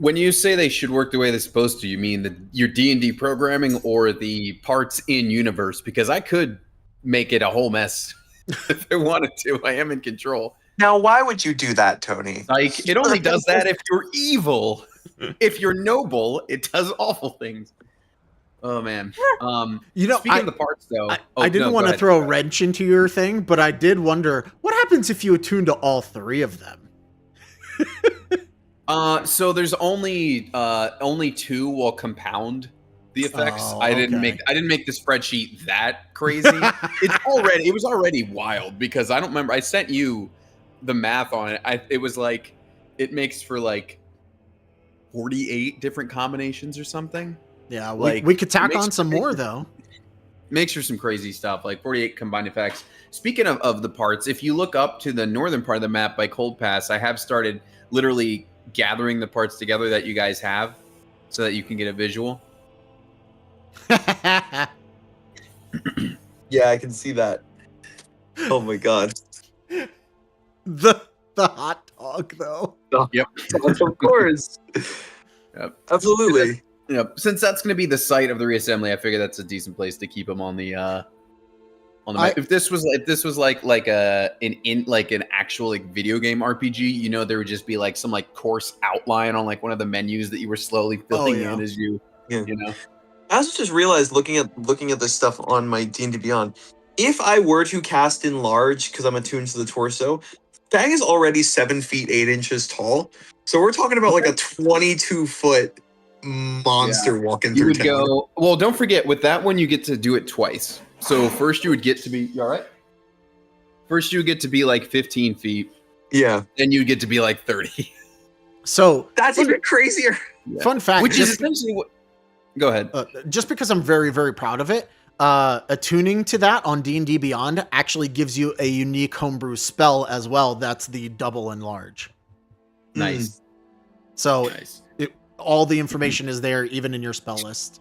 When you say they should work the way they're supposed to, you mean your D&D programming or the parts in universe? Because I could make it a whole mess if I wanted to. I am in control. Now, why would you do that, Tony? Like, it only does that if you're evil. If you're noble, it does awful things. Oh, man. Speaking of the parts, though... I didn't want to throw a wrench into your thing, but I did wonder, what happens if you attune to all three of them? So there's only two will compound the effects. I didn't make the spreadsheet that crazy. It was already wild because I don't remember. I sent you the math on it. It was like it makes for like 48 different combinations or something. Yeah, we could tack on some more though. Makes for some crazy stuff, like 48 combined effects. Speaking of the parts, if you look up to the northern part of the map by Cold Pass, I have started literally gathering the parts together that you guys have so that you can get a visual. Yeah, I can see that. Oh my god. The hot dog though. Yep. Of course. Yep. Absolutely. Yep. Since that's going to be the site of the reassembly, I figure that's a decent place to keep them on the map. If this was like an actual like video game RPG, there would just be like some like course outline on like one of the menus that you were slowly filling in as you know. I also just realized looking at this stuff on my D&D Beyond, if I were to cast in large because I'm attuned to the torso, Fang is already 7 feet 8 inches tall. So we're talking about like a 22-foot monster walking through town. Well, don't forget with that one you get to do it twice. So first you would get to be you all right? First you would get to be like 15 feet. Yeah. Then you'd get to be like 30. So that's even crazier. Yeah. Fun fact, which is essentially what. Go ahead. Just because I'm very, very proud of it, attuning to that on D&D Beyond actually gives you a unique homebrew spell as well. That's the double enlarge. Nice. So nice. All the information is there, even in your spell list.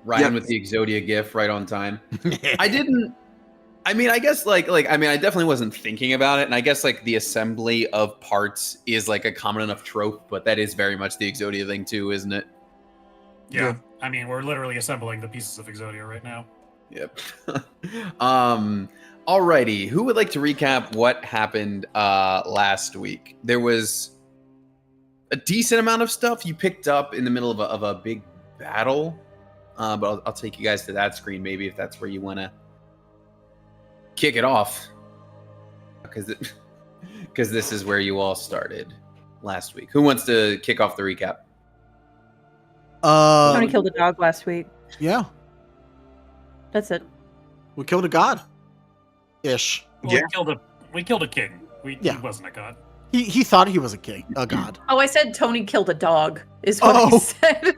Ryan with the Exodia GIF right on time. I guess I definitely wasn't thinking about it. And I guess like the assembly of parts is like a common enough trope, but that is very much the Exodia thing too, isn't it? Yeah. I mean, we're literally assembling the pieces of Exodia right now. Yep. Alrighty. Who would like to recap what happened last week? There was a decent amount of stuff you picked up in the middle of a big battle. But I'll take you guys to that screen maybe if that's where you want to kick it off. Because this is where you all started last week. Who wants to kick off the recap? Tony killed a dog last week. Yeah. That's it. We killed a god. Ish. Well, we killed a king. He wasn't a god. He thought he was a god. Oh, I said Tony killed a dog, is what he said.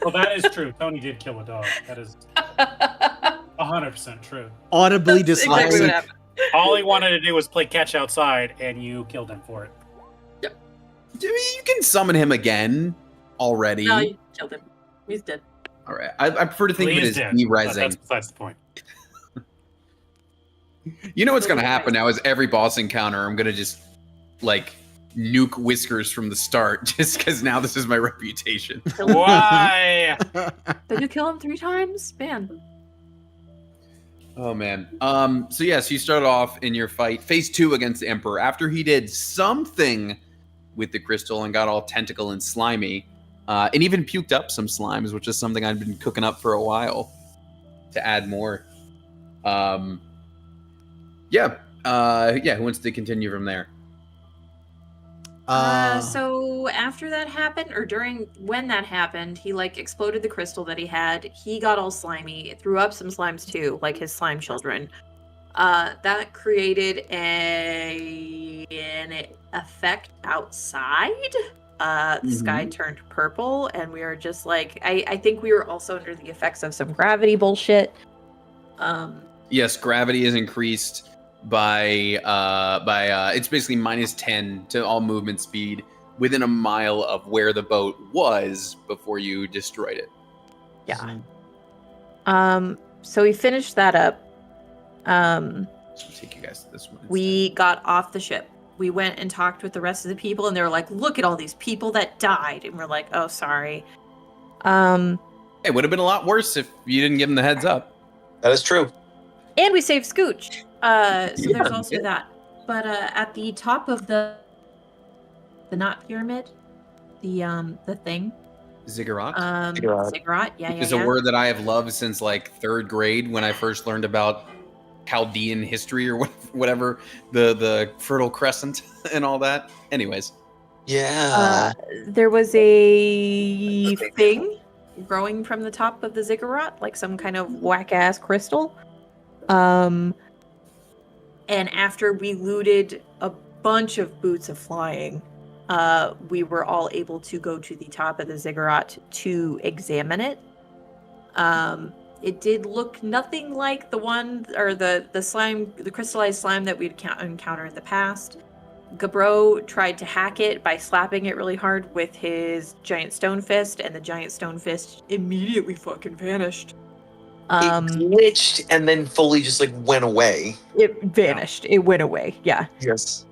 Well, that is true. Tony did kill a dog. That is 100% true. Audibly dyslexic. Exactly. All he wanted to do was play catch outside, and you killed him for it. Yep. You can summon him again already. No, you killed him. He's dead. All right. I prefer to think of it as e-rising. That's besides the point. You know what's going to happen now is every boss encounter, I'm going to just like nuke Whiskers from the start just because now this is my reputation. Why? Did you kill him 3 times? Man. Oh, man. So you started off in your fight, phase 2 against the Emperor. After he did something with the crystal and got all tentacle and slimy, and even puked up some slimes, which is something I'd been cooking up for a while to add more. Who wants to continue from there? So after that happened, or when that happened, he like exploded the crystal that he had. He got all slimy. It threw up some slimes too, like his slime children. That created an effect outside. The sky turned purple, and we were just like, I think we were also under the effects of some gravity bullshit. Yes, gravity is increased by it's basically -10 to all movement speed within a mile of where the boat was before you destroyed it. Yeah. So we finished that up. So take you guys to this one. We got off the ship. we went and talked with the rest of the people, and they were like, "Look at all these people that died," and we're like, "Oh, sorry." It would have been a lot worse if you didn't give them the heads up. That is true. And we saved Scooch. So Yeah, there's also yeah. that. But at the top of the not pyramid, the thing, Ziggurat Ziggurat. ziggurat, yeah, is yeah. a word that I have loved since like 3rd grade when I first learned about Chaldean history or whatever, the Fertile Crescent and all that. Anyways, Yeah. There was a thing growing from the top of the ziggurat, like some kind of whack-ass crystal. And after we looted a bunch of boots of flying, we were all able to go to the top of the ziggurat to examine it. It did look nothing like the one, or the slime, the crystallized slime that we'd encountered in the past. Gabro tried to hack it by slapping it really hard with his giant stone fist, and the giant stone fist immediately fucking vanished. It glitched and then fully just like went away. It vanished. It went away. Yeah. Yes.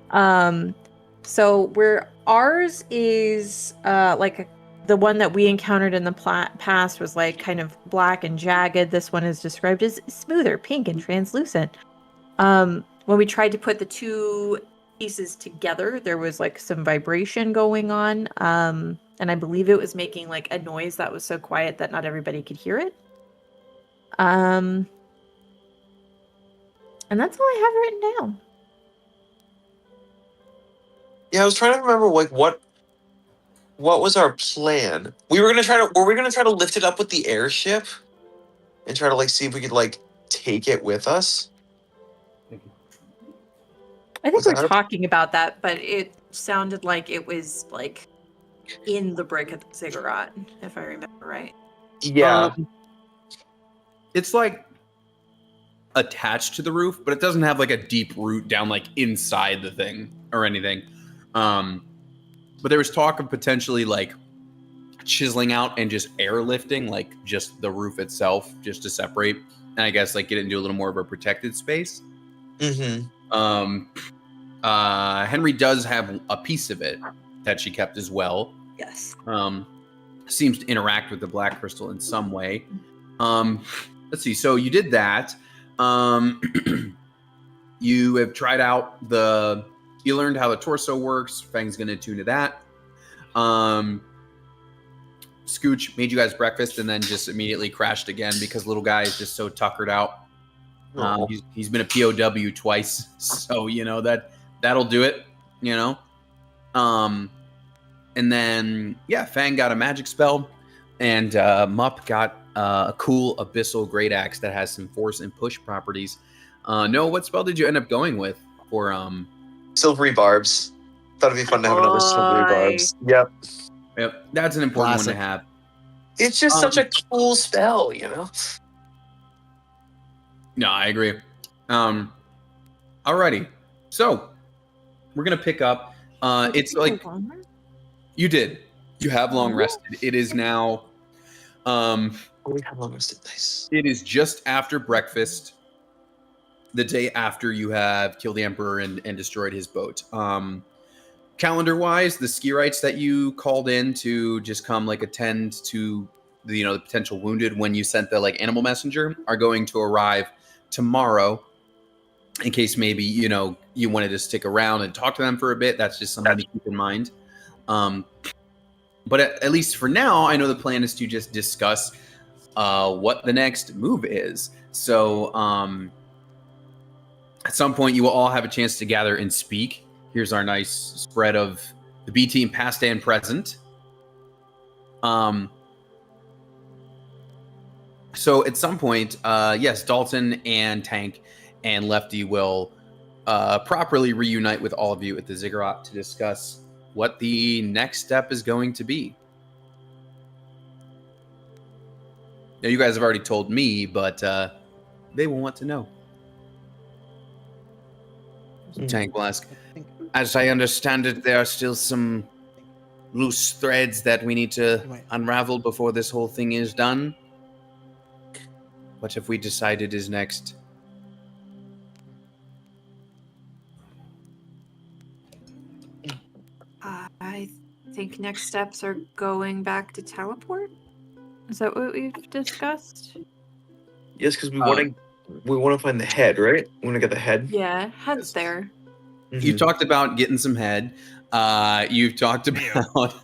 So where ours is like the one that we encountered in the past was like kind of black and jagged. This one is described as smoother, pink, and translucent. When we tried to put the two pieces together, there was like some vibration going on. And I believe it was making like a noise that was so quiet that not everybody could hear it. And that's all I have written down. Yeah, I was trying to remember like what was our plan? Were we gonna try to lift it up with the airship and try to like see if we could like take it with us? I think Was we're that- talking about that, but it sounded like it was like in the brick of the ziggurat, if I remember right. Yeah. it's like attached to the roof, but it doesn't have like a deep root down like inside the thing or anything. But there was talk of potentially like chiseling out and just airlifting like just the roof itself just to separate, and I guess like get it into a little more of a protected space. Mm-hmm. Henry does have a piece of it that she kept as well. Yes. Seems to interact with the black crystal in some way. Let's see. So you did that. You have tried out you learned how the torso works. Fang's going to tune to that. Scooch made you guys breakfast and then just immediately crashed again because little guy is just so tuckered out. He's been a POW twice, so you know that'll do it. You know, and then yeah, Fang got a magic spell, and Mup got a cool abyssal great axe that has some force and push properties. Noah, what spell did you end up going with for Silvery barbs. Thought it'd be fun to have another silvery barbs. Yep. Yep, that's an important Classic. one to have. It's just such a cool spell, you know? No, I agree. Alrighty, so we're gonna pick up. It's like you did. You have long rested. It is now. We have long rested. Nice. It is just after breakfast. The day after you have killed the Emperor and destroyed his boat. Calendar-wise, the Skirites that you called in to just come like attend to the the potential wounded when you sent the like animal messenger are going to arrive tomorrow. In case maybe you wanted to stick around and talk to them for a bit, that's just something to keep in mind. But at least for now, I know the plan is to just discuss what the next move is. So at some point, you will all have a chance to gather and speak. Here's our nice spread of the B team, past and present. So at some point, yes, Dalton and Tank and Lefty will properly reunite with all of you at the Ziggurat to discuss what the next step is going to be. Now, you guys have already told me, but they will want to know. Tank will ask, as I understand it, there are still some loose threads that we need to unravel before this whole thing is done. What have we decided is next? think next steps are going back to teleport. Is that what we've discussed? Yes, because we want to find the head, right? We want to get the head. Yeah, head's there. You talked about getting some head. You've talked about.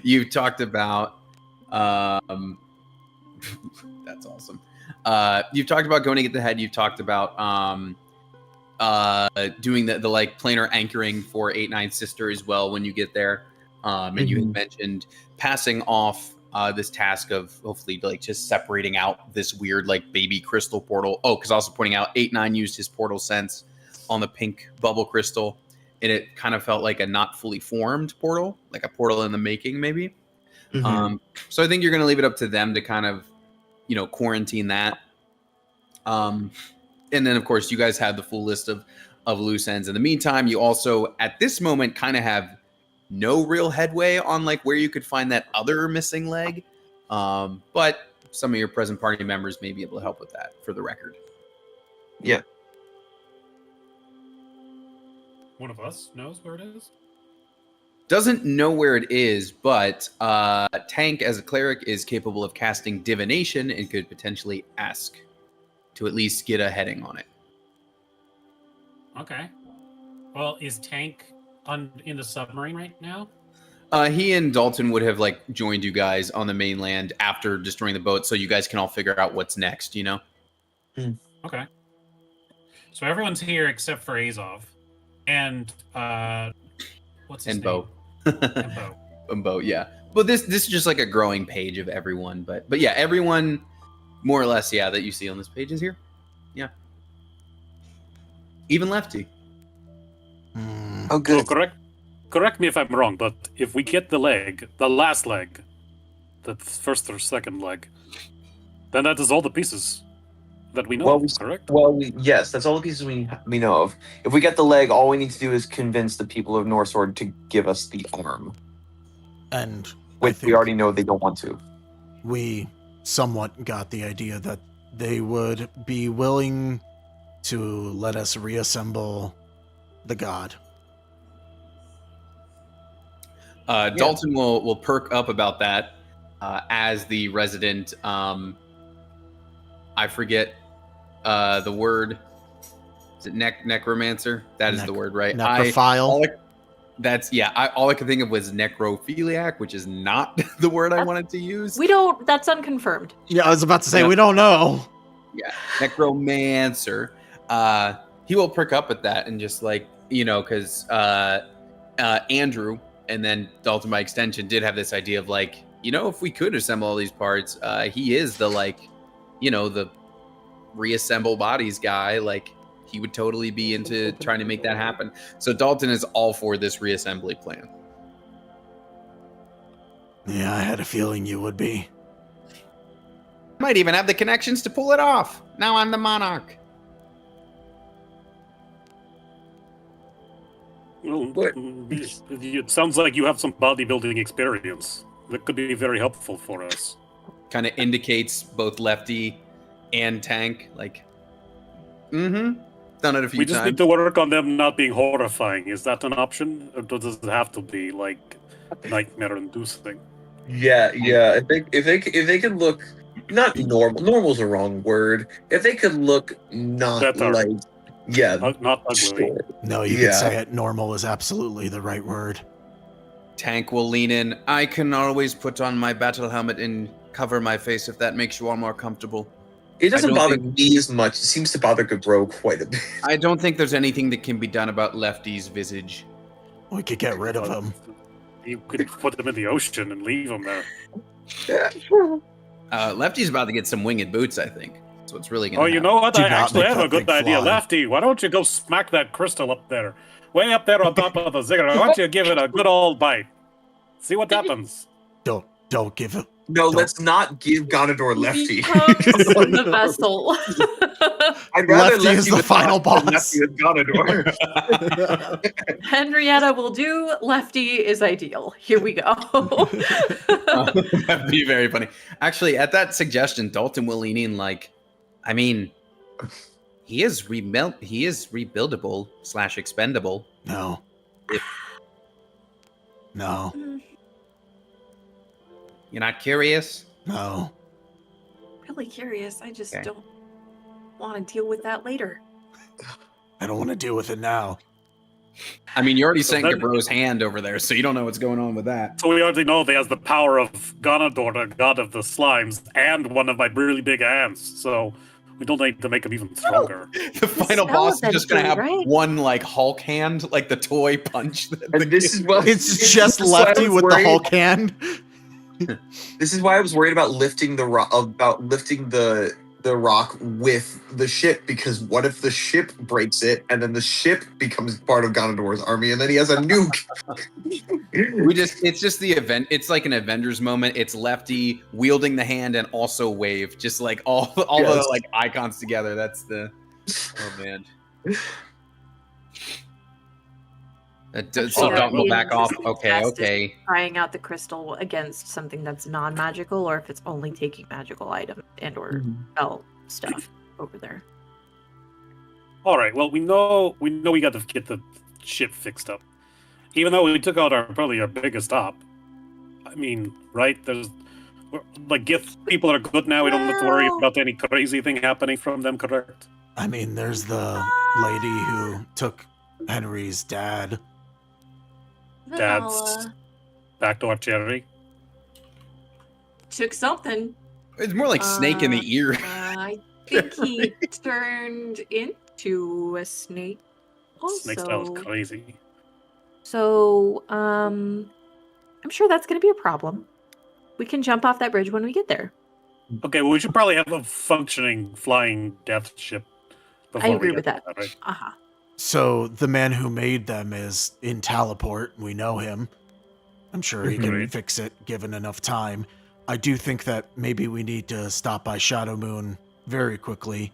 You've talked about. That's awesome. You've talked about going to get the head. You've talked about doing the like planar anchoring for 8-9 Sister as well when you get there. And you had mentioned passing off this task of hopefully like just separating out this weird like baby crystal portal. Oh, because also pointing out 8-9 used his portal sense on the pink bubble crystal, and it kind of felt like a not fully formed portal, like a portal in the making, maybe. So I think you're going to leave it up to them to kind of, quarantine that. And then, of course, you guys have the full list of loose ends. In the meantime, you also, at this moment, kind of have no real headway on like where you could find that other missing leg. But some of your present party members may be able to help with that, for the record. Yeah. One of us knows where it is? Doesn't know where it is, but Tank, as a cleric, is capable of casting divination and could potentially ask to at least get a heading on it. Okay. Well, is Tank in the submarine right now? He and Dalton would have like joined you guys on the mainland after destroying the boat, so you guys can all figure out what's next. Okay. So everyone's here except for Azov, and what's his And name? Bo. And Bo. And Bo, yeah. But this is just like a growing page of everyone. But yeah, everyone more or less, yeah, that you see on this page is here. Yeah. Even Lefty. Oh, good. So correct me if I'm wrong, but if we get the last leg, the first or second leg, then that is all the pieces that we know Well, of, correct? Well, yes, that's all the pieces we know of. If we get the leg, all we need to do is convince the people of Norsword to give us the arm, And which we already know they don't want to. we somewhat got the idea that they would be willing to let us reassemble the god. Dalton will perk up about that as the resident. I forget the word. Is it necromancer? That is the word, right? Necrophile. All I could think of was necrophiliac, which is not the word I wanted to use. That's unconfirmed. Yeah, I was about to say, Yeah. we don't know. Yeah, necromancer. He will perk up at that and just like, because Andrew and then Dalton by extension did have this idea of like, if we could assemble all these parts, he is the like, the reassemble bodies guy. Like he would totally be into trying to make that happen. So Dalton is all for this reassembly plan. Yeah, I had a feeling you would be. Might even have the connections to pull it off. Now I'm the monarch. Well, What? it sounds like you have some bodybuilding experience. That could be very helpful for us. Kind of indicates both Lefty and Tank. Like, done it a few We just times. need to work on them not being horrifying. Is that an option? Or does it have to be like nightmare-inducing? Yeah. If they could look not normal. Normal's a wrong word. If they could look not Better. like, yeah, Not ugly. sure. No, you Yeah. could say it. Normal is absolutely the right word. Tank will lean in. I can always put on my battle helmet and cover my face if that makes you all more comfortable. It doesn't don't bother think- me as much. It seems to bother Gabro quite a bit. I don't think there's anything that can be done about Lefty's visage. We could get rid of him. You could put them in the ocean and leave them there. Lefty's about to get some winged boots, I think. That's what's really going to Oh, you know what? Do I not actually make have that a good thing idea. fly. Lefty, why don't you go smack that crystal up there? Way up there on top of the ziggurat. Why don't you give it a good old bite? See what happens. Don't give it. No, let's not give Ganondorf He Lefty. becomes the vessel. I'd rather Lefty is the with final Ganondorf than boss. Lefty with Ganondorf. Henrietta will do. Lefty is ideal. Here we go. That'd be very funny. Actually, at that suggestion, Dalton will lean in like, I mean, he is rebuildable / expendable. No. If- No. You're not curious? No. Really curious. I just Okay. don't want to deal with that later. I don't want to deal with it now. I mean, you already So sank then- Gabro's hand over there, so you don't know what's going on with that. So we already know they has the power of Ganondorr, the god of the slimes, and one of my really big hands. So we don't need to make him even stronger. The final spell boss is just gonna have eventually, right? one like Hulk hand, like the toy punch. And this is what It's just this is why I Lefty was with the worried- Hulk hand. This is why I was worried about lifting the rock with the ship, because what if the ship breaks it and then the ship becomes part of Ganondorr's army and then he has a nuke? It's just the event. It's like an Avengers moment. It's Lefty wielding the hand and also wave, just like all the Yes. like icons together. That's the. Oh man. So Yeah, don't go the back off. interesting Okay, test is okay. Trying out the crystal against something that's non-magical, or if it's only taking magical items and or spell stuff over there. All right. Well, we know we got to get the ship fixed up. Even though we took out probably our biggest op. I mean, right? Like, if people are good now, we don't have to worry Well- about any crazy thing happening from them, correct? I mean, there's the lady who took Henry's dad. Dad's Vanilla backdoor cherry. took something. It's more like snake in the ear. I think he turned into a snake. Snake Also, sounds crazy. so I'm sure that's going to be a problem. We can jump off that bridge when we get there. Okay, well, we should probably have a functioning flying death ship. I agree we with get that. right? Aha. So the man who made them is in Teleport. We know him. I'm sure he can Agreed. fix it given enough time. I do think that maybe we need to stop by Shadow Moon very quickly.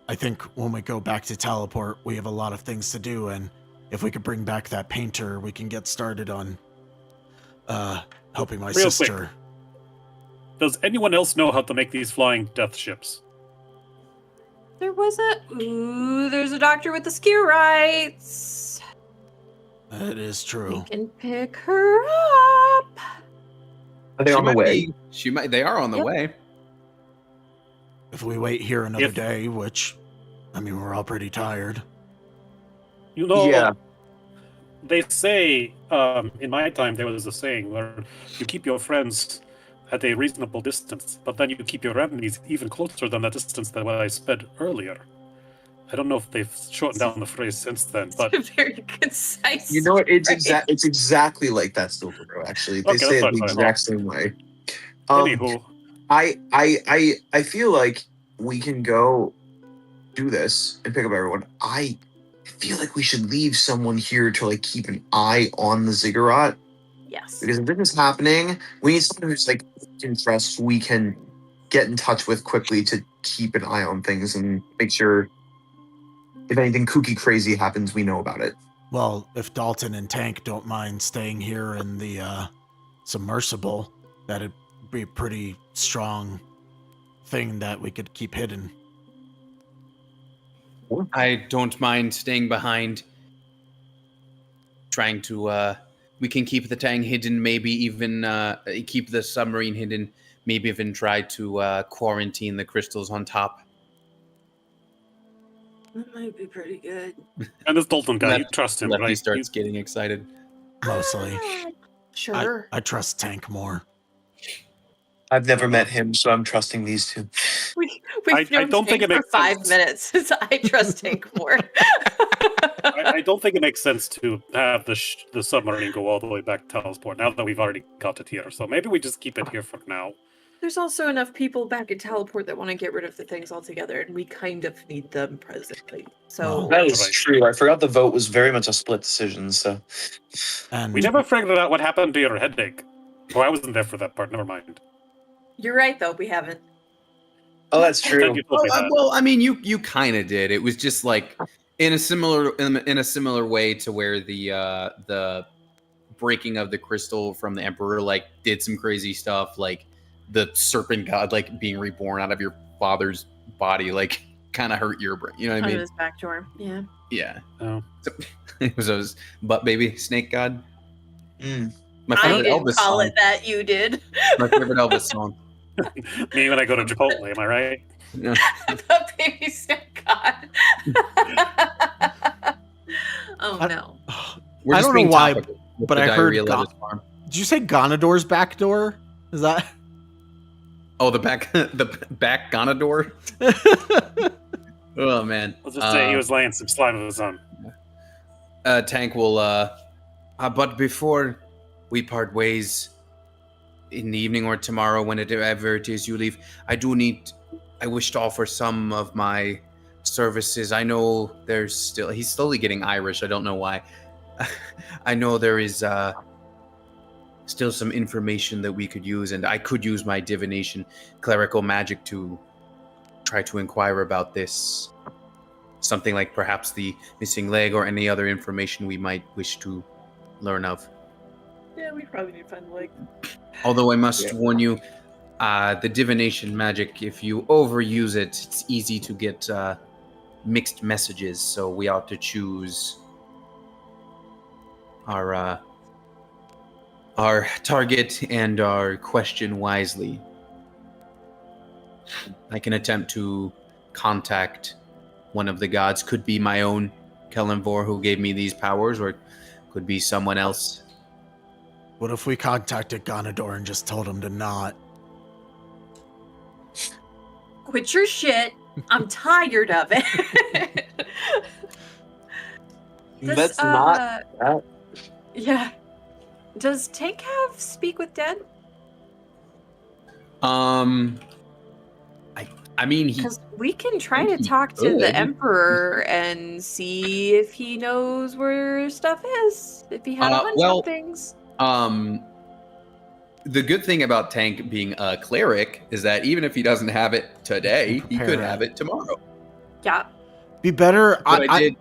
I think when we go back to Teleport, we have a lot of things to do, and if we could bring back that painter, we can get started on helping my Real quick. sister. Does anyone else know how to make these flying death ships? There's a doctor with the skill rights. That is We true. can pick her up. Are they on the way? They are on the Yep. way. If we wait here another If- day, which, I mean, we're all pretty tired. You know, Yeah. they say, in my time, there was a saying where you keep your friends at a reasonable distance, but then you keep your enemies even closer than the distance that I said earlier. I don't know if they've shortened down the phrase since then, but It's a very concise. You know what? It's phrase. it's exactly like that, Silvergo. Actually, they Okay, say it that's the fine, exact same way. anywho, I feel like we can go do this and pick up everyone. I feel like we should leave someone here to like keep an eye on the ziggurat, Yes. because if this is happening, we need someone who's like interest we can get in touch with quickly to keep an eye on things and make sure if anything kooky crazy happens, we know about it. Well, if Dalton and Tank don't mind staying here in the submersible, that'd be a pretty strong thing that we could keep hidden. I don't mind staying behind. Trying to we can keep the Tang hidden, maybe even keep the submarine hidden, maybe even try to quarantine the crystals on top. That might be pretty good. and this Dalton guy, you Lefty- trust him, Lefty right? starts getting excited. Mostly. Sure. I trust Tank more. I've never met him, so I'm trusting these two. We've I known don't think Tank it for makes 5 sense. minutes. I trust Tank more. I don't think it makes sense to have the submarine go all the way back to Teleport now that we've already got it here. So maybe we just keep it here for now. There's also enough people back at Teleport that want to get rid of the things altogether, and we kind of need them presently. So Well, That is Right. true. I forgot the vote was very much a split decision. So And We never figured out what happened to your headache. Oh, I wasn't there for that part. Never mind. you're right, though. We haven't. oh, that's Thank true. you for that. Well, I mean, you kind of did. It was just like in a similar way to where the breaking of the crystal from the Emperor like did some crazy stuff, like the serpent god like being reborn out of your father's body, like kind of hurt your brain. You know what I Out of mean? his back door. Yeah. Yeah. Oh. So, it was butt baby snake god. Mm. My I favorite didn't Elvis call song. it that. You did. My favorite Elvis song. Me when I go to Chipotle, am I right? Yeah. The baby sick God. Oh I- no. We're I just don't know being why, topical with but the I heard diarrhea lettuce farm. Did you say Ganador's back door? Is that? Oh, the back Ganador. Oh man. Let's just say he was laying some slime of his own. Tank will. But before we part ways in the evening or tomorrow, whenever it is you leave, I wish to offer some of my services. I know he's slowly getting Irish. I don't know why. I know there is still some information that we could use, and I could use my divination, clerical magic to try to inquire about this. Something like perhaps the missing leg or any other information we might wish to learn of. Yeah, we probably need to find the leg. Although I must warn you, the divination magic, if you overuse it, it's easy to get mixed messages, so we ought to choose our target and our question wisely. I can attempt to contact one of the gods. Could be my own Kellenvor who gave me these powers, or could be someone else. What if we contacted Ganador and just told him to not? Quit your shit. I'm tired of it. That's not that. Yeah. Does Tank have speak with dead? I mean, he Because we can try to he talk to could. the Emperor and see if he knows where stuff is. If he had a hunch well, on things. The good thing about Tank being a cleric is that even if he doesn't have it today, he could have it tomorrow. Yeah. Be better. But I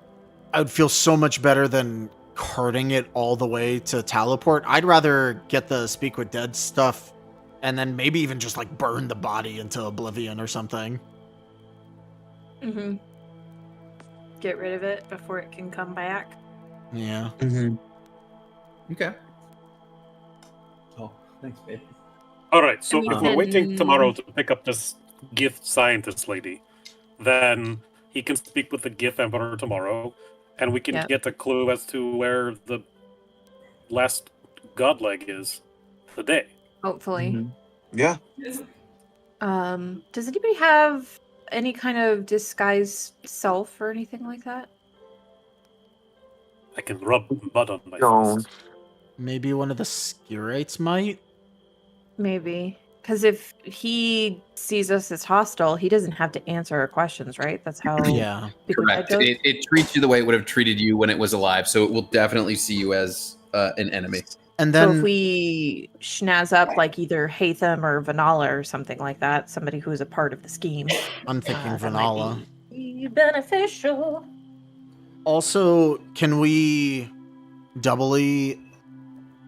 would feel so much better than carting it all the way to Teleport. I'd rather get the speak with dead stuff and then maybe even just like burn the body into oblivion or something. Mm-hmm. Get rid of it before it can come back. Yeah. Okay. Oh, thanks, babe. All right, so And we if we're waiting can- tomorrow to pick up this gift scientist lady, then he can speak with the gift emperor tomorrow, and we can Yep. get a clue as to where the last god leg is today. Hopefully. Yeah. Does anybody have any kind of disguise self or anything like that? I can rub mud on my Don't. face. Maybe one of the Skirates might? Maybe. Because if he sees us as hostile, he doesn't have to answer our questions, right? That's how Yeah. Big Bad Correct. goes? It treats you the way it would have treated you when it was alive, so it will definitely see you as an enemy. And So then if we schnaz up like either Hatham or Vanala or something like that, somebody who's a part of the scheme, I'm thinking that might Vanala. be beneficial. Also, can we doubly...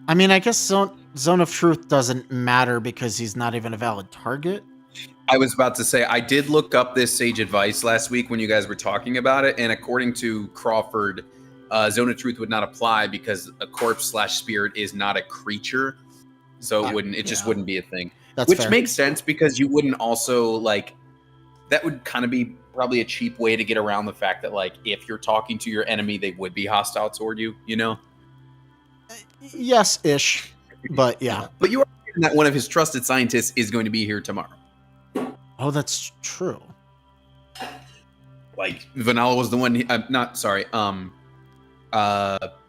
I mean, I guess Zone of Truth doesn't matter because he's not even a valid target. I was about to say, I did look up this sage advice last week when you guys were talking about it, and according to Crawford, Zone of Truth would not apply because a corpse/spirit is not a creature, so it just yeah. wouldn't be a thing. That's Which fair. makes sense because you wouldn't also like that would kind of be probably a cheap way to get around the fact that like if you're talking to your enemy, they would be hostile toward you, you know? Yes-ish. But yeah. But you are saying that one of his trusted scientists is going to be here tomorrow. Oh, that's true. Like Vanilla was the one. Not sorry.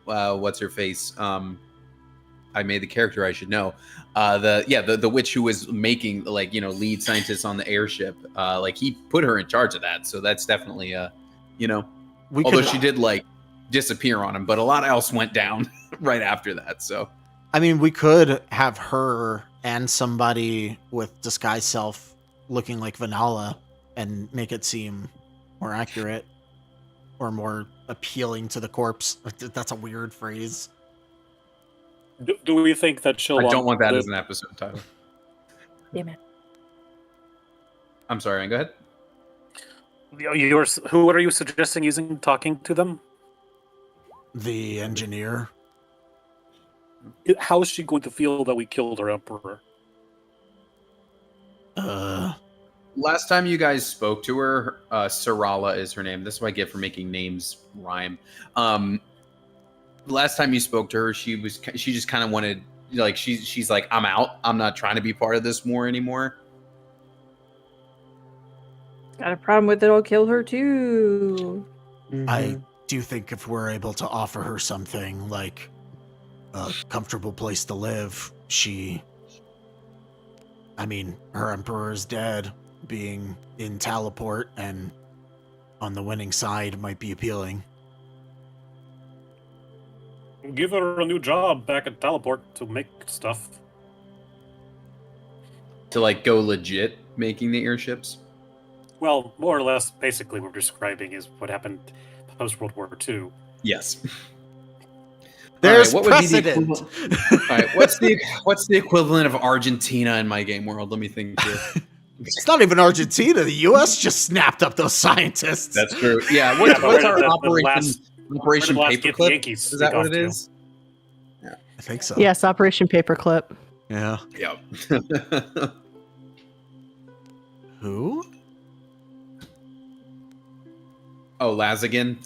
What's her face? I made the character I should know. The witch who was making like lead scientist on the airship. Like he put her in charge of that. So that's definitely We although could, she did like disappear on him, but a lot else went down right after that. So I mean, we could have her and somebody with disguise self looking like Vanilla and make it seem more accurate or more appealing to the corpse. That's a weird phrase. Do we think that she'll? I don't want that the- as an episode title. Damn it. I'm sorry. Ryan, go ahead. Who are you suggesting using talking to them? The engineer. How is she going to feel that we killed her emperor? Last time you guys spoke to her, Sarala is her name. This is what I get for making names rhyme. Last time you spoke to her, she just kind of wanted, like, she's like, I'm out. I'm not trying to be part of this war anymore. Got a problem with it, I'll kill her too. I do think if we're able to offer her something like a comfortable place to live, her emperor is dead. Being in Teleport and on the winning side might be appealing. Give her a new job back at Teleport to make stuff. To like go legit making the airships. Well, more or less, basically, what we're describing is what happened post World War II. Yes. There's All right, what would be the precedent. equivalent- All right, what's the equivalent of Argentina in my game world? Let me think here. It's not even Argentina. The U.S. just snapped up those scientists. That's true. Yeah. But What's our the Operation last get the Paperclip? Yankees Is that what it off to. is? I think so. Yes, Operation Paperclip. Yeah. Yep. Who? Oh, Lazagan,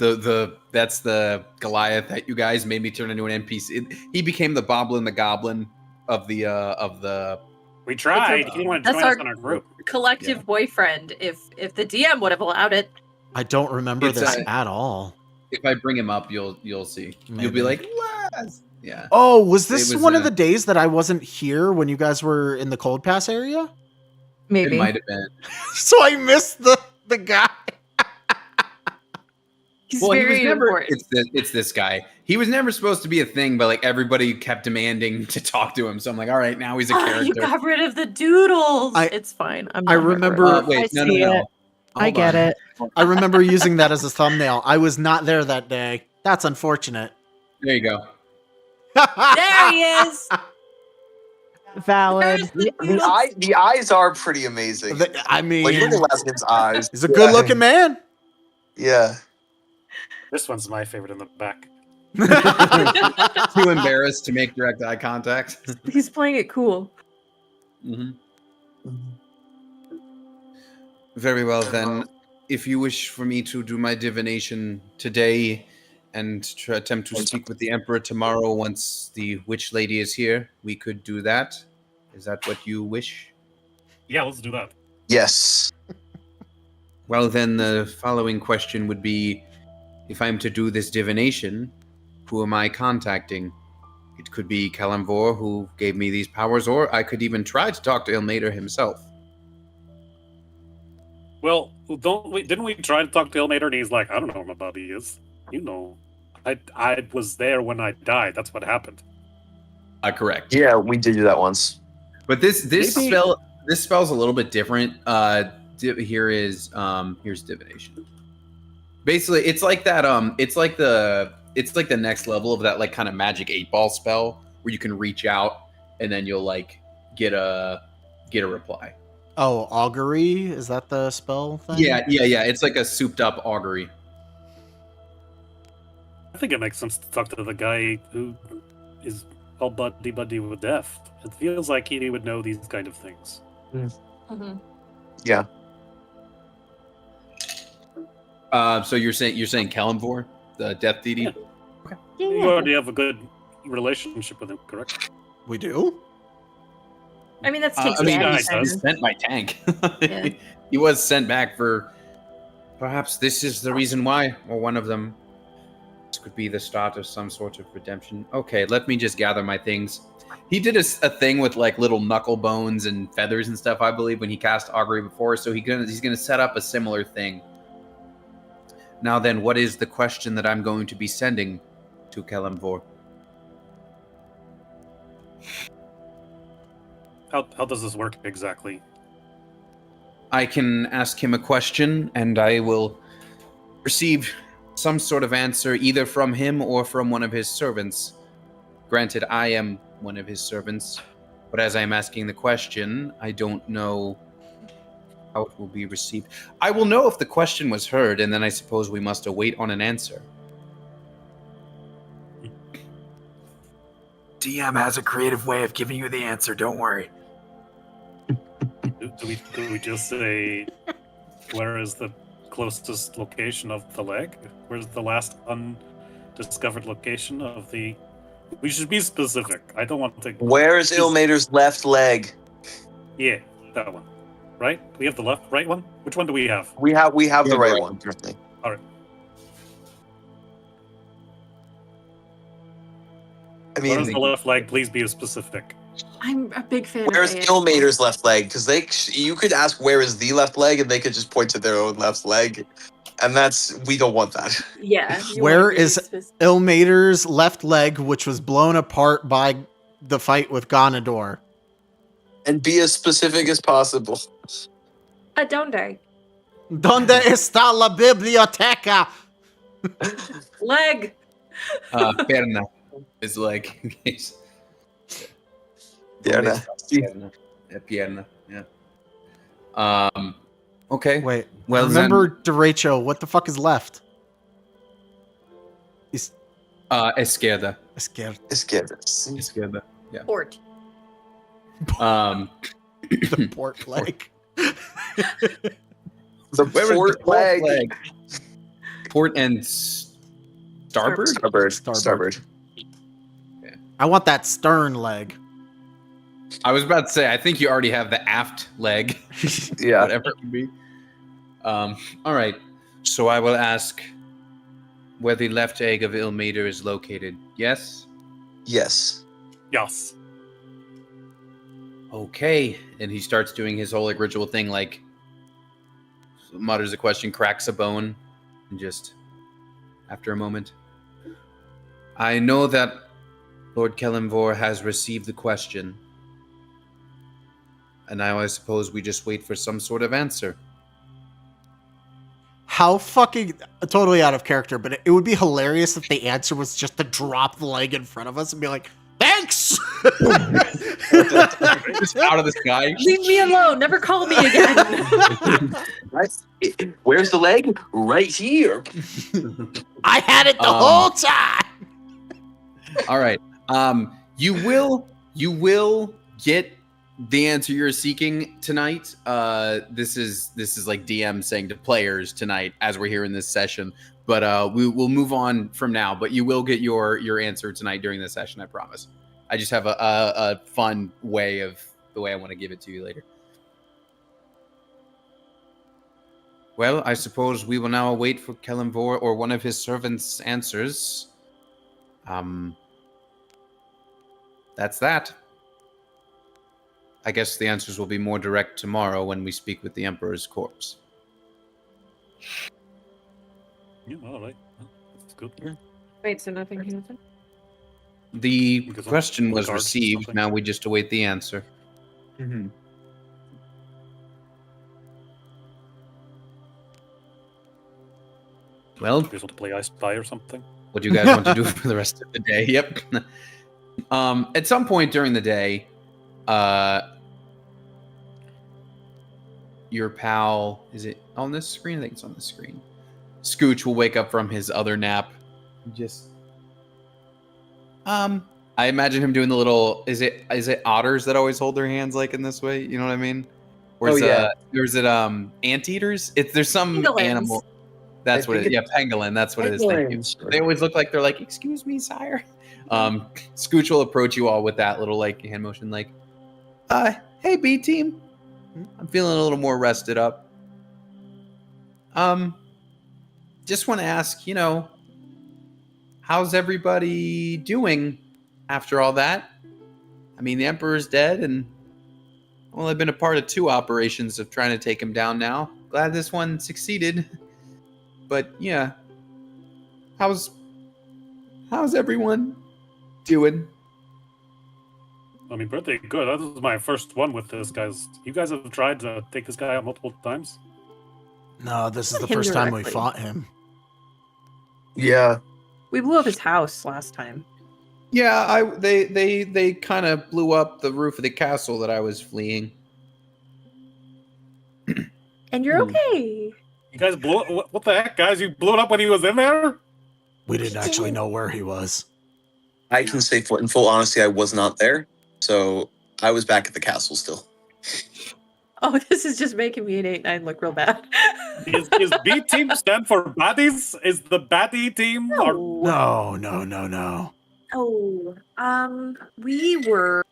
that's the Goliath that you guys made me turn into an NPC. He became the Boblin the Goblin of the. We tried. That's He didn't want to that's join us our- in our group. Collective Yeah. boyfriend, if the DM would have allowed it. I don't remember It's this a- at all. If I bring him up, you'll see. You'll Maybe. be like, Laz. Yeah. Oh, was this It was, one of uh, the days that I wasn't here when you guys were in the Cold Pass area? Maybe. It might have been. So I missed the guy. He's Well, he very was never. important. It's this guy. He was never supposed to be a thing, but like everybody kept demanding to talk to him. So I'm like, all right, now he's a You character. got rid of the doodles. I- It's fine. I remember- Wait, no. see it. I Hold get on. it. I remember using that as a thumbnail. I was not there that day. That's unfortunate. There you go. There he is. Valid. There's the doodles. The eyes are pretty amazing. I mean, Like, look at Laskin's eyes. he's a good-looking man. Yeah. This one's my favorite in the back. Too embarrassed to make direct eye contact. He's playing it cool. hmm Very well, then. If you wish for me to do my divination today and attempt to speak with the Emperor tomorrow once the witch lady is here, we could do that. Is that what you wish? Yeah, let's do that. Yes. Well, then the following question would be, if I'm to do this divination, who am I contacting? It could be Kalimvor, who gave me these powers, or I could even try to talk to Ilmater himself. Well, didn't we try to talk to Ilmater and he's like, I don't know where my body is. You know, I was there when I died. That's what happened. Correct. Yeah, we did do that once. But this Maybe- spell's a little bit different. Here's divination. Basically, it's like that. It's like the next level of that, like, kind of magic 8-ball spell where you can reach out and then you'll like get a reply. Oh, augury? Is that the spell thing? Yeah. It's like a souped up augury. I think it makes sense to talk to the guy who is all buddy with death. It feels like he would know these kind of things. Mhm. Yeah. So you're saying Kalimvor, the death deity? Yeah. Yeah, You yeah. already have a good relationship with him, correct? We do? I mean, that's I takes mean, Yeah, daddy he he does. sent my tank. Yeah. He was sent back for. Perhaps this is the reason why, or one of them. This could be the start of some sort of redemption. Okay, let me just gather my things. He did a thing with like little knuckle bones and feathers and stuff, I believe, when he cast augury before. So he's gonna set up a similar thing. Now then, what is the question that I'm going to be sending to Kalimvor? How does this work exactly? I can ask him a question, and I will receive some sort of answer either from him or from one of his servants. Granted, I am one of his servants, but as I am asking the question, I don't know how it will be received. I will know if the question was heard, and then I suppose we must await on an answer. Do DM has a creative way of giving you the answer. Don't worry. Do we just say where is the closest location of the leg? Where's the last undiscovered location of the? We should be specific. I don't want to. Where's Ilmater's left leg? Yeah, that one. Right? We have the right one. Which one do we have? We have Yeah, the right right. one. Certainly. All right. I Where's mean, the left leg? Please be specific. I'm a big fan where's of AS. Ilmater's left leg? Because you could ask where is the left leg, and they could just point to their own left leg, and we don't want that. Yeah. you Where wanna be is specific. Ilmater's left leg, which was blown apart by the fight with Ganondorf. And be as specific as possible. Donde? Donde está la biblioteca? Leg. Perna is like in case. Pierna. Pierna. Yeah, pierna. Yeah. Okay. Wait, Well, remember derecho, what the fuck is left? Is Izquierda. scared. Izquierdas. Izquierda. Yeah. Port. The port leg. The Where was port the leg. Port and starboard? Starboard. Starboard. Starboard. I want that stern leg. I was about to say, I think you already have the aft leg. Yeah. Whatever it would be. All right. So I will ask where the left egg of Ilmater is located. Yes? Yes. Yes. Okay. And he starts doing his whole ritual thing, like mutters a question, cracks a bone, and just after a moment. I know that Lord Kellenvor has received the question. And now I suppose we just wait for some sort of answer. How fucking totally out of character, but it would be hilarious if the answer was just to drop the leg in front of us and be like, thanks! Just out of the sky. Leave me alone. Never call me again. Where's the leg? Right here. I had it the Um, whole time! All right. You will get the answer you're seeking tonight. This is like DM saying to players tonight as we're here in this session. But we'll move on from now. But you will get your answer tonight during this session, I promise. I just have a fun way of the way I want to give it to you later. Well, I suppose we will now wait for Kellenvor or one of his servants' answers. That's that. I guess the answers will be more direct tomorrow when we speak with the Emperor's corpse. Yeah, all right. Well, that's good. Wait, so nothing happened? The Because of question was regards or received. something. Now we just await the answer. Mm-hmm. Well, You guys want to play I Spy or something? what do you guys want to do for the rest of the day? Yep. At some point during the day, your pal, is it on this screen? I think it's on the screen. Scooch will wake up from his other nap. Just I imagine him doing the little is it otters that always hold their hands like in this way? You know what I mean? Or is, yeah. or is it anteaters? There's some Pangolins. animal. That's what think it. Yeah, pangolin. That's what it is. Thank you. They always look like they're like, "Excuse me, sire." Scooch will approach you all with that little like hand motion, like, "Hey, B team, I'm feeling a little more rested up. Just want to ask, how's everybody doing after all that? I mean, the Emperor's dead, and well, I've been a part of 2 operations of trying to take him down now. Glad this one succeeded." But yeah, how's everyone doing? I mean, pretty good. That was my first one with this, guys. You guys have tried to take this guy out multiple times? No, this is the Him first time we directly. fought him. Yeah. We blew up his house last time. Yeah, they kind of blew up the roof of the castle that I was fleeing. And you're okay. You guys blew it? What the heck, guys? You blew it up when he was in there? We didn't actually know where he was. I can say in full honesty, I was not there, so I was back at the castle still. Oh, this is just making me an 8-9 look real bad. Is B team stand for baddies? Is the baddie team? Or... No. Oh, we were.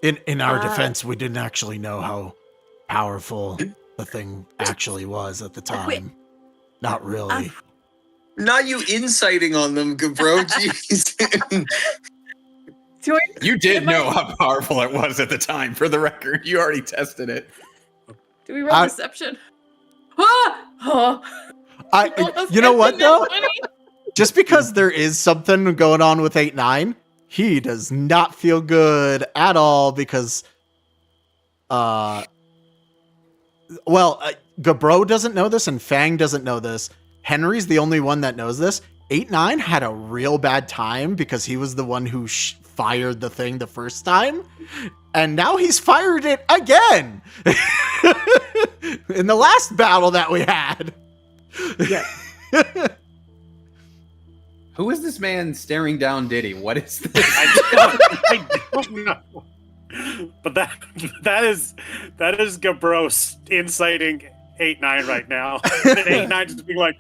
In our Uh, defense, we didn't actually know how powerful the thing actually was at the time. Not really. Not you inciting on them, bro. Jeez. Do I, You did Am I- know how powerful it was at the time, for the record. You already tested it. do we roll deception? Oh, You know what though? Just because there is something going on with 8-9, he does not feel good at all because, Gabro doesn't know this and Fang doesn't know this. Henry's the only one that knows this. 8-9 had a real bad time because he was the one who fired the thing the first time, and now he's fired it again in the last battle that we had. Yeah. Who is this man staring down Diddy? What is this? I don't know. But that is Gabros inciting 8-9 right now. 8-9 just being like,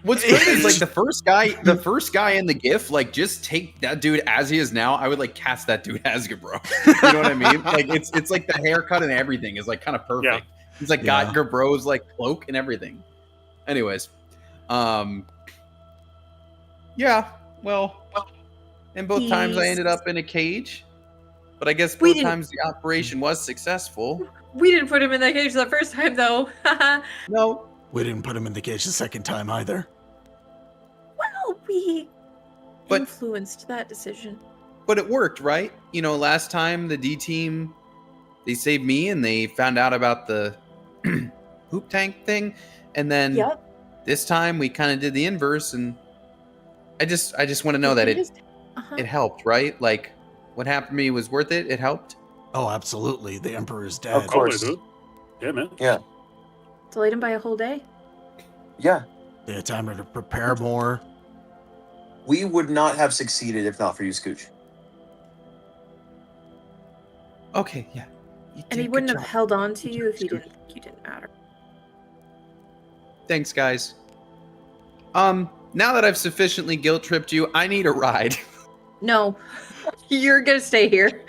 What's great is like the first guy in the GIF, like just take that dude as he is now. I would like cast that dude as Gabro. You know what I mean? Like it's like the haircut and everything is like kind of perfect. Yeah. He's like got Gabro's like cloak and everything. Anyways, yeah. Well, and both times I ended up in a cage, but I guess We both didn't- times the operation was successful. We didn't put him in that cage the first time, though. No, We didn't put him in the cage the second time either. Well, we But- influenced that decision. but it worked, right? You know, last time the D team, they saved me and they found out about the hoop tank thing, and then Yep. this time we kind of did the inverse, and I just want to know that it helped, right? Like what happened to me was worth it. It helped. Oh, absolutely. The Emperor is dead. Of course. totally, dude. Yeah, man. Delayed him by a whole day. Yeah, They had time to prepare more. we would not have succeeded if not for you, Scooch. Okay, yeah. You And did he a wouldn't good have job. held on to Good you job, if he Scoot. didn't think you didn't matter. Thanks, guys. Now that I've sufficiently guilt tripped you, I need a ride. No. You're gonna stay here.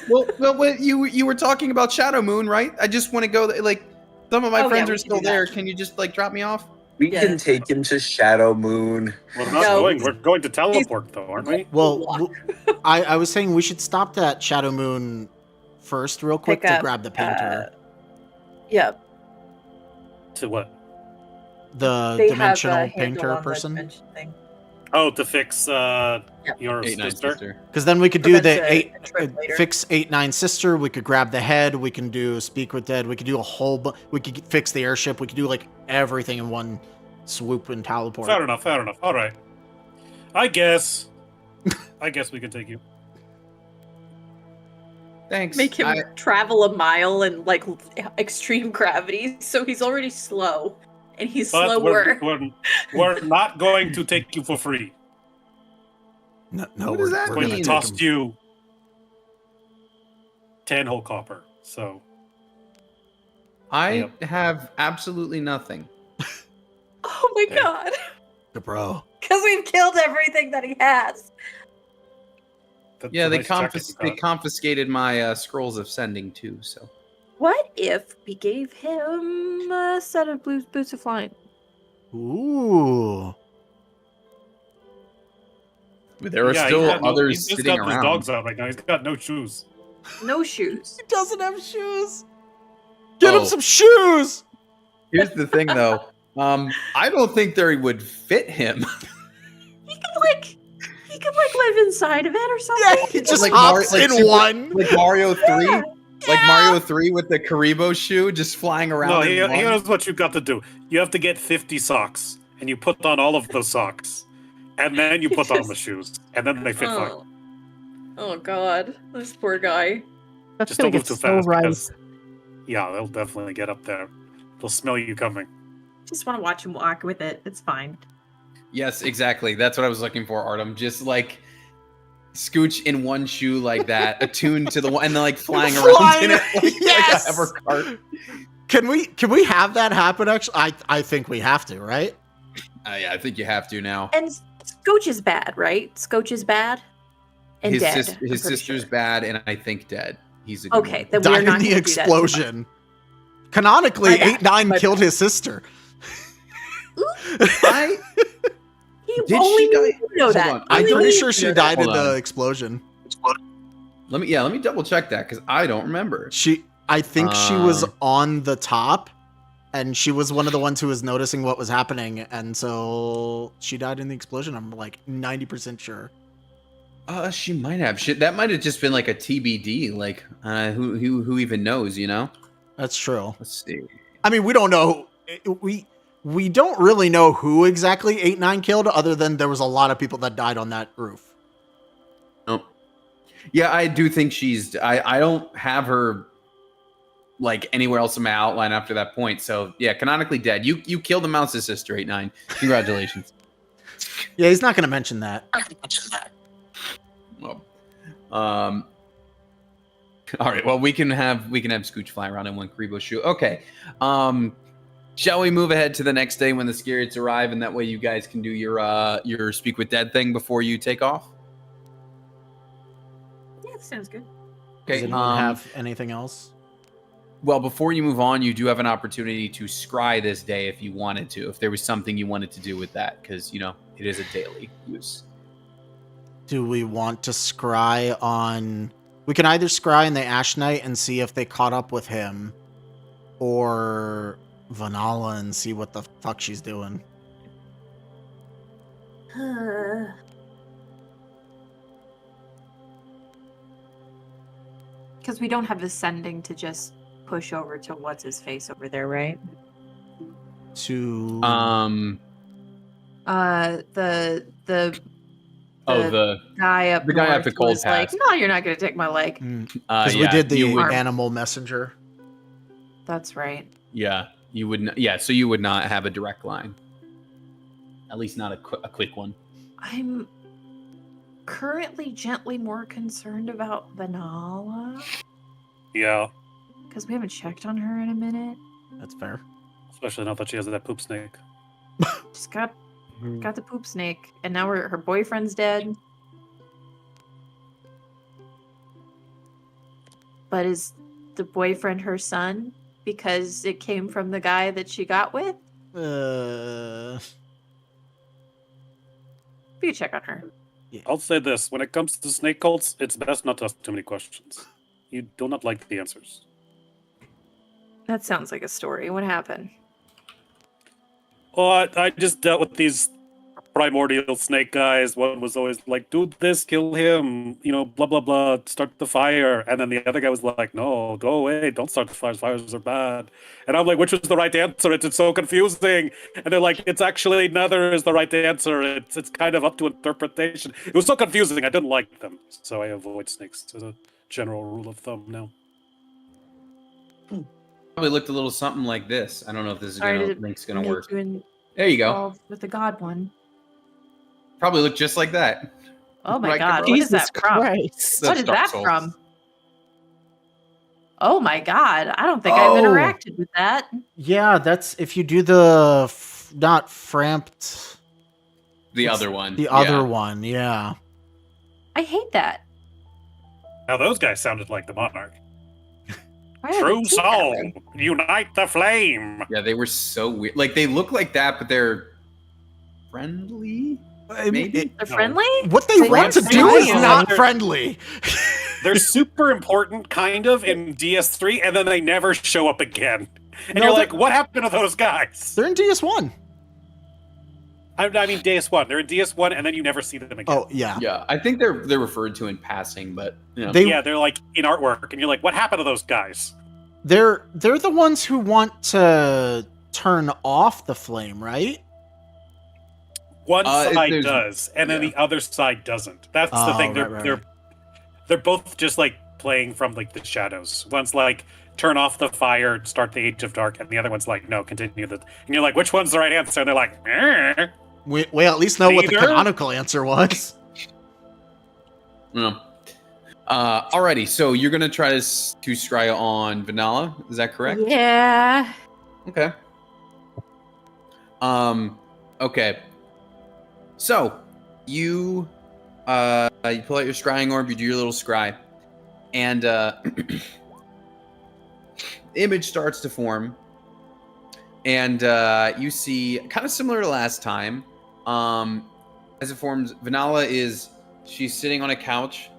well, you were talking about Shadow Moon, right? I just want to go. Like, some of my Oh, yeah, friends we are can still do that. there. Can you just like drop me off? We Yeah. can take him to Shadow Moon. We're not No. going. We're going to teleport, though, aren't we? Well, Walk. I was saying we should stop that Shadow Moon first real quick Pick to up, grab the painter. Yep. To what? The They dimensional have a handle painter on the person. dimension thing. Oh, to fix your 8-9 sister? sister. Because then we could do Prevent the a trip later. fix 8-9 sister. We could grab the head. We can do speak with dead. We could do a whole. We could fix the airship. We could do like everything in one swoop and teleport. Fair enough. All right. I guess we can take you. Thanks. Make him travel a mile in like extreme gravity, so he's already slow, and he's But slower. we're not going to take you for free. No, What does that We're we're going gonna to mean? take toss him. you 10 whole copper. So I have absolutely nothing. Oh my Okay. god! Bro. Because we've killed everything that he has. that's Yeah, a they nice jacket you they got. confiscated my scrolls of sending too. So What if we gave him a set of boots of flying? Ooh. there are Yeah, still he's got others he's just sitting got his around. dogs out right now. He's got no shoes. No shoes. He doesn't have shoes. Get him Oh. some shoes. Here's the thing, though. I don't think they would fit him. He could live inside of it or something. Yeah, he just Like hops Mario- like in Super- one. Like Mario 3, Yeah. like Mario 3 with the Karibo shoe just flying around. No, in one. here's what you got to do. You have to get 50 socks, and you put on all of those socks, and then you put on the shoes, and then they fit fine. Oh god, this poor guy. That's Just gonna don't move get too so fast. right. Because, yeah, they'll definitely get up there. They'll smell you coming. Just want to watch him walk with it. It's fine. Yes, exactly. That's what I was looking for, Artem. Just like Scooch in one shoe like that, attuned to the one, and then like flying around in it like, Yes! like a Evercart. Can we have that happen? Actually, I think we have to, right? Yeah, I think you have to now. And Scooch is bad, right? Scooch is bad and dead. His I'm pretty sister's sure. bad, and I think dead. He's a good Okay, one. then we're Died not in the gonna do that. explosion. Canonically, My bad, 8-9 my killed bad. his sister. I He Did only she die? needs to know Hold that. on, I'm Only pretty needs sure to she know died that. in Hold the on. explosion. let me double check that because I don't remember. I think she was Um, on the top, and she was one of the ones who was noticing what was happening, and so she died in the explosion. I'm like 90% sure. She might have. Shit, that might have just been like a TBD. Like, who even knows? You know. That's true. Let's see. I mean, we don't know. We don't really know who exactly 8-9 killed, other than there was a lot of people that died on that roof. Oh, yeah, I do think she's. I don't have her like anywhere else in my outline after that point. So yeah, canonically dead. You killed the mouse's sister, 8-9. Congratulations. Yeah, he's not going to mention that. Well, all right. Well, we can have Scooch fly around in one Karibo shoe. Okay. Shall we move ahead to the next day when the Skirrets arrive, and that way you guys can do your speak with dead thing before you take off? Yeah, sounds good. Okay. Does anyone have anything else? Well, before you move on, you do have an opportunity to scry this day if you wanted to, if there was something you wanted to do with that, because it is a daily use. Do we want to scry on... We can either scry on the Ash Knight and see if they caught up with him, or Vanala and see what the fuck she's doing. Because we don't have ascending to just push over to what's his face over there, right? To... The The guy up the guy north up the cold was like, pass. no, you're not gonna take my leg. Because we yeah, did the you would, animal messenger. That's right. yeah, you would yeah, so you would not have a direct line, at least not a quick one. I'm currently gently more concerned about Vanala Yeah, because we haven't checked on her in a minute. That's fair. especially now that she has that poop snake. She's got the poop snake, and now her boyfriend's dead. But is the boyfriend her son because it came from the guy that she got with? We could check on her. I'll say this: when it comes to snake cults, it's best not to ask too many questions. You do not like the answers. That sounds like a story. What happened? Oh, I just dealt with these primordial snake guys. One was always like, do this, kill him, blah, blah, blah, start the fire. And then the other guy was like, no, go away, don't start the fires, fires are bad. And I'm like, which was the right answer? It's so confusing. And they're like, it's actually neither is the right answer. It's kind of up to interpretation. It was so confusing, I didn't like them. So I avoid snakes as a general rule of thumb now. Probably looked a little something like this. I don't know if this is Sorry, gonna did it link's gonna make work. you There you go. involved with the god one? Probably looked just like that. Oh my Right, god, Gabriella? what is that Jesus from? Christ. What That's is Dark that Souls. from? Oh my god, I don't think I've Oh. interacted with that. Yeah, that's if you do the not framped, The It's other one. the yeah. other one. Yeah. I hate that. Now those guys sounded like the Monarch. Why are True they that soul, way? unite the flame. Yeah, they were so weird. Like they look like that, but they're friendly. Maybe. They're No. friendly? What they They want to are do is friendly. not friendly. They're super important, kind of, in DS3, and then they never show up again. And No, you're they're- like, what happened to those guys? They're in DS1. I mean, DS1. They're in DS1, and then you never see them again. Oh yeah. Yeah, I think they're referred to in passing, but They Yeah, they're like in artwork, and you're like, what happened to those guys? they're the ones who want to turn off the flame, right? One side there's- does, and then yeah. the other side doesn't. That's the Oh, thing. right, right. They're both just like playing from like the shadows. One's like turn off the fire, start the Age of Dark, and the other one's like no, continue the. And you're like, which one's the right answer? And they're like, We at least know what the Neither? canonical answer was. No. Alrighty, so you're gonna try to scry on Vanilla, is that correct? Yeah. Okay. Okay. So you pull out your scrying orb, you do your little scry, and the image starts to form, and you see kind of similar to last time. As it forms, Vanilla she's sitting on a couch,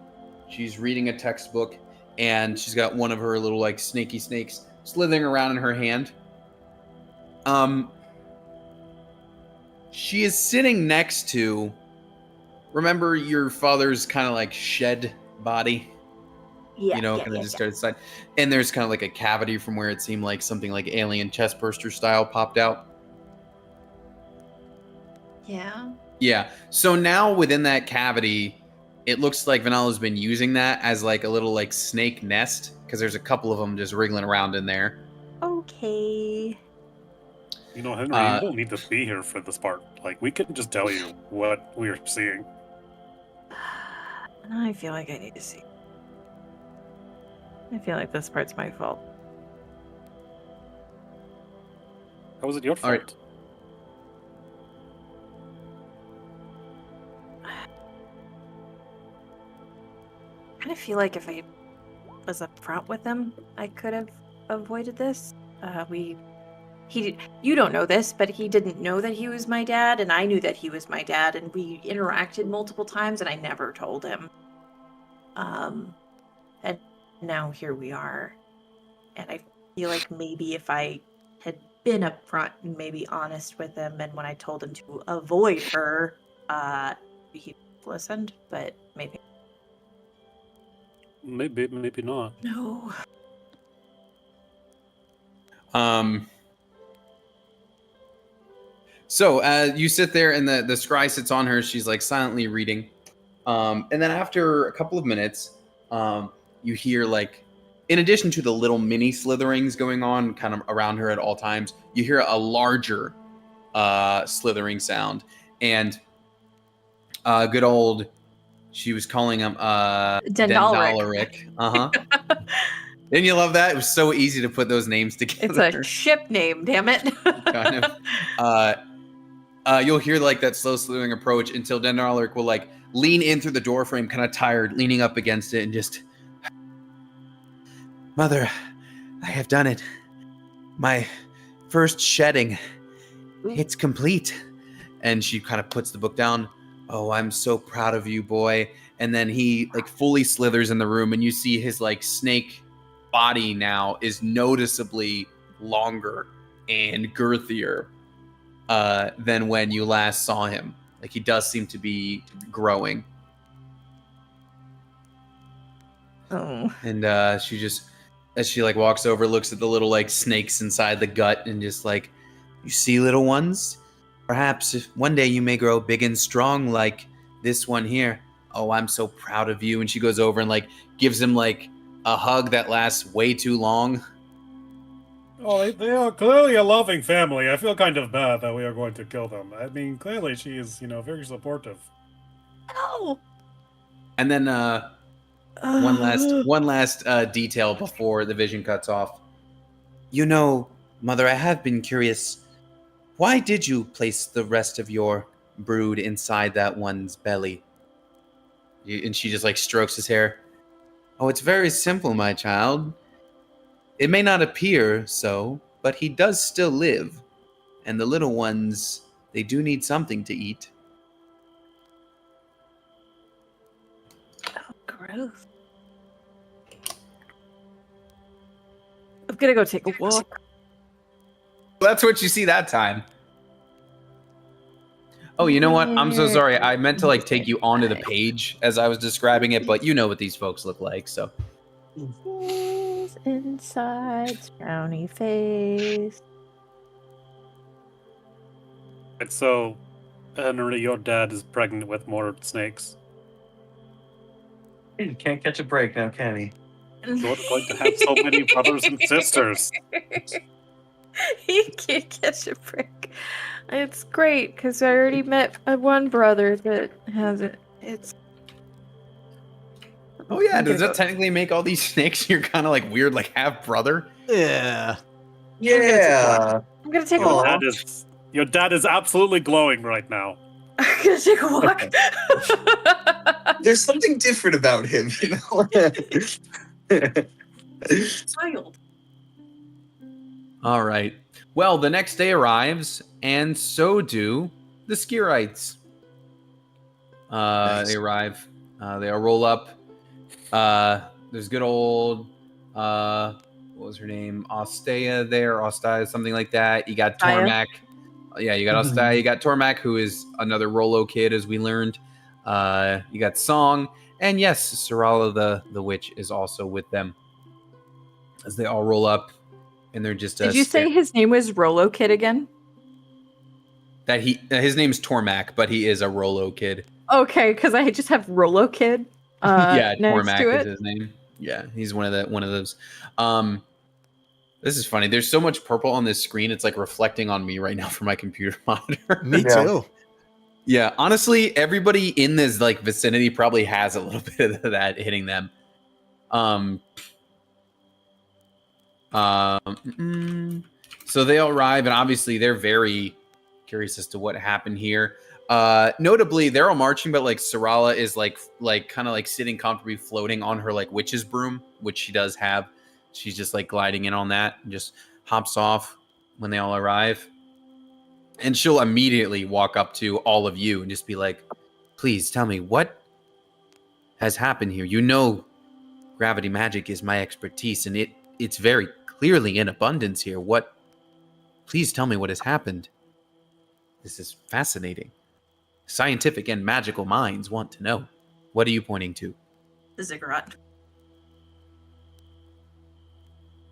she's reading a textbook, and she's got one of her little like snaky snakes slithering around in her hand. She is sitting next to, remember your father's kind of like shed body? Yeah. Kind of just started side. And there's kind of like a cavity from where it seemed like something like alien chest burster style popped out. Yeah. Yeah. So now within that cavity, it looks like Vanilla's been using that as like a little like snake nest, because there's a couple of them just wriggling around in there. Okay. You know, Henry, you don't need to be here for this part. Like, we can just tell you what we're seeing. I feel like I need to see. I feel like this part's my fault. How was it your All right. fault? I kind of feel like if I was up front with him, I could have avoided this. You don't know this, but he didn't know that he was my dad, and I knew that he was my dad, and we interacted multiple times, and I never told him. And now here we are. And I feel like maybe if I had been upfront and maybe honest with him, and when I told him to avoid her, he listened, but maybe. Maybe not. No. So you sit there and the scry sits on her. She's like silently reading. And then after a couple of minutes, you hear like, in addition to the little mini slitherings going on kind of around her at all times, you hear a larger slithering sound. And good old, she was calling him Dendalric. Uh-huh. Didn't you love that? It was so easy to put those names It's together. a ship name, damn it. Kind of. You'll hear like that slow slithering approach until Dendalric will like lean in through the door frame, kind of tired, leaning up against it, and just, Mother, I have done it. My first shedding. It's complete. And she kind of puts the book down. Oh, I'm so proud of you, boy. And then he like fully slithers in the room, and you see his like snake body now is noticeably longer and girthier than when you last saw him. Like he does seem to be growing. Oh. And she just, as she like walks over, looks at the little like snakes inside the gut and just like, you see, little ones? Perhaps if one day you may grow big and strong like this one here. Oh, I'm so proud of you. And she goes over and like gives him like a hug that lasts way too long. Oh, they are clearly a loving family. I feel kind of bad that we are going to kill them. I mean, clearly she is, very supportive. No. And then one last detail before the vision cuts off. You know, Mother, I have been curious. Why did you place the rest of your brood inside that one's belly? And she just like strokes his hair. Oh, it's very simple, my child. It may not appear so, but he does still live. And the little ones, they do need something to eat. Oh, gross. I'm gonna go take a walk. That's what you see that time. Oh, you know what? I'm so sorry. I meant to like take you onto the page as I was describing it, but you know what these folks look like, so. Inside, frowny face. And so, Henry, your dad is pregnant with more snakes. He can't catch a break now, can he? You're going to have so many brothers and sisters. He can't catch a break. It's great because I already met one brother that has it. It's Oh yeah, I'm does gonna that technically make all these snakes your kind of like weird, like half brother? Yeah. Yeah. I'm gonna take a Aw. walk. Your dad is absolutely glowing right now. I'm gonna take a walk. There's something different about him, you know? Child. All right. Well, the next day arrives, and so do the Skirites. Nice. They arrive. They all roll up. There's good old what was her name? Ostea there, Ostea, something like that. You got Aya. Tormac. Yeah, you got Ostea. You got Tormac, who is another Rolo kid, as we learned. You got Song, and yes, Sarala the witch is also with them. As they all roll up, and they're just Did you say his name was Rolo Kid again? that his name's Tormac, but he is a Rolo kid. Okay, because I just have Rolo Kid. Yeah, next Tormac to is it. his name. Yeah, he's one of those. This is funny. There's so much purple on this screen. It's like reflecting on me right now from my computer monitor. Me Yeah. too. Yeah, honestly, everybody in this like vicinity probably has a little bit of that hitting them. So they all arrive, and obviously they're very curious as to what happened here. Notably, they're all marching, but like Sarala is like kind of like sitting comfortably, floating on her like witch's broom, which she does have. She's just like gliding in on that, and just hops off when they all arrive. And she'll immediately walk up to all of you and just be like, "Please tell me what has happened here. You know, gravity magic is my expertise, and it's very clearly in abundance here. Please tell me what has happened. This is fascinating. Scientific and magical minds want to know. What are you pointing to?" The ziggurat.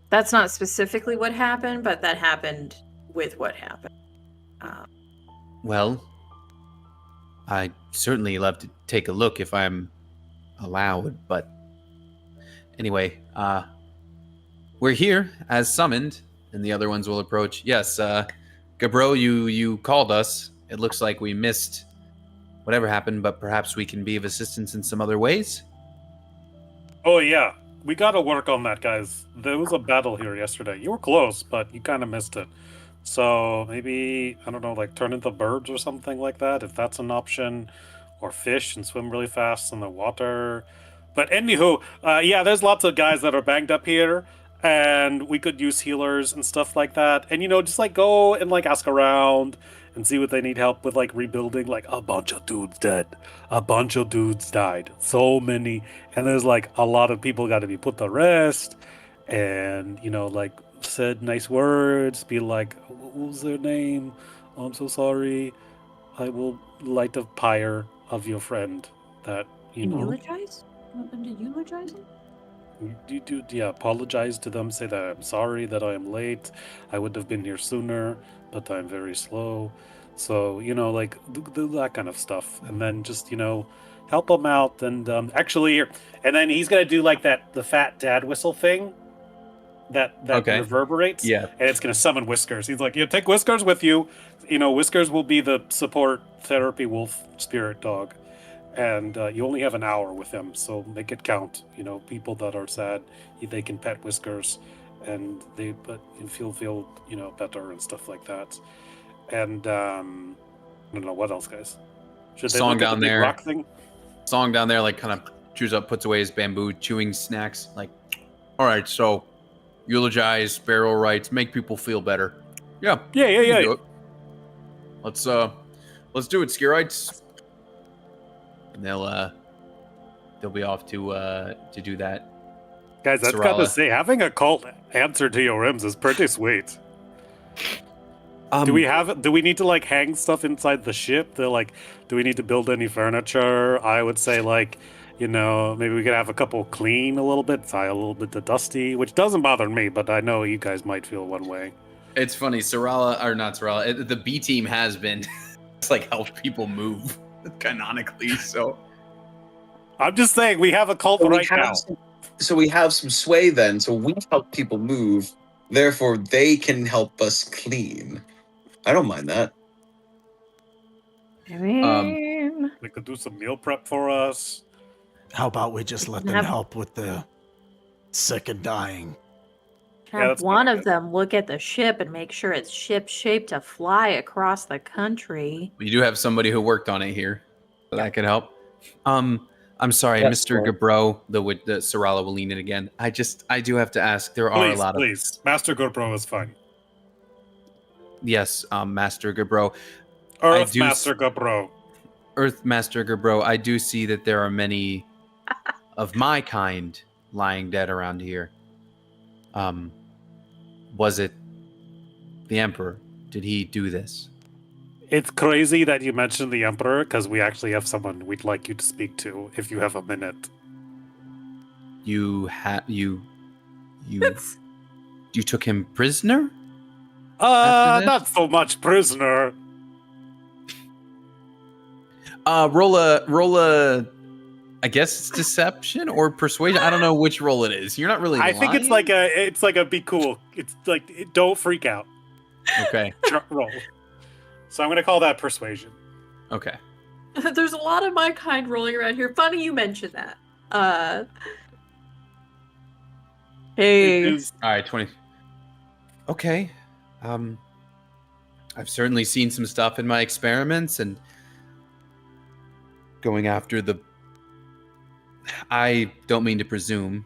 That's not specifically what happened, but that happened with what happened. Well, I'd certainly love to take a look if I'm allowed, but anyway, we're here as summoned, and the other ones will approach. Yes, Gabro, you called us. It looks like we missed whatever happened, but perhaps we can be of assistance in some other ways. Oh yeah, we gotta work on that, guys. There was a battle here yesterday. You were close, but you kind of missed it. So maybe, I don't know, like turn into birds or something like that, if that's an option, or fish and swim really fast in the water. But anywho, yeah, there's lots of guys that are banged up here, and we could use healers and stuff like that. And just like go and like ask around and see what they need help with, like rebuilding. Like a bunch of dudes dead, a bunch of dudes died, so many, and there's like a lot of people got to be put to rest, and like said nice words, be like, what was their name? Oh, I'm so sorry. I will light a pyre of your friend that Eulogize? Want them to eulogize him? yeah, apologize to them, say that I'm sorry that I am late, I would have been here sooner, but I'm very slow. So like do that kind of stuff, and then just help them out. And actually here, and then he's gonna do like the fat dad whistle thing that Okay. reverberates, Yeah. and it's gonna summon Whiskers. He's like, take Whiskers with you. Whiskers will be the support therapy wolf spirit dog, and you only have an hour with him, so make it count. People that are sad, they can pet Whiskers, and you feel better and stuff like that. And I don't know what else, guys. Should they Song look at down the big there. rock thing? Song down there, like, kind of chews up, puts away his bamboo, chewing snacks. Like, all right, so eulogize, burial rites, make people feel better. Yeah, Yeah. we can do it. Let's do it, Skirites. And they'll be off to do that. Guys, that's got to Sarala. say, having a cult answer to your rims is pretty sweet. Do we need to like hang stuff inside the ship? Do we need to build any furniture? I would say maybe we could have a couple clean a little bit, tie a little bit of dusty, which doesn't bother me, but I know you guys might feel one way. It's funny, the B team has been it's like helped people move canonically. So I'm just saying we have a cult So right now. so we have some sway then. So we help people move. Therefore, they can help us clean. I don't mind that. I mean, They could do some meal prep for us. How about we just let them Have- help with the sick and dying? Yeah, have that's one kinda of them look at the ship and make sure it's ship shaped to fly across the country. You do have somebody who worked on it here, so that could help. I'm sorry, Yes, Mr. sir. Gabro. The Sarala will lean in again. I do have to ask. There are Please, a lot of please. Master Gopro is fine. yes, Master Gabro, I Earth do Master Gopro. Earth Master Gabro. I do see that there are many of my kind lying dead around here. Was it the Emperor? Did he do this? It's crazy that you mentioned the Emperor because we actually have someone we'd like you to speak to if you have a minute. You took him prisoner? After this? Not so much prisoner. Roll a. I guess it's deception or persuasion. I don't know which roll it is. You're not really. I think it's lying? like a be cool. It's like don't freak out. Okay. Roll. So I'm gonna call that persuasion. Okay. There's a lot of my kind rolling around here. Funny you mentioned that. It Hey, is All right. 20. Okay. I've certainly seen some stuff in my experiments and going after the. I don't mean to presume,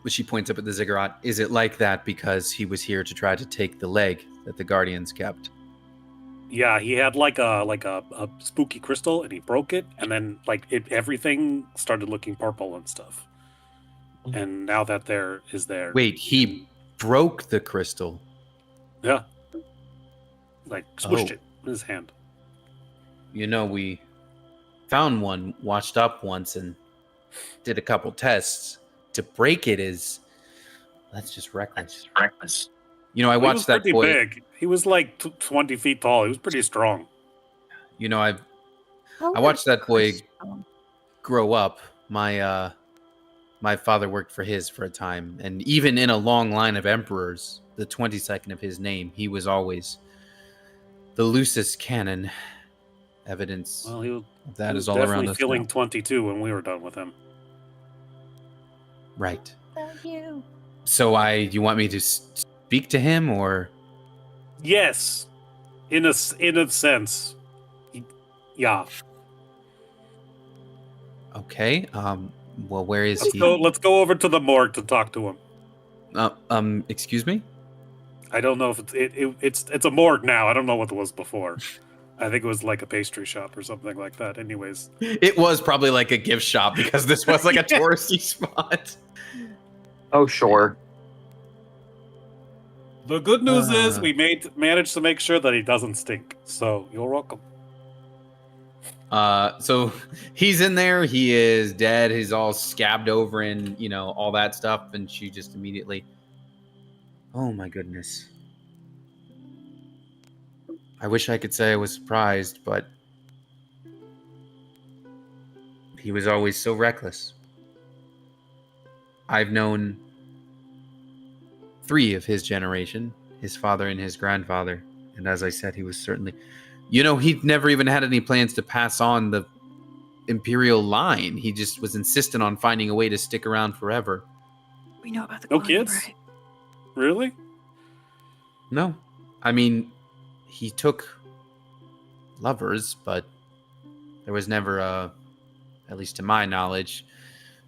but she points up at the ziggurat. Is it like that because he was here to try to take the leg that the Guardians kept? Yeah, he had like a spooky crystal and he broke it, and then everything started looking purple and stuff. And now that there, Wait, he broke the crystal. yeah, like smushed Oh. it in his hand. You know, we found one washed up once and did a couple tests. To break it is that's just reckless. You know, I He was watched that pretty boy. big. He was like 20 feet tall. He was pretty strong. You know, I watched that boy grow up. My father worked for his for a time, and even in a long line of emperors, the 22nd of his name, he was always the loosest cannon. Evidence Well, he was, of that he is was all definitely around us feeling now. 22 when we were done with him. Right. you. So you want me to speak to him, or Yes, in a sense. Yeah. okay? Well, where is Let's he? let's go over to the morgue to talk to him. Excuse me? I don't know if it's a morgue now. I don't know what it was before. I think it was like a pastry shop or something like that. Anyways, It was probably like a gift shop because this was like a touristy spot. Oh, sure. the good news is Uh. we managed to make sure that he doesn't stink. So you're welcome. So he's in there. He is dead. He's all scabbed over and, you know, all that stuff. And she just immediately, oh my goodness. I wish I could say I was surprised, but he was always so reckless. I've known 3 of his generation, his father and his grandfather. And as I said, he was certainly, you know, he'd never even had any plans to pass on the imperial line. He just was insistent on finding a way to stick around forever. We know about the No quantum, kids? right? Really? No, I mean, he took lovers, but there was never at least to my knowledge,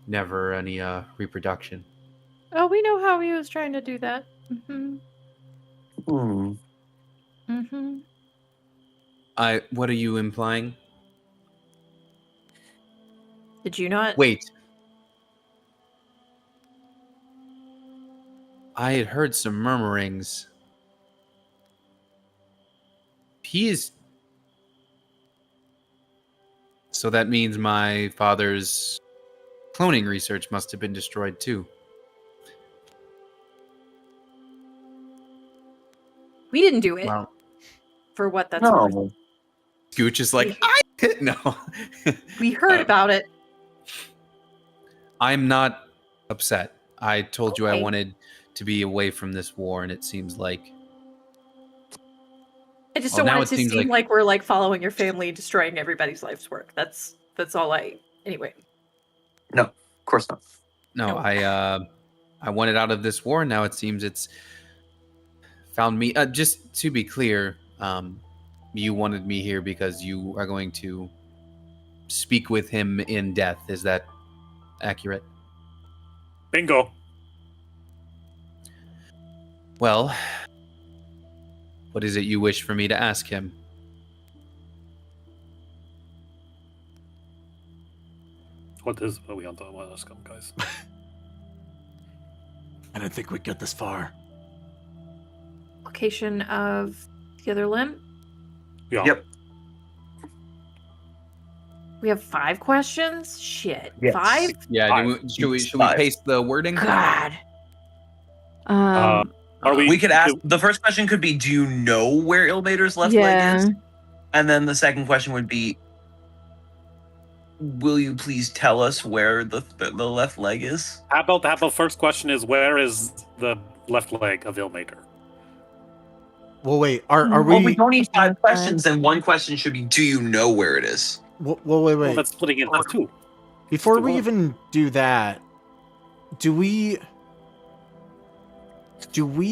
never any reproduction. Oh, we know how he was trying to do that. Hmm. What are you implying? Did you not? Wait. I had heard some murmurings. He is. So that means my father's cloning research must have been destroyed too. We didn't do it. Wow. For what that's worth. No. Scooch is like, no. We heard about it. I'm not upset. I told you I Okay. wanted to be away from this war, and it seems like I just Well, don't now want it it to seems seem like- like we're like following your family, destroying everybody's life's work. That's all I. Anyway. Of course not. no, No. I wanted out of this war. Now it seems it's found me. Just to be clear, you wanted me here because you are going to speak with him in death. Is that accurate? Bingo. Well, what is it you wish for me to ask him? What is we on the ask him, guys? I didn't think we'd get this far. Location of the other limb. Yeah. Yep. We have 5 questions. Shit, Yes. 5. Yeah, should we Five. paste the wording? God. Are we? We could ask. The first question could be, "Do you know where Ilmater's left leg is?" And then the second question would be, "Will you please tell us where the left leg is?" How about the first question is, where is the left leg of Ilmater? Well, wait. Are Well, we we? don't need 5 questions. Then one question should be, do you know where it is? Well, Well, wait. that's splitting it into 2. Before Let's do we one. even do that, do we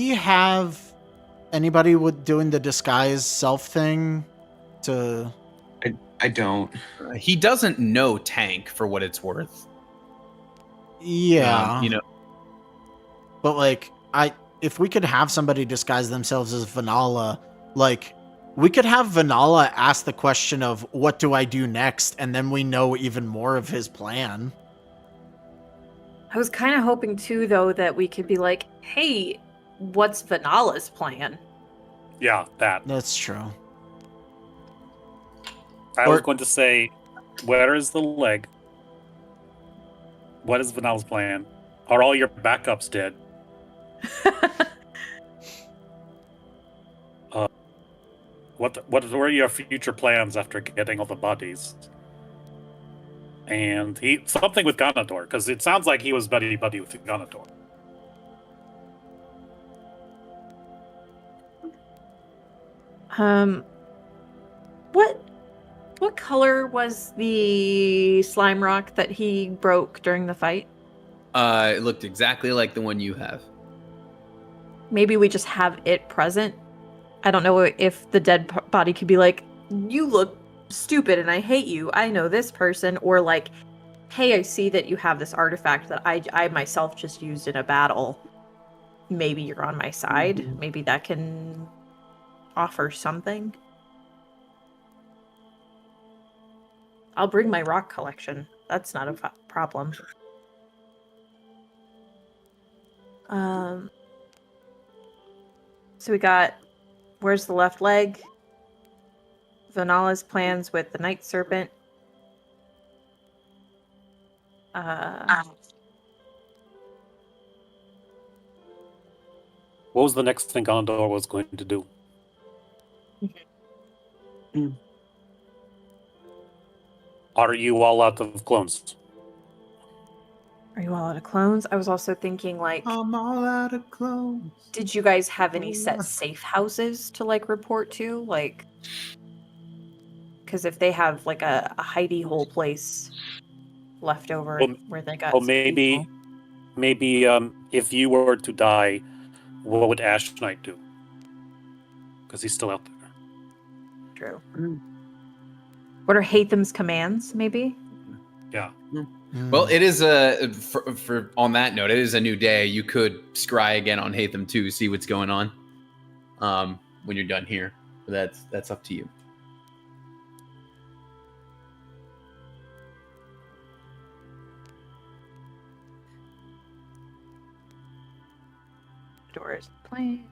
have anybody doing the disguise self thing to? I don't. He doesn't know Tank for what it's worth. Yeah, You know, but like if we could have somebody disguise themselves as Vanala, like we could have Vanala ask the question of what do I do next, and then we know even more of his plan. I was kind of hoping too, though, that we could be like, "Hey, what's Vanala's plan?" Yeah, that. That's true. I was Or- going to say, where is the leg? What is Vanal's plan? Are all your backups dead? What were your future plans after getting all the bodies? And something with Ganador, because it sounds like he was buddy with Ganador. What color was the slime rock that he broke during the fight? it looked exactly like the one you have. Maybe we just have it present. I don't know if the dead body could be like, "You look stupid and I hate you. I know this person," or like, "Hey, I see that you have this artifact that I myself just used in a battle. Maybe you're on my side." Maybe that can offer something. I'll bring my rock collection. That's not a problem. So we got, where's the left leg? Vanala's plans with the Night Serpent. What was the next thing Ganador was going to do? Are you all out of clones? Are you all out of clones? I was also thinking, like, I'm all out of clothes. did you guys have any set safe houses to like report to? Like, because if they have like a hidey hole place left over Well, where they got Well, some maybe, people. maybe if you were to die, what would Ash Knight do? Because he's still out there. True. What are Hatham's commands? Maybe. Yeah. Well, it is for on that note, it is a new day. You could scry again on Hatham too, see what's going on. When you're done here, but that's up to you. Doors playing.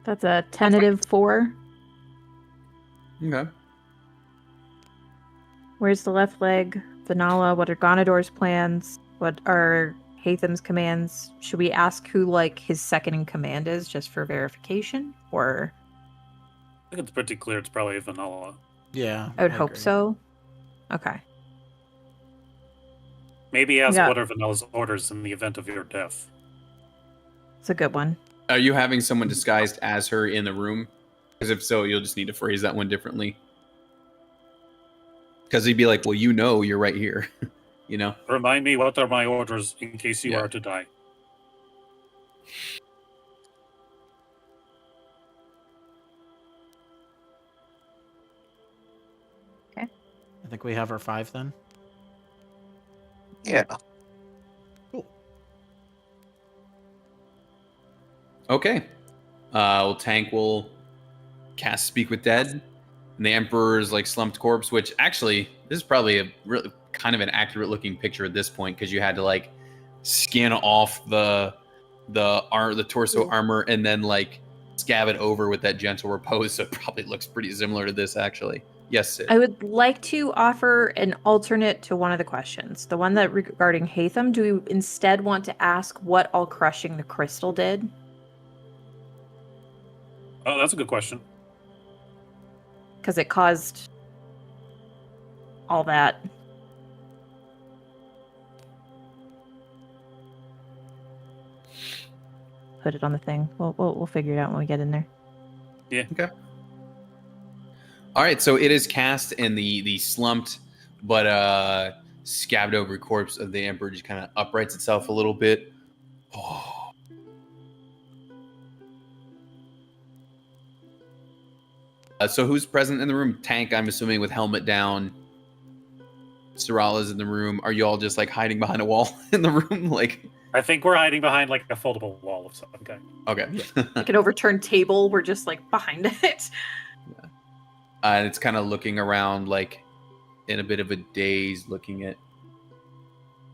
That's a tentative 4. Okay. Where's the left leg? Vanala, what are Ganador's plans? What are Hatham's commands? Should we ask who like his second in command is just for verification? Or I think it's pretty clear it's probably Vanilla. Yeah. I would hope agree. so. Okay. Maybe ask Yeah. what are Vanilla's orders in the event of your death. It's a good one. Are you having someone disguised as her in the room? Because if so, you'll just need to phrase that one differently. Because he'd be like, well, you know you're right here. You know? Remind me what are my orders in case you Yeah. are to die. I think we have our 5 then. Yeah. Okay. Well, Tank will cast Speak with Dead. And the Emperor's like slumped corpse, which actually, this is probably a really kind of an accurate looking picture at this point, because you had to like skin off the torso armor and then like scab it over with that gentle repose. So it probably looks pretty similar to this actually. Yes, Sid. I would like to offer an alternate to one of the questions. The one that regarding Hatham. Do we instead want to ask what all crushing the crystal did? Oh, that's a good question. Because it caused all that. Put it on the thing. We'll figure it out when we get in there. Yeah. Okay. All right, so it is cast, and the slumped but scabbed over corpse of the Emperor just kind of uprights itself a little bit. Oh. So who's present in the room? Tank, I'm assuming, with helmet down. Sarala's in the room. Are you all just like hiding behind a wall in the room? Like, I think we're hiding behind like a foldable wall of some kind. okay. Like an overturned table, we're just like behind it. And it's kind of looking around like in a bit of a daze, looking at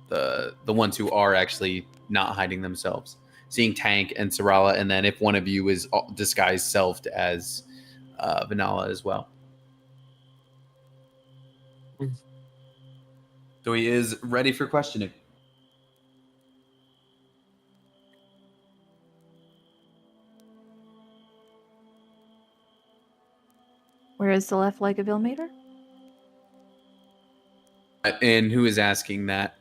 the ones who are actually not hiding themselves, seeing Tank and Sarala, and then if one of you is disguised selfed as Vanilla as well. So he is ready for questioning. Where is the left leg of Ilmater? And who is asking that?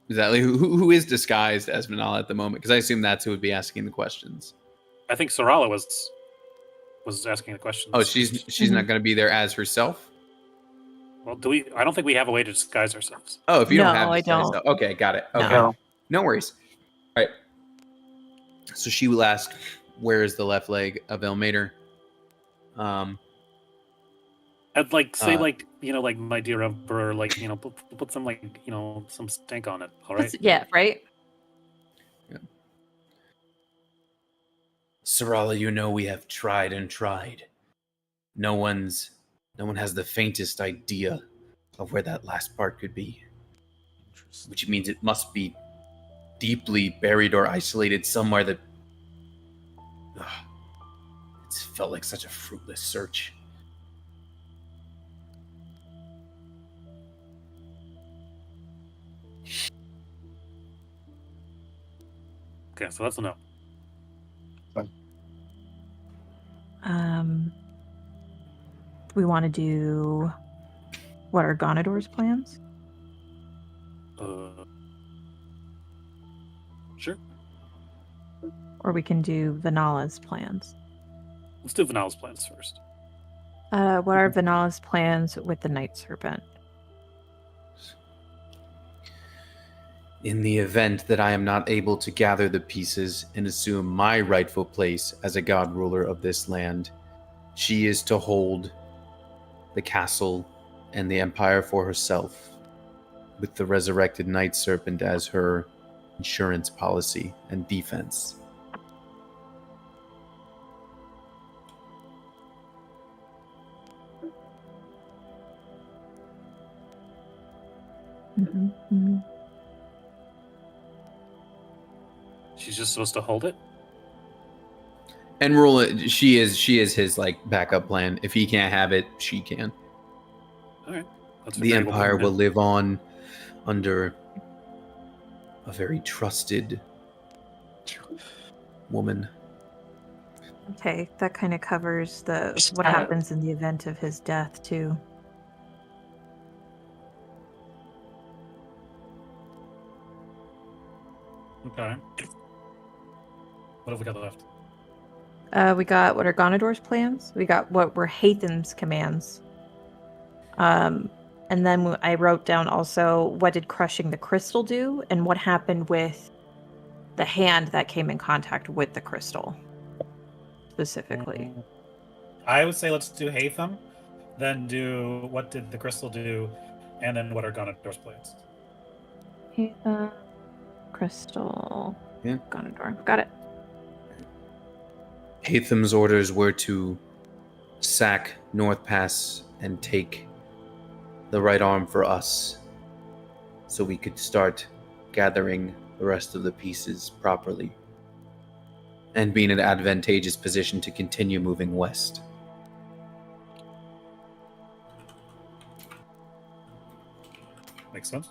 Is that like, who is disguised as Vanilla at the moment? Because I assume that's who would be asking the questions. I think Sarala was asking the questions. Oh, she's not going to be there as herself. Well, do we? I don't think we have a way to disguise ourselves. Oh, if you don't No, have I disguise, don't. okay, got it. Okay, No. no worries. All right. So she will ask, "Where is the left leg of Ilmater?" I'd like say Uh, like like my dear Emperor, like put some like some stank on it. All right. Yeah, right? Sarala, you know we have tried and tried. No one has the faintest idea of where that last part could be. Which means it must be deeply buried or isolated somewhere that... It's felt like such a fruitless search. Okay, so that's a no. Do we want to do what are Gonador's plans? Sure. Or we can do Vanala's plans. Let's do Vanala's plans first. What are Vanala's plans with the Night Serpent? In the event that I am not able to gather the pieces and assume my rightful place as a god ruler of this land, she is to hold the castle and the empire for herself, with the resurrected Night Serpent as her insurance policy and defense. Mm-hmm. She's just supposed to hold it. And rule she is his like backup plan. If he can't have it, she can. All right. That's The agreeable empire to me. will live on under a very trusted woman. Okay, that kind of covers the Just what kinda- happens in the event of his death too. Okay. What have we got left? We got what are Gonador's plans. We got what were Hathan's commands. And then I wrote down also what did crushing the crystal do, and what happened with the hand that came in contact with the crystal, specifically. I would say let's do Hatham, then do what did the crystal do, and then what are Gonador's plans. Crystal. Yeah. Gonador. Got it. Hatham's orders were to sack North Pass and take the right arm for us so we could start gathering the rest of the pieces properly and be in an advantageous position to continue moving west. Makes sense.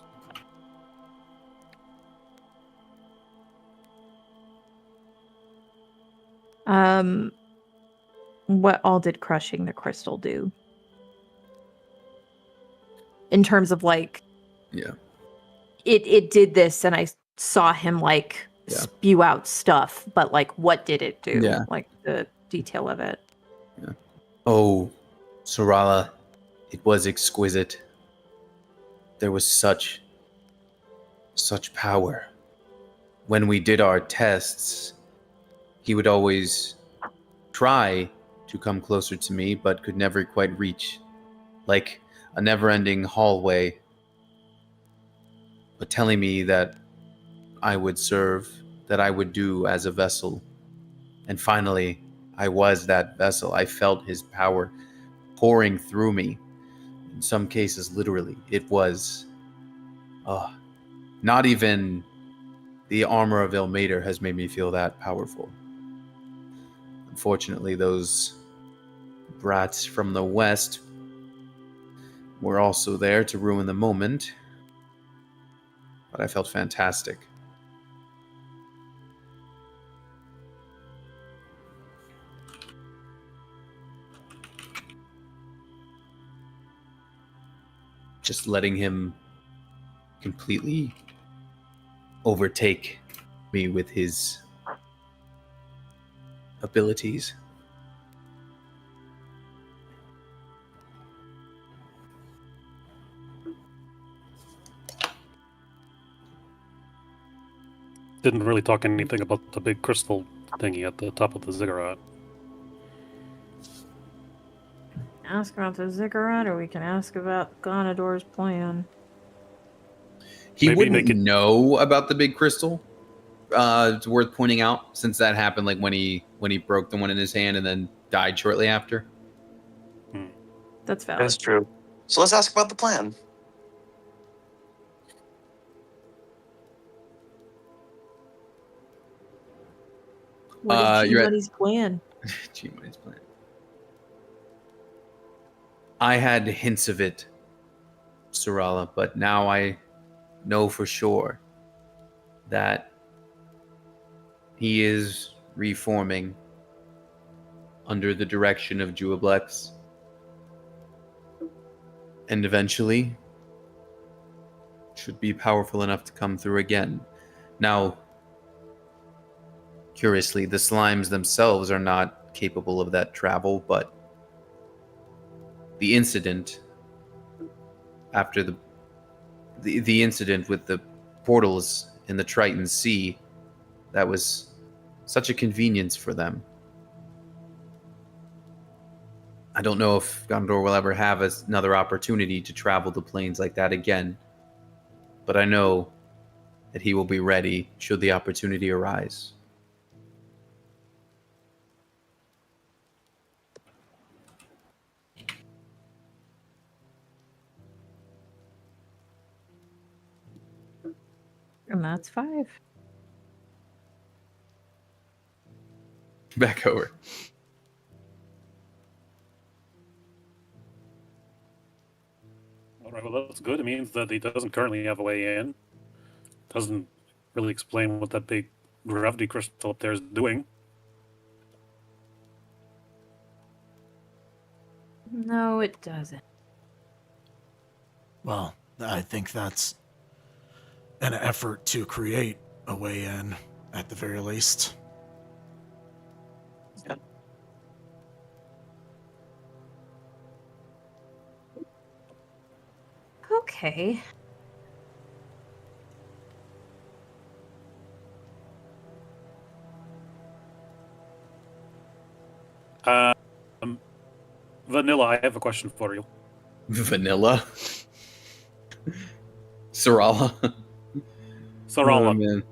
What all did crushing the crystal do? In terms of like, Yeah. it did this, and I saw him like Yeah. spew out stuff, but like, what did it do? Yeah. Like the detail of it. Oh, Sorala, it was exquisite. There was such power. When we did our tests, he would always try to come closer to me, but could never quite reach. Like a never-ending hallway, but telling me that I would serve, that I would do as a vessel. And finally, I was that vessel. I felt his power pouring through me. In some cases, literally. It was... not even the armor of Ilmater has made me feel that powerful. Unfortunately, those brats from the west were also there to ruin the moment. But I felt fantastic. Just letting him completely overtake me with his abilities. Didn't really talk anything about the big crystal thingy at the top of the ziggurat. Ask about the ziggurat, or we can ask about Gonador's plan. He Maybe wouldn't make it- know about the big crystal. It's worth pointing out, since that happened like when he broke the one in his hand and then died shortly after. That's valid. That's true. So let's ask about the plan. What is you're at- G-Money's plan? G-Money's plan. I had hints of it, Sorala, but now I know for sure that he is reforming under the direction of Juablex. And eventually should be powerful enough to come through again. Now, curiously, the slimes themselves are not capable of that travel, but the incident after the incident with the portals in the Triton Sea, that was such a convenience for them. I don't know if Gondor will ever have another opportunity to travel the plains like that again, but I know that he will be ready should the opportunity arise. And that's 5. Back over. All right, well, that's good. It means that he doesn't currently have a way in. Doesn't really explain what that big gravity crystal up there is doing. No, it doesn't. Well, I think that's an effort to create a way in, at the very least. Okay. Vanilla, I have a question for you. Vanilla. Sarala. Sarala. Oh, man.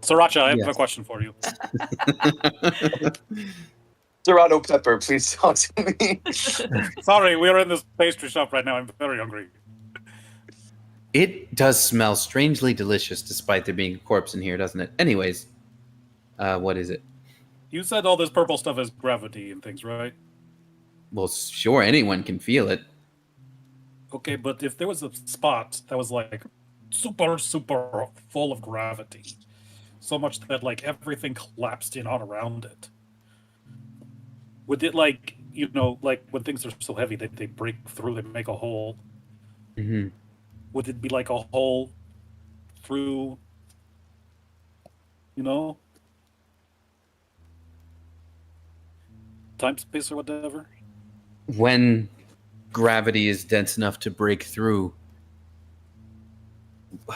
Sriracha, I have Yes. a question for you. Dorado Pepper, please talk to me. Sorry, we're in this pastry shop right now. I'm very hungry. It does smell strangely delicious despite there being a corpse in here, doesn't it? Anyways, what is it? You said all this purple stuff is gravity and things, right? Well, sure, anyone can feel it. Okay, but if there was a spot that was like super, super full of gravity, so much that like everything collapsed in on around it, would it like, you know, like when things are so heavy that they break through, they make a hole, Mm-hmm. would it be like a hole through, you know, time, space, or whatever? When gravity is dense enough to break through,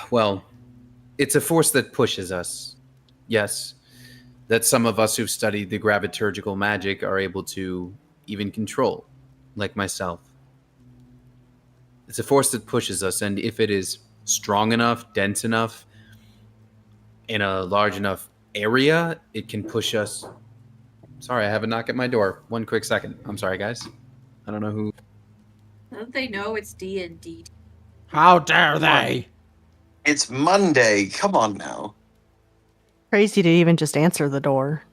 well, it's a force that pushes us. Yes, that some of us who've studied the graviturgical magic are able to even control, like myself. It's a force that pushes us, and if it is strong enough, dense enough, in a large enough area, it can push us. Sorry, I have a knock at my door. One quick second. I'm sorry, guys. I don't know who. Don't they know it's D&D? How dare Come on. they? It's Monday. Come on now. Crazy to even just answer the door.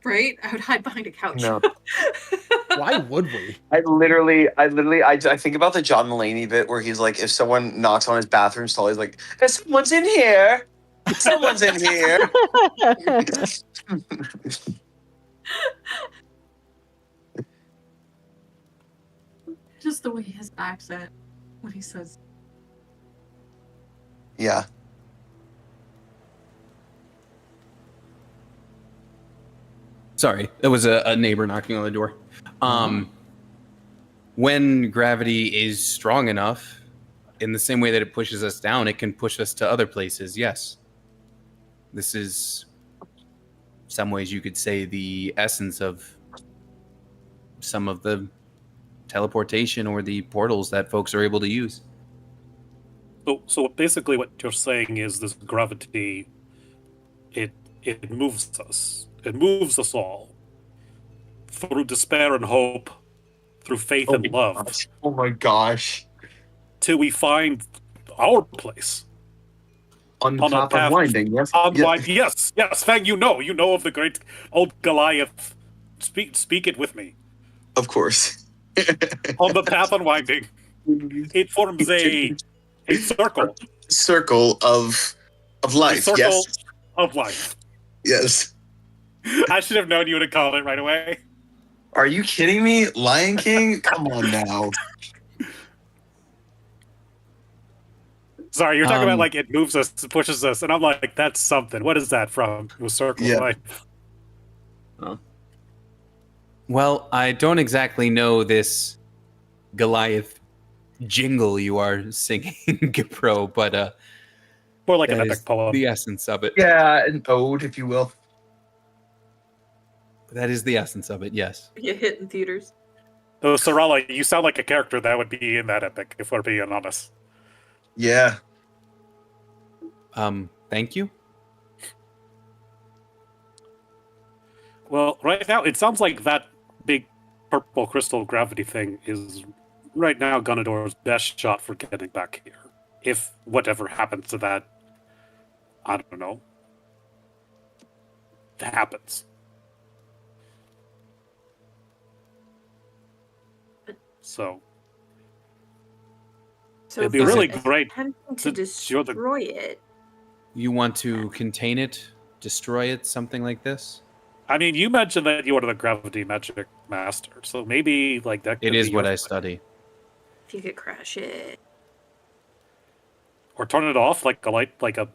Right? I would hide behind a couch. No. Why would we? I think about the John Mulaney bit where he's like, if someone knocks on his bathroom stall, he's like, someone's in here. Someone's in here. Just the way his accent when he says, Yeah. Sorry, it was a neighbor knocking on the door. When gravity is strong enough, in the same way that it pushes us down, it can push us to other places. Yes. This is, some ways you could say, the essence of some of the teleportation or the portals that folks are able to use. So basically, what you're saying is this gravity, it moves us. It moves us all through despair and hope, through faith and love, Oh my gosh. till we find our place. On On a top path- of winding, yes. Unwind. Yes, Fang. You know of the great old Goliath. Speak it with me. Of course. On the path unwinding, it forms a circle. Circle of life. A circle Yes. of life. Yes. I should have known you would have called it right away. Are you kidding me? Lion King? Come on now. Sorry, you're talking about like it moves us, it pushes us, and I'm like, that's something. What is that from? A circle Yeah. of life. Well, I don't exactly know this Goliath jingle you are singing, Gipro, but More like an that is epic poem. the essence of it. Yeah, an ode, if you will. That is the essence of it, yes. get hit in theaters. Though, Sarala, you sound like a character that would be in that epic, if we're being honest. Yeah. Thank you. Well, right now, it sounds like that big purple crystal gravity thing is right now Gunador's best shot for getting back here. If whatever happens to that, I don't know, happens. So it'd be if really it's great attempting to- to you're the- destroy it. You want to contain it, destroy it, something like this? I mean, you mentioned that you are the gravity magic mastered. So maybe like that. It could is be what your- I study. If you could crash it. Or turn it off like a light, like a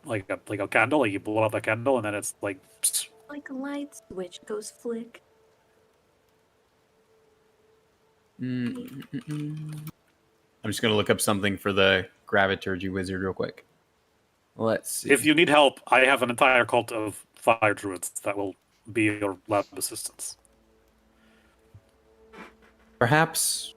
candle. Like you blow out the candle, and then it's like. Psst. Like a light switch goes flick. I'm just gonna look up something for the Graviturgy Wizard real quick. Let's see. If you need help, I have an entire cult of fire druids that will be your lab assistants. Perhaps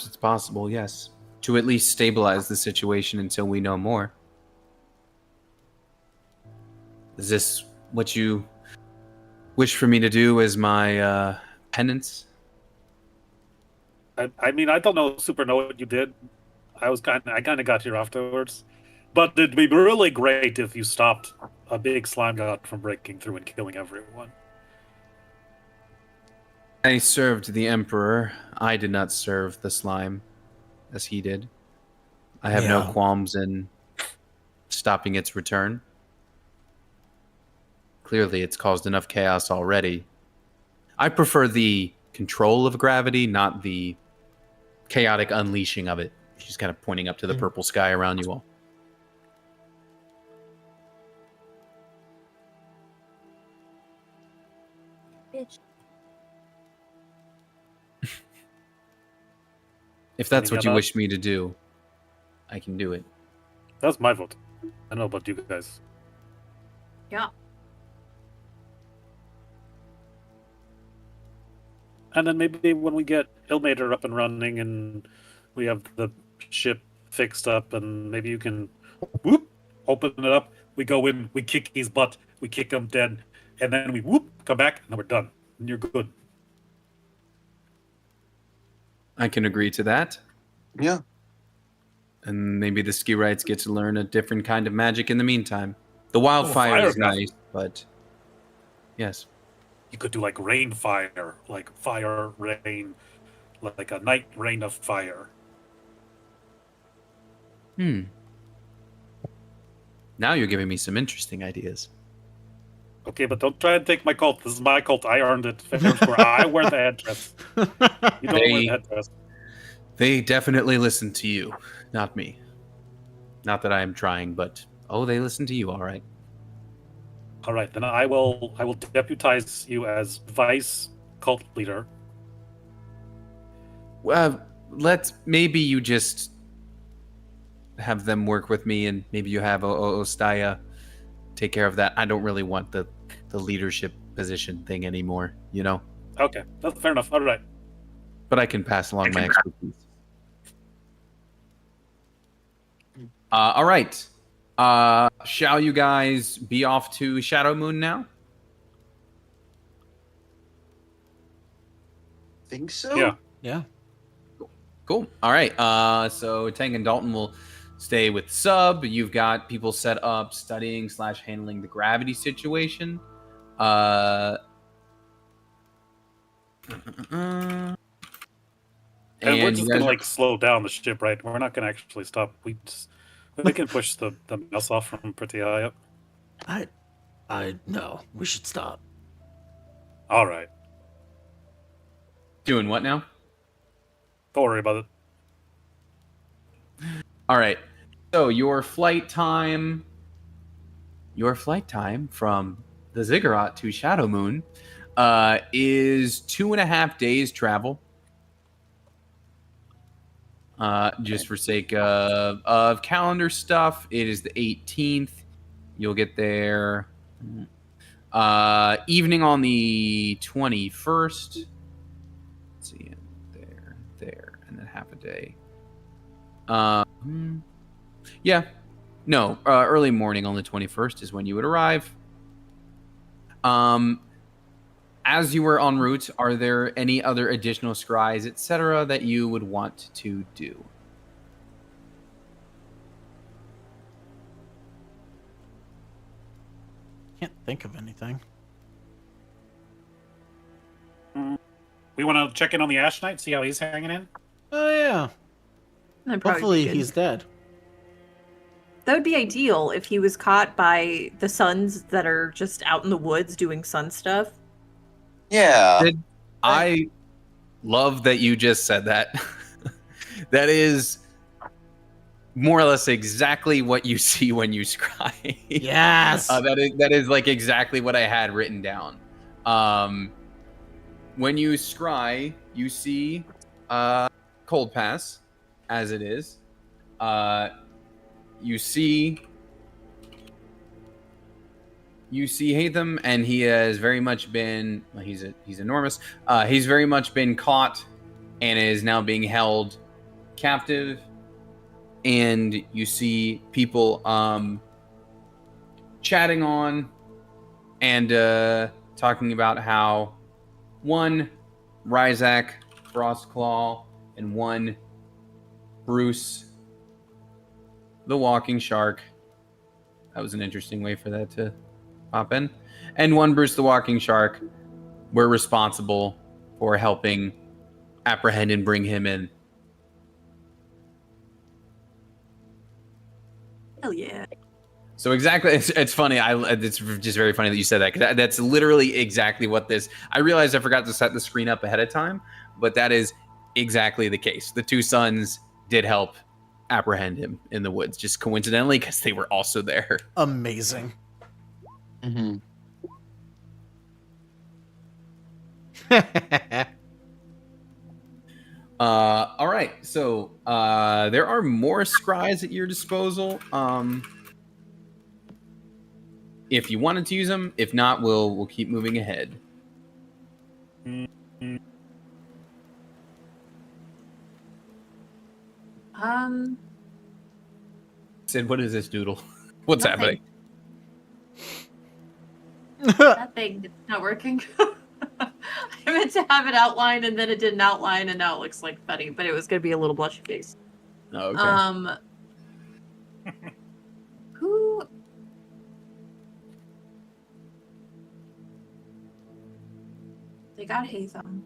it's possible, yes, to at least stabilize the situation until we know more. Is this what you wish for me to do as my penance? I mean, I don't super know what you did. I kind of got here afterwards, but it'd be really great if you stopped a big slime god from breaking through and killing everyone. I served the Emperor. I did not serve the slime as he did. I have no Yeah. qualms in stopping its return. Clearly, it's caused enough chaos already. I prefer the control of gravity, not the chaotic unleashing of it. She's kind of pointing up to the purple sky around you all. Bitch. If that's Any what you other- wish me to do, I can do it. That's my vote. I don't know about you guys. Yeah. And then maybe when we get Ilmater up and running and we have the ship fixed up, and maybe you can whoop, open it up. We go in, we kick his butt, we kick him dead, and then we whoop, come back, and then we're done. And you're good. I can agree to that. Yeah. And maybe the Skirites get to learn a different kind of magic in the meantime. The wildfire fire is gun. nice, but yes. You could do like rain fire, like fire rain, like a night rain of fire. Now you're giving me some interesting ideas. Okay, but don't try and take my cult. This is my cult. I earned it. Fair and square. I wear the headdress. You don't wear the headdress. They definitely listen to you, not me. Not that I am trying, but they listen to you, all right. All right, then I will deputize you as vice cult leader. Maybe you just have them work with me, and maybe you have Ostaya take care of that. I don't really want the leadership position thing anymore, you know? Okay, that's fair enough. All right. But I can pass along my expertise. All right. Shall you guys be off to Shadow Moon now? Think so? Yeah. Yeah. Cool. All right. So Tang and Dalton will stay with Sub. You've got people set up studying / handling the gravity situation. And we're just gonna like slow down the ship, right? We're not gonna actually stop. We can push the mouse off from pretty high up. No, we should stop. All right. Doing what now? Don't worry about it. All right. So your flight time from the Ziggurat to Shadow Moon is 2.5 days travel. Just for sake of calendar stuff, it is the 18th. You'll get there evening on the 21st. Let's see, there, and then half a day. Early morning on the 21st is when you would arrive. As you were en route, are there any other additional scries, etc., that you would want to do? Can't think of anything. We want to check in on the Ash Knight, see how he's hanging in. Oh yeah. That'd probably Hopefully be good. he's dead. That would be ideal if he was caught by the Suns that are just out in the woods doing sun stuff. Yeah. I love that you just said that. That is more or less exactly what you see when you scry. Yes. That is like exactly what I had written down. When you scry, you see Cold Pass as it is. You see Hatham, and he has very much been. Well, he's enormous. He's very much been caught, and is now being held captive. And you see people chatting on and talking about how one Ryzak Frostclaw and one Bruce the Walking Shark. That was an interesting way for that to pop in. And one Bruce the Walking Shark were responsible for helping apprehend and bring him in. Hell yeah. So exactly, it's funny. It's just very funny that you said that, because that's literally exactly what this. I realized I forgot to set the screen up ahead of time, but that is exactly the case. The two sons did help apprehend him in the woods, just coincidentally, because they were also there. Amazing. Mm-hmm. All right, so there are more scries at your disposal. If you wanted to use them, if not, we'll keep moving ahead. Sid, what is this doodle? What's Nothing. happening? Nothing. It's not working. I meant to have it outlined, and then it didn't outline, and now it looks like funny, but it was going to be a little blushy face. Oh, okay. Who? They got Hatham.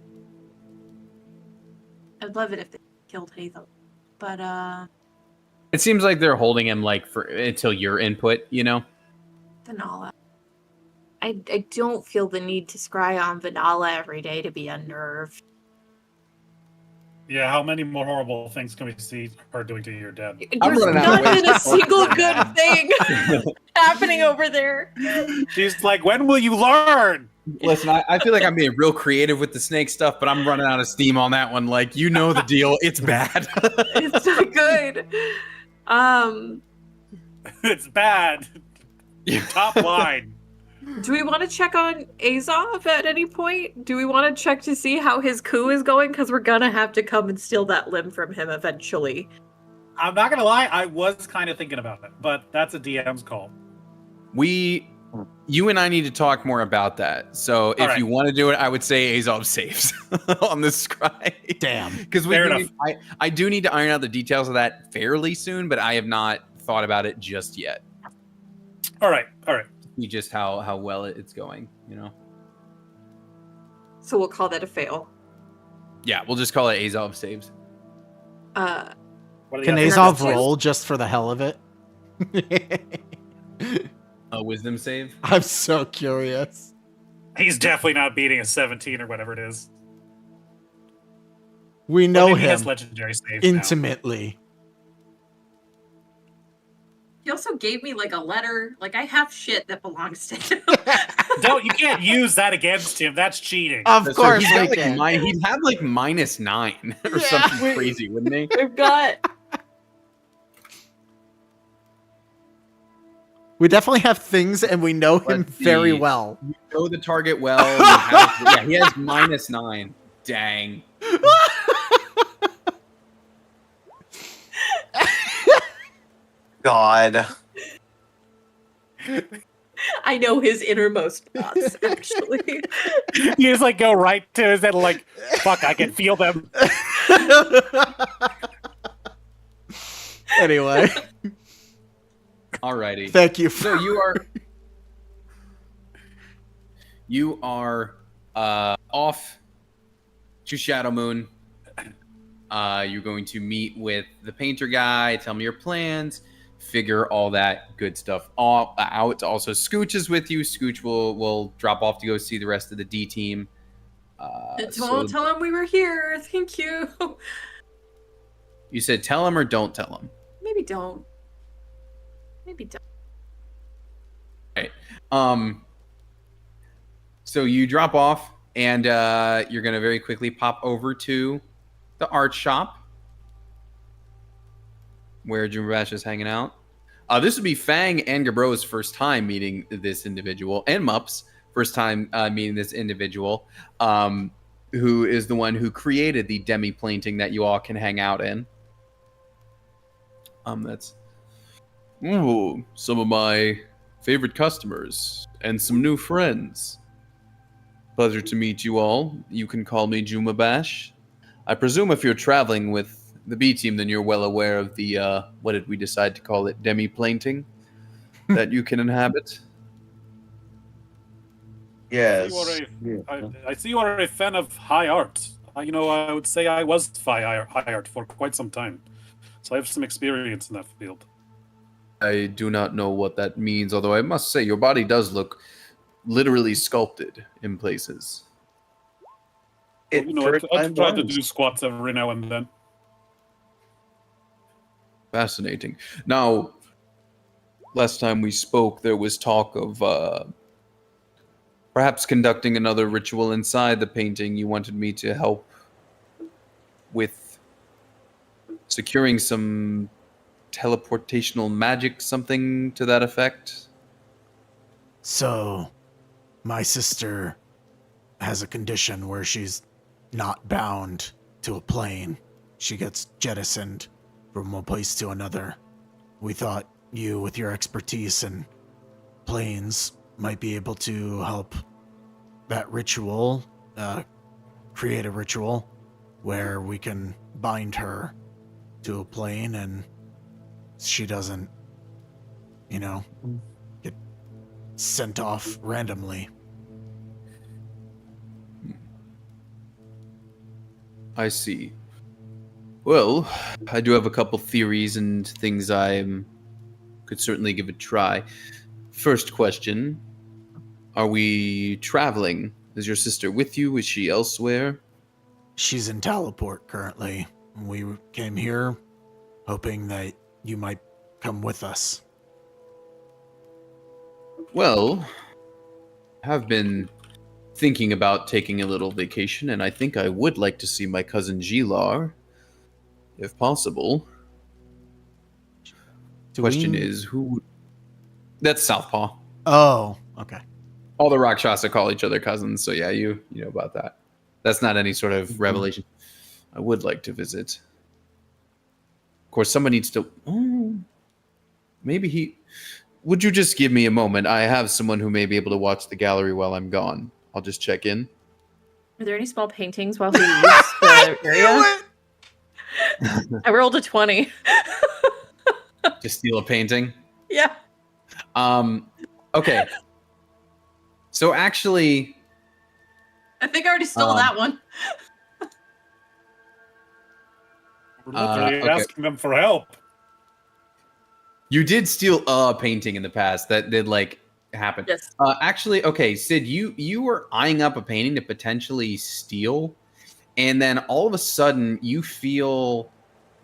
I'd love it if they killed Hatham, but It seems like they're holding him like for until your input, you know? Vanilla. I don't feel the need to scry on Vanilla every day to be unnerved. Yeah, how many more horrible things can we see her doing to your dad? I'm There's running out of not ways even a to single good thing happening over there. She's like, when will you learn? Listen, I feel like I'm being real creative with the snake stuff, but I'm running out of steam on that one. Like, you know the deal. It's bad. It's not good. It's bad. Top line. Do we want to check on Azov at any point? Do we want to check to see how his coup is going? Because we're gonna have to come and steal that limb from him eventually. I'm not gonna lie, I was kind of thinking about it, but that's a DM's call. You and I need to talk more about that. So if you want to do it, I would say Azov saves on this scry. Damn. Because I do need to iron out the details of that fairly soon, but I have not thought about it just yet. All right. See just how well it's going, you know? So we'll call that a fail. Yeah, we'll just call it Azov saves. What are the Can other Azov options? roll just for the hell of it? A wisdom save? I'm so curious. He's definitely not beating a 17 or whatever it is. We Well, know maybe he has him legendary saves now. intimately. He also gave me like a letter. Like I have shit that belongs to him. You can't use that against him. That's cheating. Of So course he's we got, can. he'd have like -9 or Yeah. something crazy, wouldn't he? We've got We definitely have things, and we know him Let's very see. well. You know the target well. He has -9. Dang. God. I know his innermost thoughts, actually. You just like go right to his head, like, fuck, I can feel them. Anyway, Alrighty. thank you. So you are off to Shadow Moon. You're going to meet with the painter guy, tell him your plans, figure all that good stuff all out. Also, Scooch is with you. Scooch will drop off to go see the rest of the D team. Don't tell him we were here. Thank you. You said tell him or don't tell him? Maybe don't. Maybe don't. Right. So you drop off, and you're going to very quickly pop over to the art shop where Jumabash is hanging out. This would be Fang and Gabro's first time meeting this individual, and Mup's first time meeting this individual, who is the one who created the demi-planting that you all can hang out in. That's some of my favorite customers and some new friends. Pleasure to meet you all. You can call me Jumabash. I presume if you're traveling with the B team, then you're well aware of the what did we decide to call it, demi-planting that you can inhabit. Yes. I see you are a fan of high art. I would say I was high art for quite some time, so I have some experience in that field. I do not know what that means, although I must say your body does look literally sculpted in places. I try to do squats every now and then. Fascinating. Now, last time we spoke, there was talk of perhaps conducting another ritual inside the painting. You wanted me to help with securing some teleportational magic, something to that effect. So, my sister has a condition where she's not bound to a plane. She gets jettisoned from one place to another. We thought you, with your expertise in planes, might be able to help that ritual, create a ritual where we can bind her to a plane and she doesn't, get sent off randomly. I see. Well, I do have a couple theories and things I could certainly give a try. First question, are we traveling? Is your sister with you? Is she elsewhere? She's in Teleport currently. We came here hoping that you might come with us. Well, I have been thinking about taking a little vacation, and I think I would like to see my cousin Gilar, if possible. Question is, who... That's Southpaw. Oh, okay. All the Rakshasa call each other cousins, so yeah, you know about that. That's not any sort of revelation. I would like to visit. Of course, someone needs to... Oh, maybe he... Would you just give me a moment? I have someone who may be able to watch the gallery while I'm gone. I'll just check in. Are there any small paintings while he leaves the area? I rolled a 20. Just steal a painting? Yeah. Okay. So actually... I think I already stole that one. We're literally asking them for help. You did steal a painting in the past. That did, happen. Yes. Actually, okay, Sid, you were eyeing up a painting to potentially steal, and then all of a sudden you feel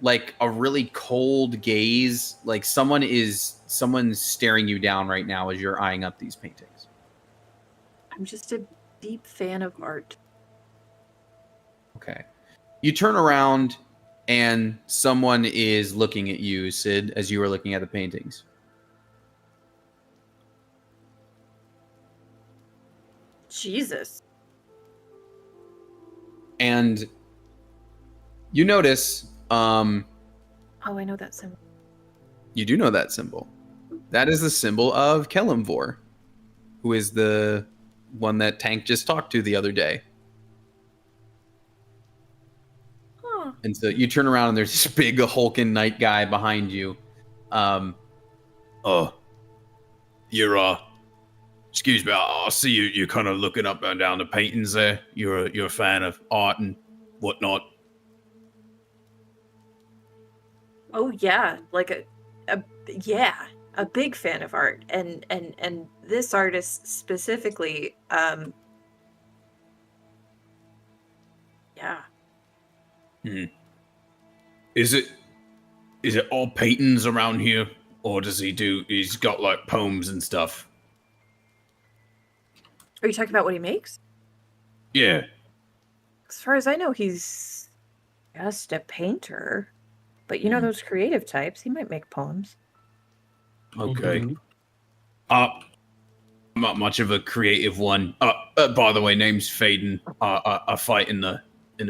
like a really cold gaze, like someone's staring you down right now as you're eyeing up these paintings. I'm just a deep fan of art. Okay. You turn around and someone is looking at you, Sid, as you are looking at the paintings. Jesus. And you notice, Oh, I know that symbol. you do know that symbol. That is the symbol of Kelimvor, who is the one that Tank just talked to the other day. Huh. And so you turn around and there's this big hulking knight guy behind you. You're excuse me, I see you're kind of looking up and down the paintings there. You're a fan of art and whatnot. Oh yeah, like a Yeah, a big fan of art, and this artist specifically. Yeah. Is it all paintings around here, or does he's got like poems and stuff? Are you talking about what he makes? Yeah. As far as I know, he's just a painter. But you know those creative types, he might make poems. Okay. I'm not much of a creative one. By the way, name's Faden. I fight in the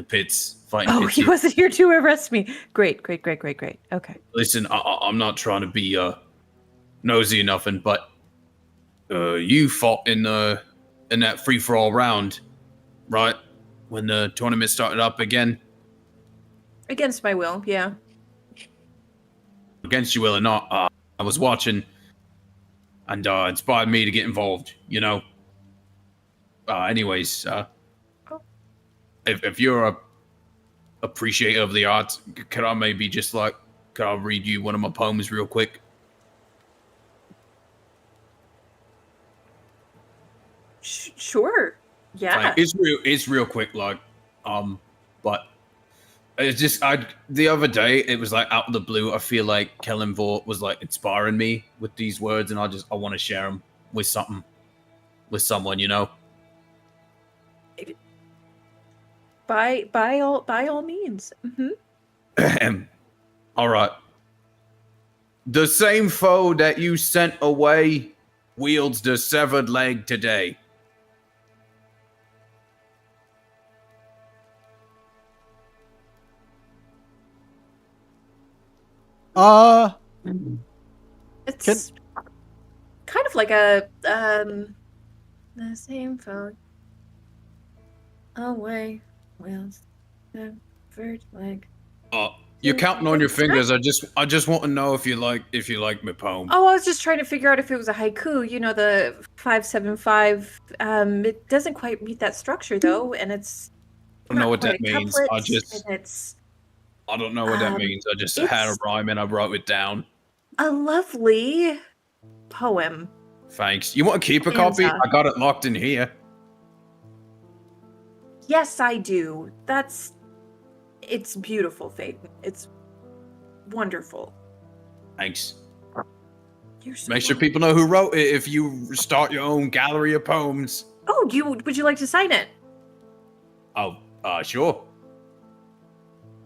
pits. Oh, he wasn't here to arrest me. Great. Okay. Listen, I'm not trying to be nosy or nothing, but you fought in that free for all round, right? When the tournament started up again. Against my will, yeah. Against your will or not, I was watching, and inspired me to get involved. You know. Anyways, if you're a appreciator of the arts, could I maybe could I read you one of my poems real quick? Sure. Yeah. It's real quick, like, but it's just the other day it was like out of the blue. I feel like Kelemvor was like inspiring me with these words, and I want to share them with someone, you know. By all means. All right. The same foe that you sent away wields the severed leg today. It's kind of like a the same phone away wields the severed leg. You're counting on your fingers. I just want to know if you like my poem. Oh, I was just trying to figure out if it was a haiku. You know, the 575. It doesn't quite meet that structure though, and it's. I don't know what that means. I don't know what that means. I just had a rhyme and I wrote it down. A lovely poem. Thanks. You want to keep a copy? I got it locked in here. Yes, I do. It's beautiful, Phaeton. It's wonderful. Thanks. You're so Make sure people know who wrote it if you start your own gallery of poems. Oh, would you like to sign it? Oh, sure.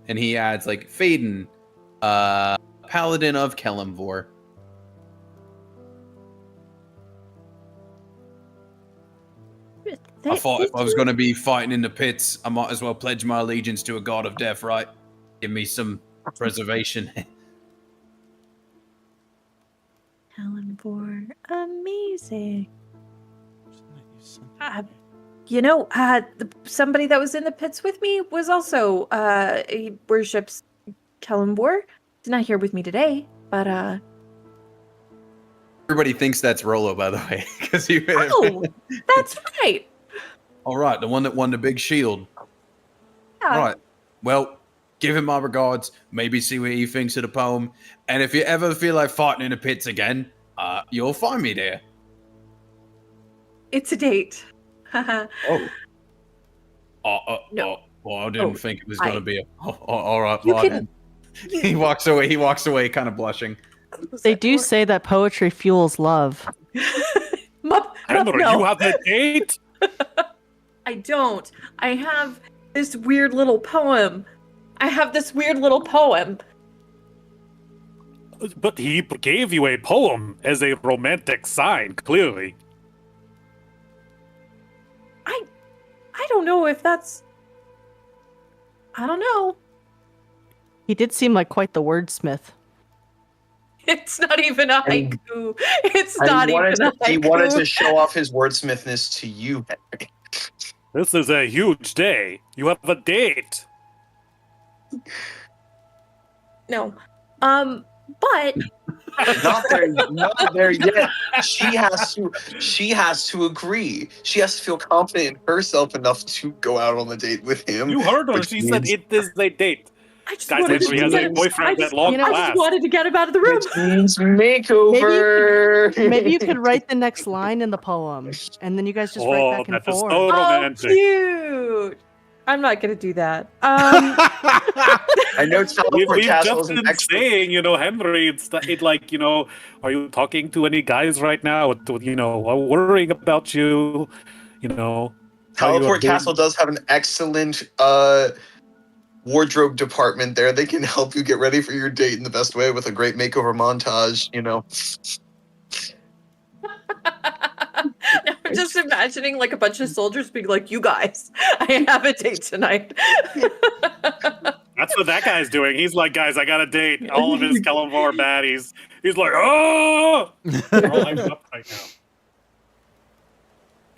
And he adds like Phaeton, Paladin of Kelemvor. I thought if I was going to be fighting in the pits, I might as well pledge my allegiance to a god of death, right? Give me some preservation. Kelemvor, amazing. Somebody that was in the pits with me was also he worships Kelemvor. He's not here with me today, but everybody thinks that's Rolo, by the way, because oh, that's right. All right, the one that won the big shield. Yeah. All right. Well, give him my regards. Maybe see what he thinks of the poem. And if you ever feel like fighting in the pits again, you'll find me there. It's a date. No. Well, I didn't think it was going to be a. All right. Well, he walks away. He walks away, kind of blushing. They do say that poetry fuels love. Amber, you have a date? I don't. I have this weird little poem. But he gave you a poem as a romantic sign, clearly. I don't know if that's. I don't know. He did seem like quite the wordsmith. It's not even a haiku. He wanted to show off his wordsmithness to you, Henry. This is a huge day. You have a date. No. But not there yet. She has to agree. She has to feel confident in herself enough to go out on the date with him. You heard her. She said it is a date. I just Guys, wanted Andrew to has get a him. boyfriend at long you know, I just last. wanted to get him out of the room. Which means makeover. Maybe you could write the next line in the poem, and then you guys just write Oh, back and that is forth. so Oh, romantic. cute. I'm not gonna do that. I know We've Teleport Castle just is an been excellent. saying, Henry, it like, are you talking to any guys right now? Worrying about you, how you are Teleport doing. Castle does have an excellent wardrobe department there. They can help you get ready for your date in the best way with a great makeover montage. Now I'm just imagining like a bunch of soldiers being like, "You guys, I have a date tonight." That's what that guy's doing. He's like, guys, I got a date. All of his Kellamore baddies. He's like, oh! They're all hyped up right now.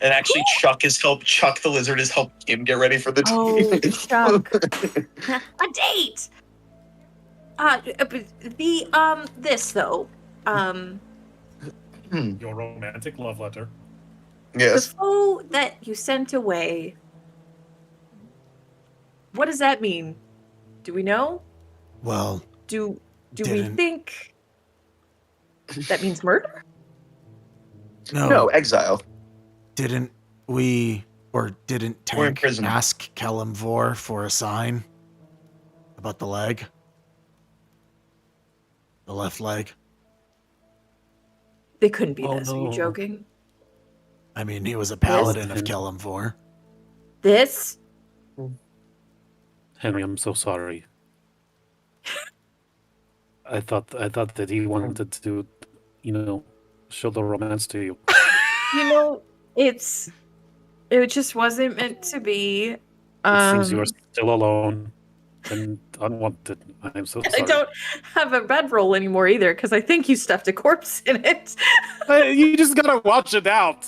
And actually, Chuck the lizard is helping him get ready for the date. Oh, Chuck. A date. This though. Your romantic love letter. Yes. The foe that you sent away. What does that mean? Do we know? Well, Do we Didn't- think that means murder? No, exile. didn't we, or didn't We're in Tank prison. ask Kellamvor for a sign about the leg? The left leg? They couldn't be Oh, this. Are you no. joking? I mean, he was a paladin of Yes. Kellamvor. This? Henry, I'm so sorry. I thought that he wanted to, show the romance to you. It just wasn't meant to be. It seems you are still alone and unwanted. I'm so sorry. I don't have a bedroll anymore either because I think you stuffed a corpse in it. You just gotta watch it out.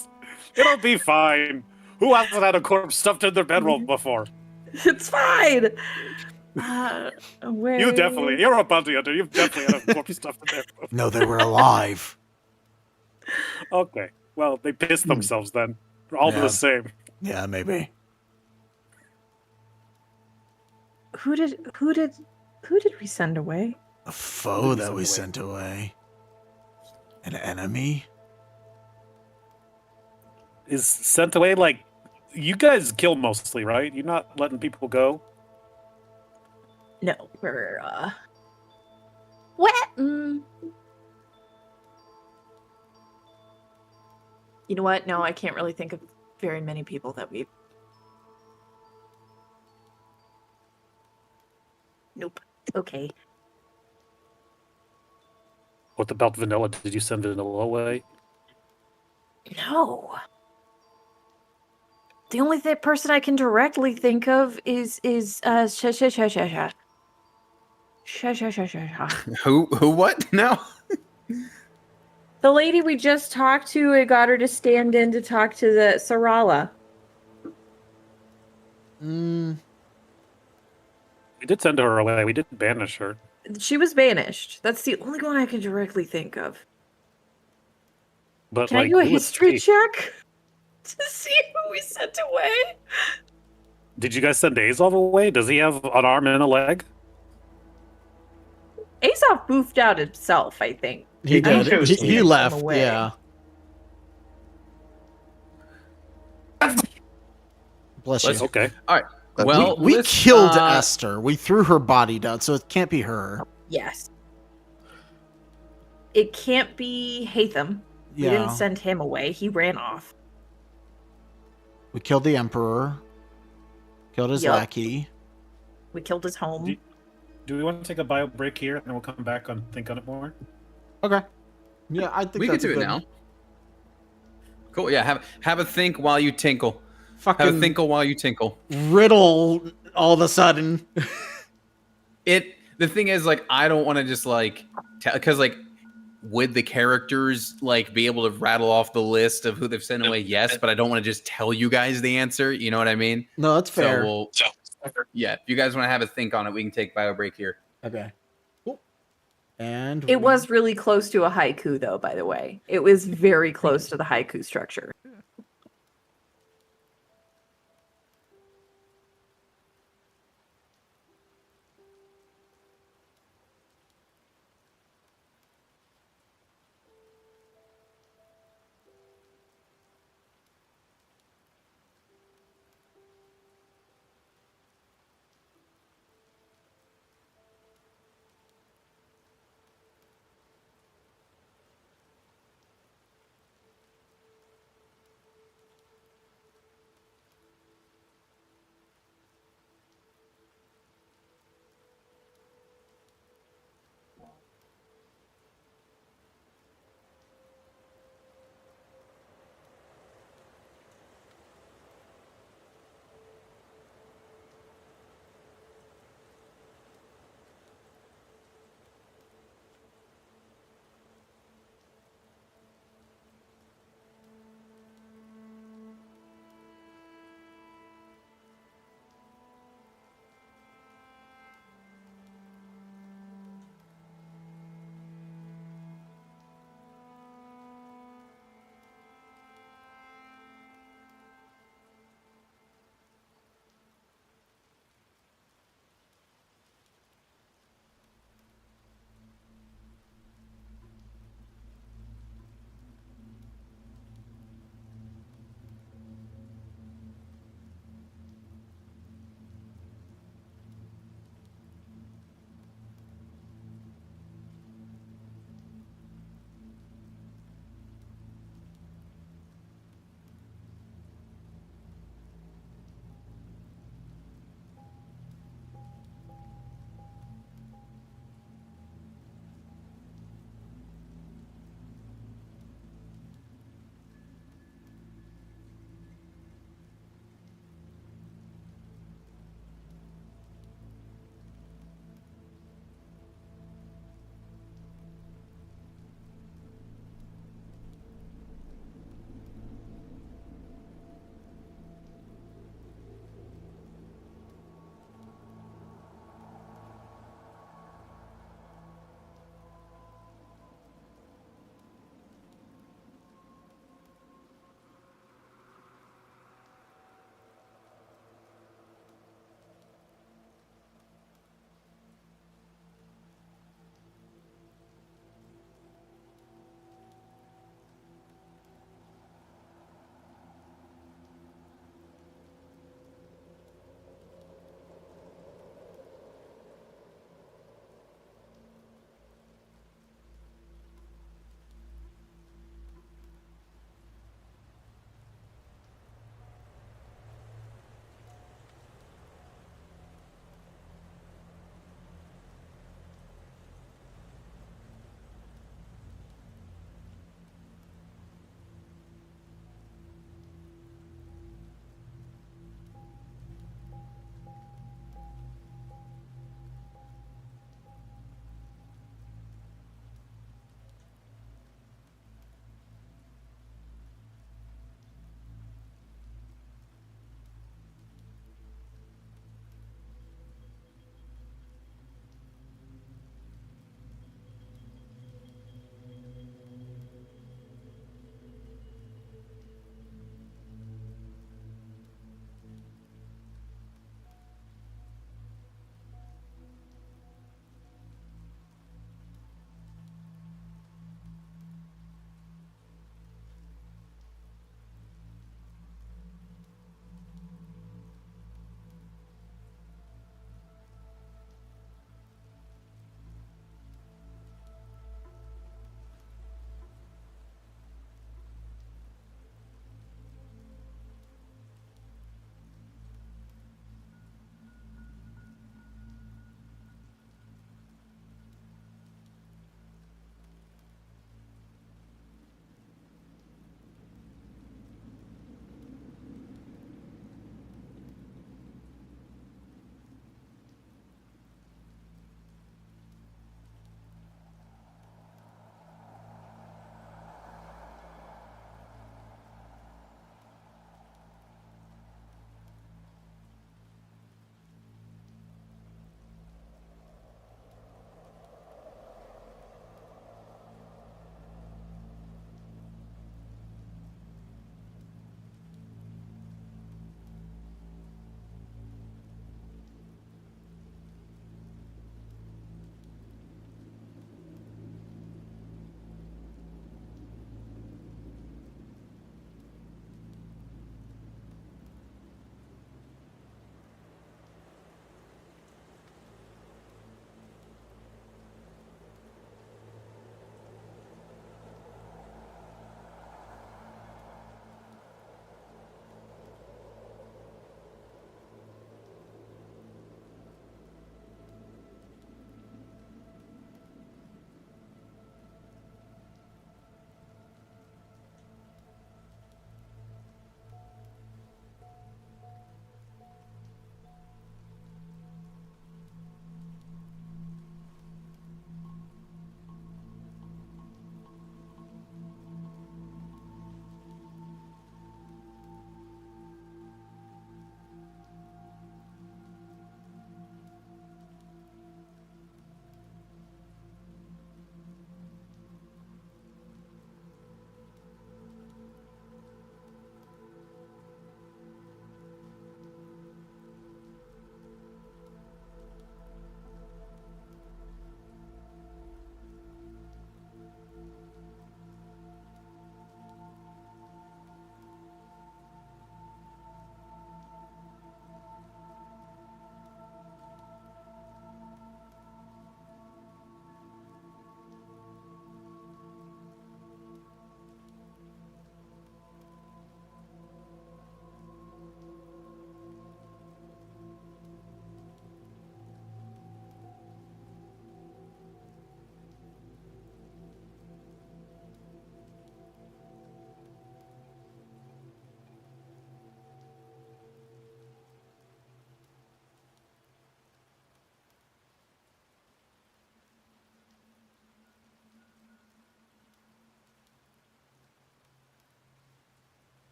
It'll be fine. Who hasn't had a corpse stuffed in their bedroll before? It's fine. You're a bounty hunter. You've definitely had a corpse stuffed in there before. No, they were alive. Okay. Well, they pissed themselves then. They're all Yeah. the same. Yeah, maybe. Who did we send away? A foe that we sent away. An enemy? Is sent away like you guys kill mostly, right? You're not letting people go. No, we're what? You know what? No, I can't really think of very many people that we. Nope. Okay. What about Vanilla? Did you send Vanilla away? No. The only person I can directly think of is Sha. Who what? No. The lady we just talked to and got her to stand in to talk to the Sarala. Mm, We did send her away. We didn't banish her. She was banished. That's the only one I can directly think of. But Can I like, do a who was history she? check to see who we sent away? Did you guys send Azov away? Does he have an arm and a leg? Azov boofed out himself, I think. he did. did. He He sent left, him away. yeah. Bless you. Okay. Well, we let's, killed Esther. We threw her body down, so it can't be her. Yes. It can't be Hatham. We Yeah. didn't send him away. He ran off. We killed the Emperor. Killed his Yup. lackey. We killed his home. Do we want to take a bio break here and we'll come back and think on it more? Okay. Yeah, I think we can do it now. Cool. Yeah. Have a think while you tinkle. Have a Fucking thinkle while you tinkle. riddle all of a sudden. The thing is, like, I don't want to just like because like would the characters like be able to rattle off the list of who they've sent away? Yes, but I don't want to just tell you guys the answer. You know what I mean? No, that's fair. So yeah, if you guys want to have a think on it, we can take bio break here. Okay. Cool. And It was really close to a haiku, though, by the way. It was very close to the haiku structure.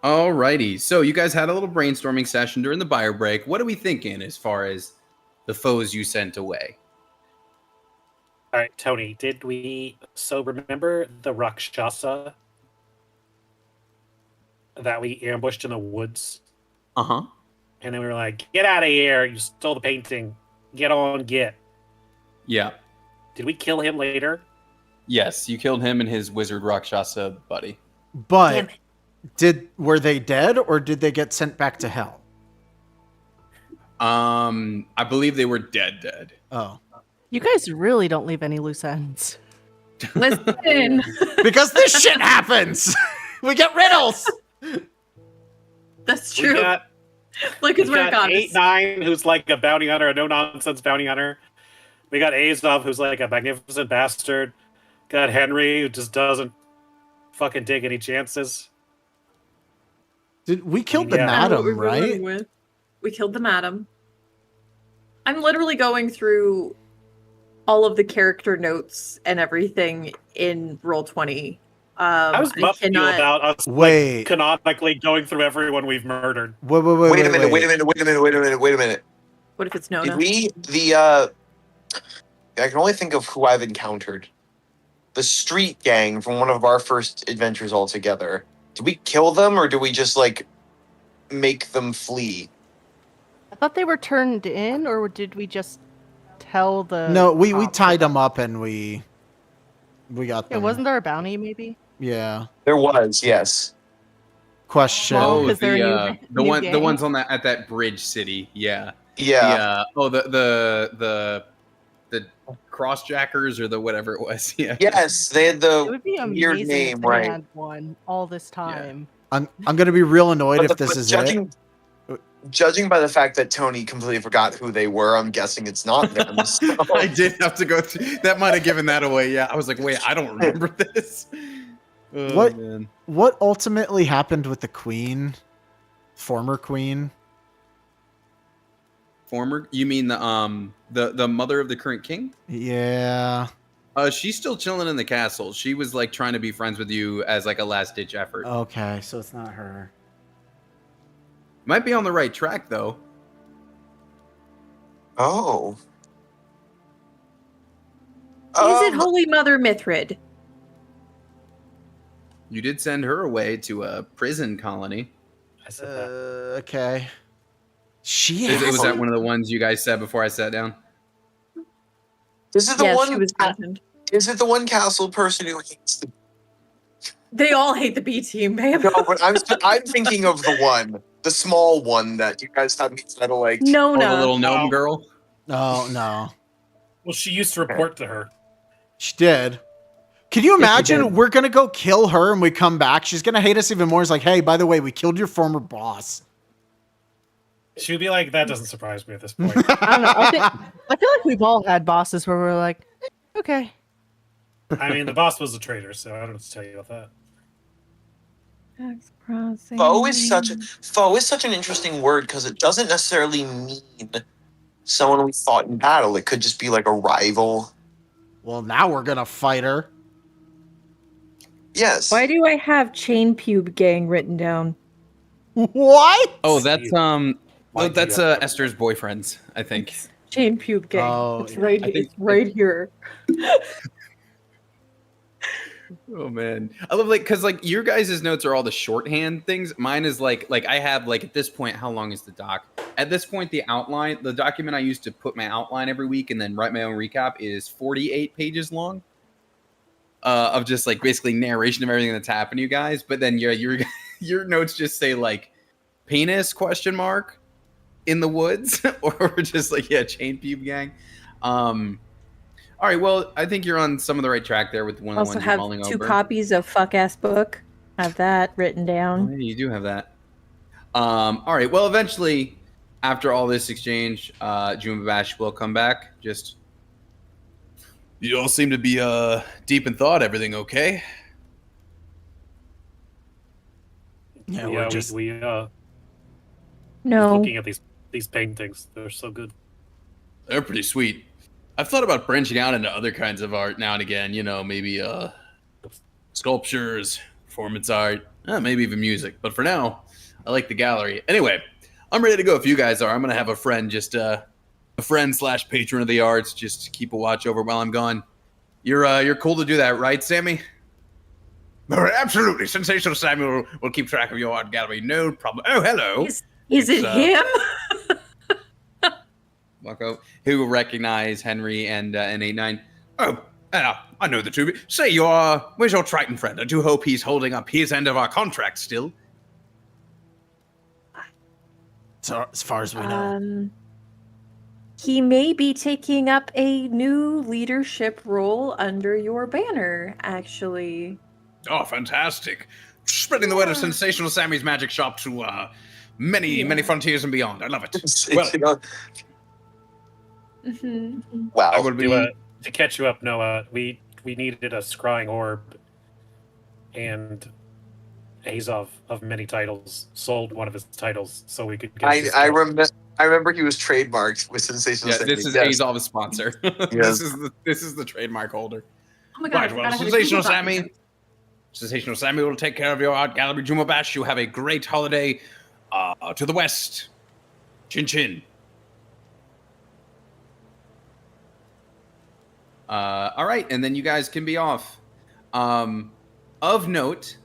Alrighty, so you guys had a little brainstorming session during the bio break. What are we thinking as far as the foes you sent away? All right, Tony, did we... So remember the Rakshasa that we ambushed in the woods? Uh-huh. And then we were like, get out of here, you stole the painting. Get on, get. Yeah. Did we kill him later? Yes, you killed him and his wizard Rakshasa buddy. But were they dead or did they get sent back to hell? I believe they were dead. Oh. You guys really don't leave any loose ends. Listen. Because this shit happens. We get riddles. That's We true. got, Look, it's we where it got got us. 8-9, who's like a bounty hunter, a no-nonsense bounty hunter. We got Azov, who's like a magnificent bastard. Got Henry, who just doesn't fucking take any chances. Did we killed the Yeah. I know what madam, we're rolling right? with. We killed the madam. I'm literally going through all of the character notes and everything in Roll20. I was muffing you about us Wait. canonically going through everyone we've murdered. Wait Wait a minute. Wait a minute. What if it's Did Nona? we I can only think of who I've encountered. The street gang from one of our first adventures all together. Did we kill them or do we just like make them flee? I thought they were turned in, or did we just tell the? No, we cops tied about- them up and we got Yeah, them. wasn't there a bounty? Maybe. Yeah. There was, yes. Question. Well, Oh, is there a the new one, gang? the ones on at that bridge city. Yeah. Yeah. Oh, the crossjackers or the whatever it was. Yeah. Yes, they had It the would be weird amazing name, if they right? had one all this time. I'm gonna be real annoyed But if this is it. Judging by the fact that Tony completely forgot who they were, I'm guessing it's not them. So. I did have to go through. That might have given that away. Yeah. I was like, wait, I don't remember this. Oh, What? man. What ultimately happened with the queen? Former queen? Former? You mean the mother of the current king? Yeah. She's still chilling in the castle. She was like trying to be friends with you as like a last ditch effort. Okay, so it's not her. Might be on the right track though. Oh. Is it Holy Mother Mithrid? You did send her away to a prison colony. I said that. Okay. She It was has that one of the ones you guys said before I sat down? Is it the Yes, one? she was mentioned. Is it the one castle person who hates the? They all hate the B team, man. No, but I'm thinking of the small one that you guys had me try to like. Oh, the Nona. little gnome No. girl? Oh no. Well, she used to report to her. She did. Can you imagine we're gonna go kill her and we come back? She's gonna hate us even more. It's like, hey, by the way, we killed your former boss. She would be like, that doesn't surprise me at this point. I don't know. I feel like we've all had bosses where we're like, okay. I mean, the boss was a traitor, so I don't know what to tell you about that. Foe is such an interesting word because it doesn't necessarily mean someone we fought in battle. It could just be like a rival. Well, now we're gonna fight her. Yes. Why do I have Chain Pube Gang written down? What? Oh, that's Why do that's you have- Esther's boyfriends, I think. Chain Pube Gang. Oh, it's right. I think- It's right here. Oh man, I love because your guys' notes are all the shorthand things. Mine is like I have at this point, how long is the doc? At this point, the outline, the document I use to put my outline every week and then write my own recap is 48 pages long. Of just basically narration of everything that's happened to you guys. But then your notes just say penis ? In the woods or just chain pube gang. All right, well, I think you're on some of the right track there with one of the Also ones you're have mulling 2 over. copies of Fuck Ass Book. Have that written Oh, down. yeah, you do have that. All right, well, eventually, after all this exchange, Juma Bash will come back. Just, you all seem to be deep in thought. Everything okay? Yeah, Yeah, we're just we No. looking at these paintings. They're so good. They're pretty sweet. I've thought about branching out into other kinds of art now and again. Maybe sculptures, performance art, maybe even music. But for now, I like the gallery. Anyway, I'm ready to go if you guys are. I'm gonna have a friend, just a friend / patron of the arts, just to keep a watch over while I'm gone. You're cool to do that, right, Sammy? Absolutely. Sensational Sammy will keep track of your art gallery. No problem. Oh, hello. Is it him? Wako, who will recognize Henry and 8-9. Oh, I know the two. Say, where's your Triton friend? I do hope he's holding up his end of our contract still. So, as far as we know. He may be taking up a new leadership role under your banner, actually. Oh, fantastic. Spreading the word of Sensational Sammy's magic shop to many frontiers and beyond. I love it. Well, Wow. I will be... To catch you up, Noah, we needed a scrying orb, and Azov of many titles sold one of his titles so we could get I remember he was trademarked with Sensational Sammy. This is Azov's sponsor. Yes. This is the trademark holder. Oh my god! Right, well, Sensational Sammy will take care of your art gallery. Jumabash, you have a great holiday to the west. Chin chin. All right, and then you guys can be off. Of note,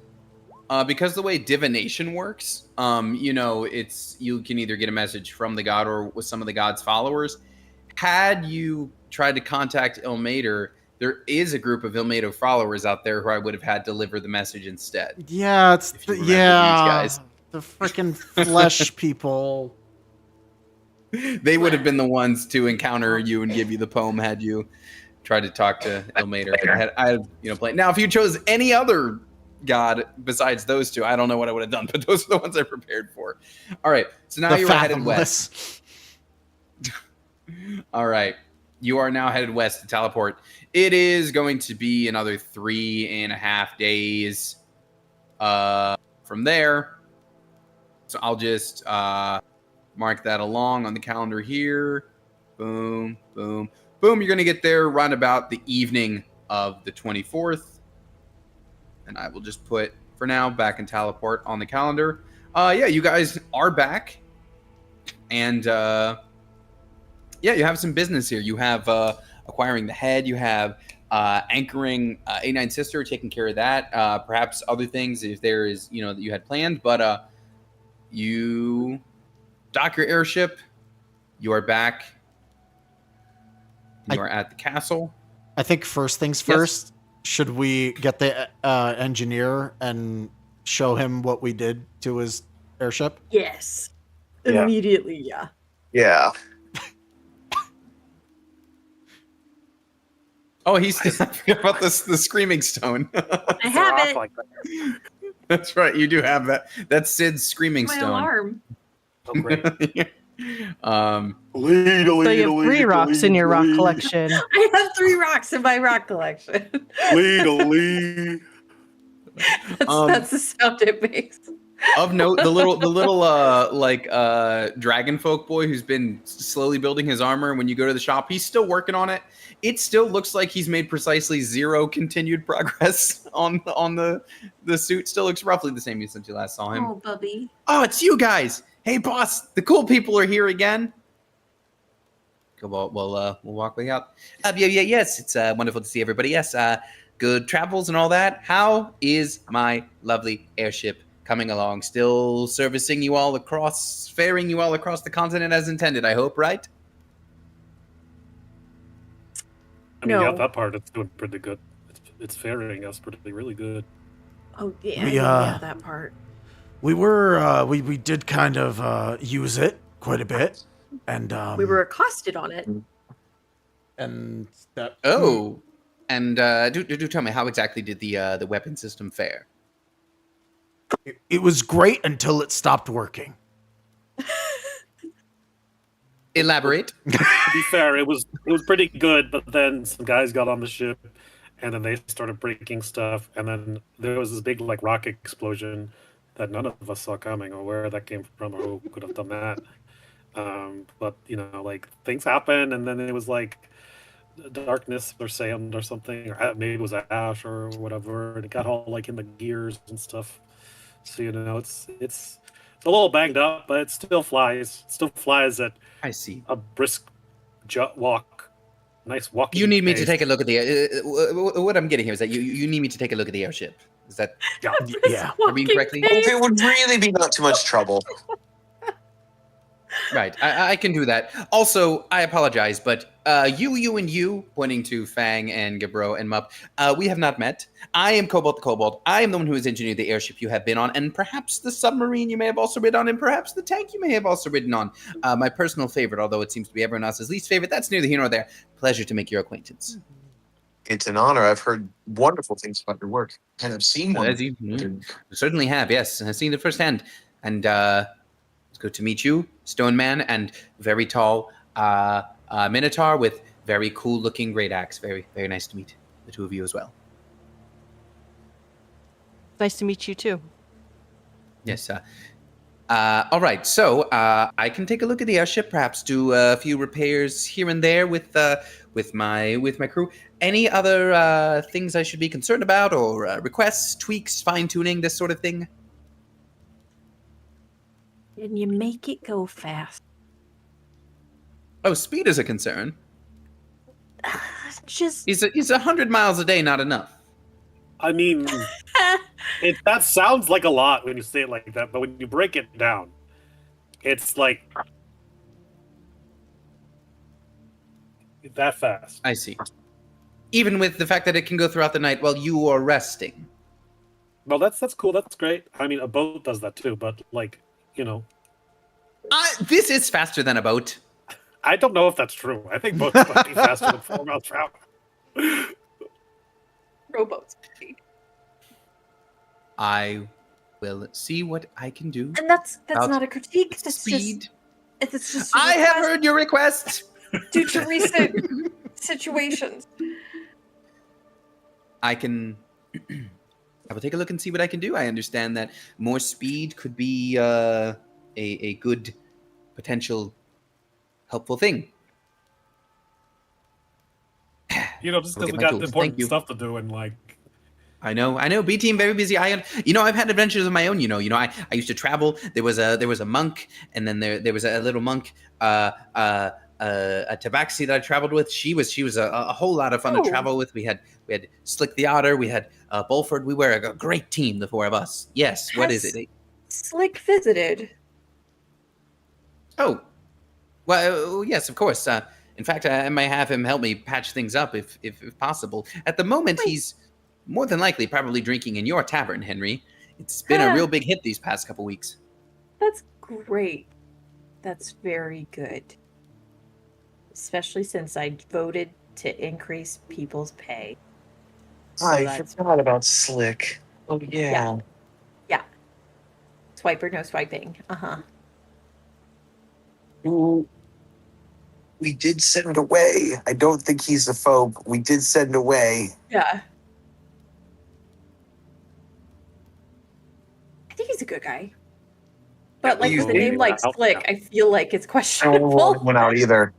because the way divination works, you can either get a message from the god or with some of the god's followers. Had you tried to contact Ilmater, there is a group of Ilmater followers out there who I would have had deliver the message instead. Yeah, it's If you remember these guys. the freaking flesh people. They would have been the ones to encounter you and give you the poem had you tried to talk to Ilmater. I had play. Now, if you chose any other god besides those two, I don't know what I would have done, but those are the ones I prepared for. All right, so now you're headed west. All right, you are now headed west to teleport. It is going to be another 3.5 days from there. So I'll just mark that along on the calendar here. Boom, boom, boom. You're going to get there around about the evening of the 24th. And I will just put, for now, back in teleport on the calendar. Yeah, you guys are back. And, yeah, you have some business here. You have acquiring the head. You have anchoring A9 Sister, taking care of that. Perhaps other things if there is, that you had planned. But you dock your airship. You are back. You are at the castle. I think first things first. Yes. Should we get the engineer and show him what we did to his airship? Yes. Yeah. Immediately, yeah. Yeah. Oh, he's about the screaming stone. I have it. Like that. That's right. You do have that. That's Sid's screaming My stone. alarm. Oh, great. So you have 3 rocks in your rock collection. I have 3 rocks in my rock collection. That's the sound it makes. Of note, the little dragon folk boy who's been slowly building his armor. When you go to the shop, he's still working on it. It still looks like he's made precisely 0 continued progress on the suit. Still looks roughly the same since you last saw him. Oh, Bubby. Oh, it's you guys. Hey, boss. The cool people are here again. We'll walk way out. Yes, it's wonderful to see everybody. Yes, good travels and all that. How is my lovely airship coming along? Still servicing you all across, ferrying you all across the continent as intended, I hope, right? I mean, No. yeah, that part it's doing pretty good. It's ferrying us really good. Oh, yeah. We, Yeah, that part. We were we did kind of use it quite a bit, and We were accosted on it. and that Oh, and do tell me, how exactly did the weapon system fare? it was great until it stopped working. Elaborate. To be fair, it was pretty good, but then some guys got on the ship, and then they started breaking stuff, and then there was this big rocket explosion that none of us saw coming, or where that came from, or who could have done that. But things happen, and then it was darkness or sand or something, or maybe it was ash or whatever, and it got all like in the gears and stuff. So it's a little banged up, but it still flies. It still flies at I see. a brisk walk, nice walking. You need me to pace. take a look at the. What I'm getting here is that you need me to take a look at the airship. Is that Yeah. I mean correctly? It would really be not too much trouble. Right, I can do that. Also, I apologize, but you, pointing to Fang and Gabro and Mup, we have not met. I am Cobalt the Cobalt. I am the one who has engineered the airship you have been on, and perhaps the submarine you may have also ridden on, and perhaps the tank you may have also ridden on. My personal favorite, although it seems to be everyone else's least favorite, that's neither here nor there. Pleasure to make your acquaintance. It's an honor. I've heard wonderful things about your work, and I've seen one. As you certainly have, yes. I've seen it firsthand. And it's good to meet you, Stone Man, and very tall Minotaur with very cool-looking great axe. Very, very nice to meet the two of you as well. Nice to meet you too. Yes. All right. So I can take a look at the airship, perhaps do a few repairs here and there with my crew. Any other things I should be concerned about, or requests, tweaks, fine-tuning, this sort of thing? And you make it go fast. Oh, speed is a concern. Just Is 100 miles a day not enough? I mean, that sounds like a lot when you say it like that, but when you break it down, it's like that fast. I see. Even with the fact that it can go throughout the night while you are resting. Well, that's cool. That's great. I mean, a boat does that too, but like, This is faster than a boat. I don't know if that's true. I think boats might be faster than 4 miles per hour. Rowboats. I will see what I can do. and that's About not a critique. That's Speed. It's just a I have request heard your request. Due to recent situations. I can. I will take a look and see what I can do. I understand that more speed could be a good potential helpful thing. Just Go because get we my got tools. important Thank you. stuff to do and like. I know. B team very busy. I've had adventures of my own. I used to travel. There was a monk, and then there was a little monk, a tabaxi that I traveled with. She was a whole lot of fun to travel with. We had Slick the Otter. We had Bulford. We were a great team, the four of us. Yes. What is it? Slick visited. Oh, well, yes, of course. In fact, I might have him help me patch things up if possible. At the moment, he's more than likely probably drinking in your tavern, Henry. It's been a real big hit these past couple weeks. That's great. That's very good. Especially since I voted to increase people's pay. I forgot about Slick. Oh, yeah. Yeah. Swiper, no swiping. Uh-huh. Ooh. We did send away. I don't think he's a foe, but we did send away. Yeah. I think he's a good guy. But like with a name like Slick, I feel like it's I don't questionable. want one out either.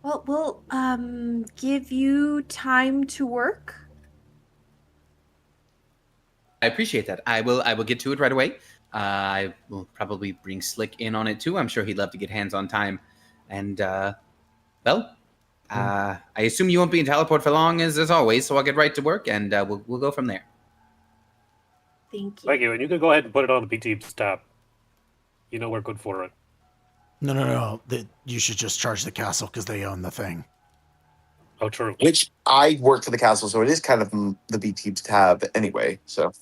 Well, we'll give you time to work. I appreciate that. I will get to it right away. I will probably bring Slick in on it too. I'm sure he'd love to get hands on time. And I assume you won't be in teleport for long as always, so I'll get right to work and we'll go from there. Thank you. Thank you, and you can go ahead and put it on the B team's tab. We're good for it. No. You should just charge the castle because they own the thing. Oh, true. Which I work for the castle, so it is kind of the B team's tab anyway. So,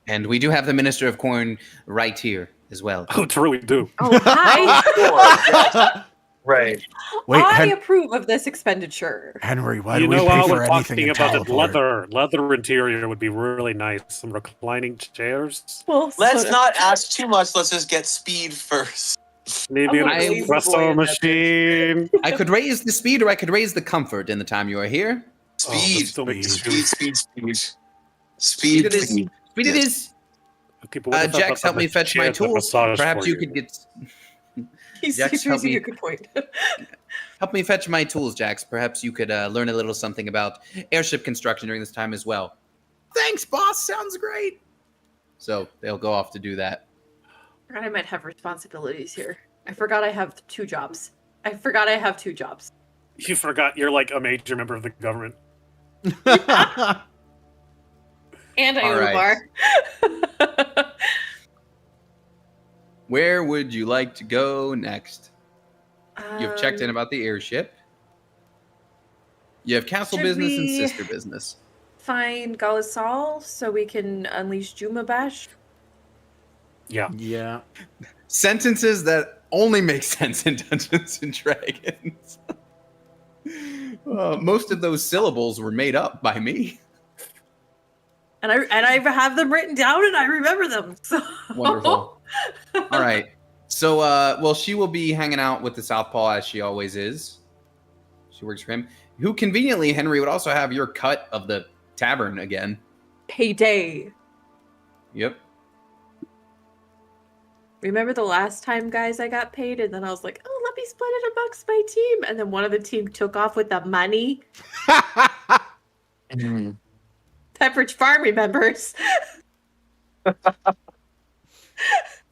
And we do have the Minister of Corn right here as well. Oh, true, we do. Oh, hi. right. Wait, I approve of this expenditure. Henry, why do we While pay for we're anything talking in about it, teleport? leather interior would be really nice. Some reclining chairs. Well, Let's not ask too much. Let's just get speed first. Maybe an I'm a lazy boy espresso in that machine. I could raise the speed or I could raise the comfort in the time you are here. Speed. still makes Speed. Speed it is. Speed. Speed it is. People would have Jax, thought help me that fetch my chair was tools. massage Perhaps for you could get... He's Jax, help raising me. a good point. Help me fetch my tools, Jax. Perhaps you could learn a little something about airship construction during this time as well. Thanks, boss. Sounds great. So they'll go off to do that. I forgot I might have responsibilities here. I forgot I have 2 jobs. You forgot you're like a major member of the government. And I All own a right. bar. Where would you like to go next? You've checked in Um, about the airship. You have castle Should business and we- sister business. Find Galasal so we can unleash Juma Bash. Yeah. Yeah. Sentences that only make sense in Dungeons and Dragons. Most of those syllables were made up by me. And I have them written down and I remember them. So Wonderful. All right. So, well, she will be hanging out with the Southpaw as she always is. She works for him. Who conveniently, Henry, would also have your cut of the tavern again. Payday. Yep. Remember the last time, guys, I got paid, and then I was like, "Oh, let me split it amongst my team," and then one of the team took off with the money. Mhm. Pepperidge Farm remembers.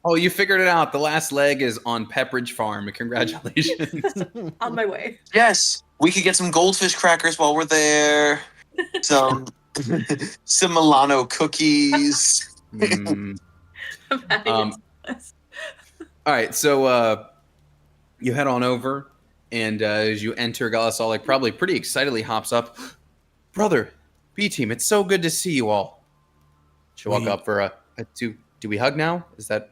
Oh, you figured it out. The last leg is on Pepperidge Farm. Congratulations. On my way. Yes, we could get some goldfish crackers while we're there. Some Milano cookies. Mm. All right, so you head on over, and as you enter, Galasal, like, probably pretty excitedly hops up. Brother, B-Team, it's so good to see you all. She'll walk We- up for a do we hug now? Is that,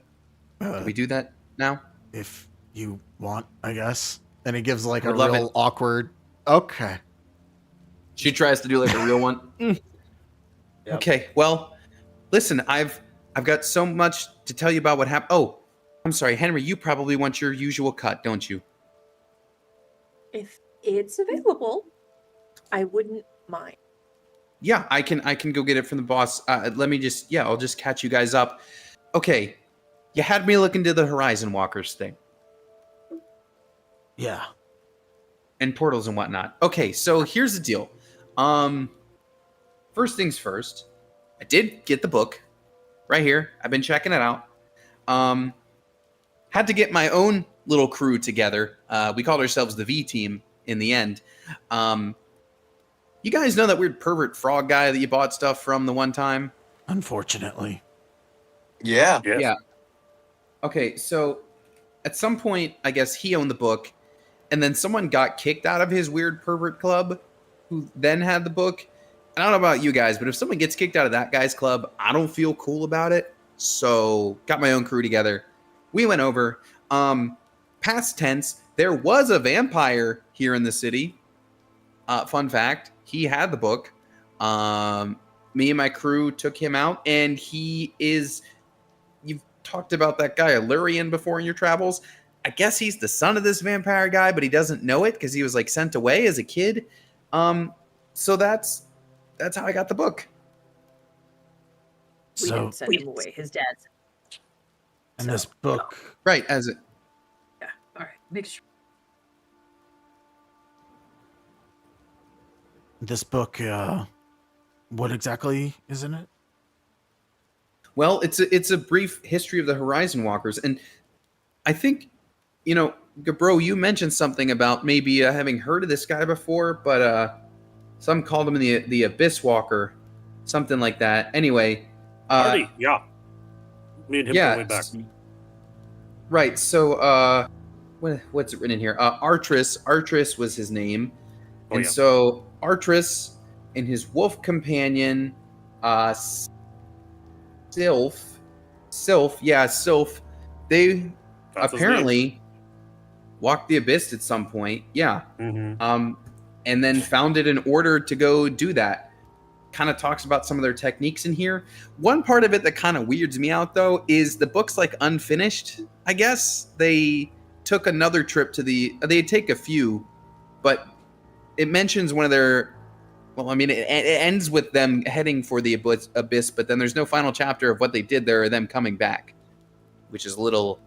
do we do that now? If you want, I guess. And he gives like a Would love real it. awkward. Okay. She tries to do like a real one. Yep. Okay, well, listen, I've got so much to tell you about what happened. Oh, I'm sorry, Henry, you probably want your usual cut, don't you? If it's available, I wouldn't mind. Yeah, I can go get it from the boss. Let me just, I'll just catch you guys up. Okay, you had me look into the Horizon Walkers thing Yeah. and portals and whatnot. Okay, so here's the deal. First things first, I did get the book right here. I've been checking it out. Had to get my own little crew together. We called ourselves the V Team in the end. You guys know that weird pervert frog guy that you bought stuff from the one time? Unfortunately. Yeah. Yes. Yeah. Okay, so at some point, I guess he owned the book, and then someone got kicked out of his weird pervert club who then had the book. I don't know about you guys, but if someone gets kicked out of that guy's club, I don't feel cool about it. So got my own crew together. We went over. Past tense, there was a vampire here in the city. Fun fact, he had the book. Me and my crew took him out, and he is... You've talked about that guy, Illyrian, before in your travels. I guess he's the son of this vampire guy, but he doesn't know it because he was like sent away as a kid. So that's how I got the book. We So, didn't send him away. His dad's. and this book, Right, as it... Yeah. All right. Make sure. this book, what exactly is in it? Well, it's a brief history of the Horizon Walkers, and I think, Gabro, you mentioned something about maybe having heard of this guy before, but some called him the Abyss Walker, something like that. Anyway, Hardy, yeah. Me and him go way back. Right. So, what's it written in here? Artris was his name, Oh, and yeah. so Artris and his wolf companion, Sylph, they That's his apparently walked the abyss at some point. Yeah. name. Mhm. And then founded an order to go do that. Kind of talks about some of their techniques in here. One part of it that kind of weirds me out, though, is the book's like unfinished. I guess they took another trip to they take a few, but it mentions one of their. Well, I mean, it ends with them heading for the abyss, but then there's no final chapter of what they did there or them coming back, which is a little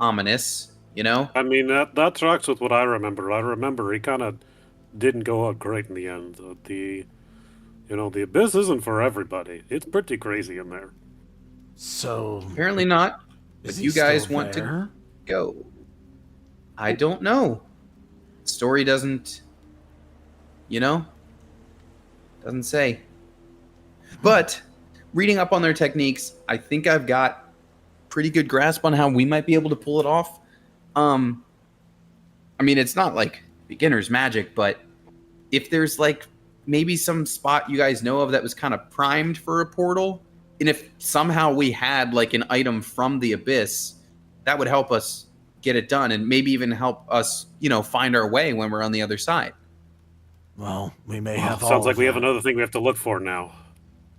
ominous. You know? I mean, that tracks with what I remember. I remember he kind of didn't go out great in the end. The Abyss isn't for everybody. It's pretty crazy in there. So Apparently not. is If he you guys still want to there? go, I don't know. The story doesn't, doesn't say. But reading up on their techniques, I think I've got pretty good grasp on how we might be able to pull it off. I mean, it's not like beginner's magic, but if there's like maybe some spot you guys know of that was kind of primed for a portal, and if somehow we had like an item from the Abyss, that would help us get it done and maybe even help us, find our way when we're on the other side. Well, we may have all Sounds like of we have that. another thing we have to look for now.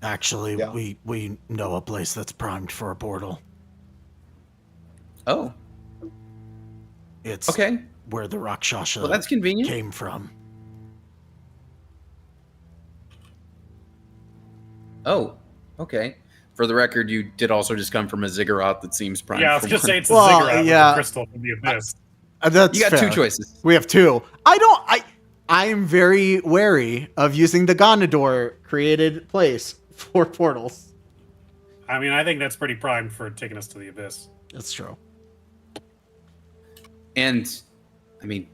Actually, Yeah. we know a place that's primed for a portal. Oh, It's okay. where the Rakshasa Well, that's convenient. came from. Oh, okay. For the record, you did also just come from a ziggurat that seems primed. Yeah, I was for gonna say one. it's a Well, ziggurat with yeah. a crystal from the abyss. That's You got fair. two choices. We have two. I'm very wary of using the Ganador created place for portals. I mean, I think that's pretty primed for taking us to the abyss. That's true. And, I mean,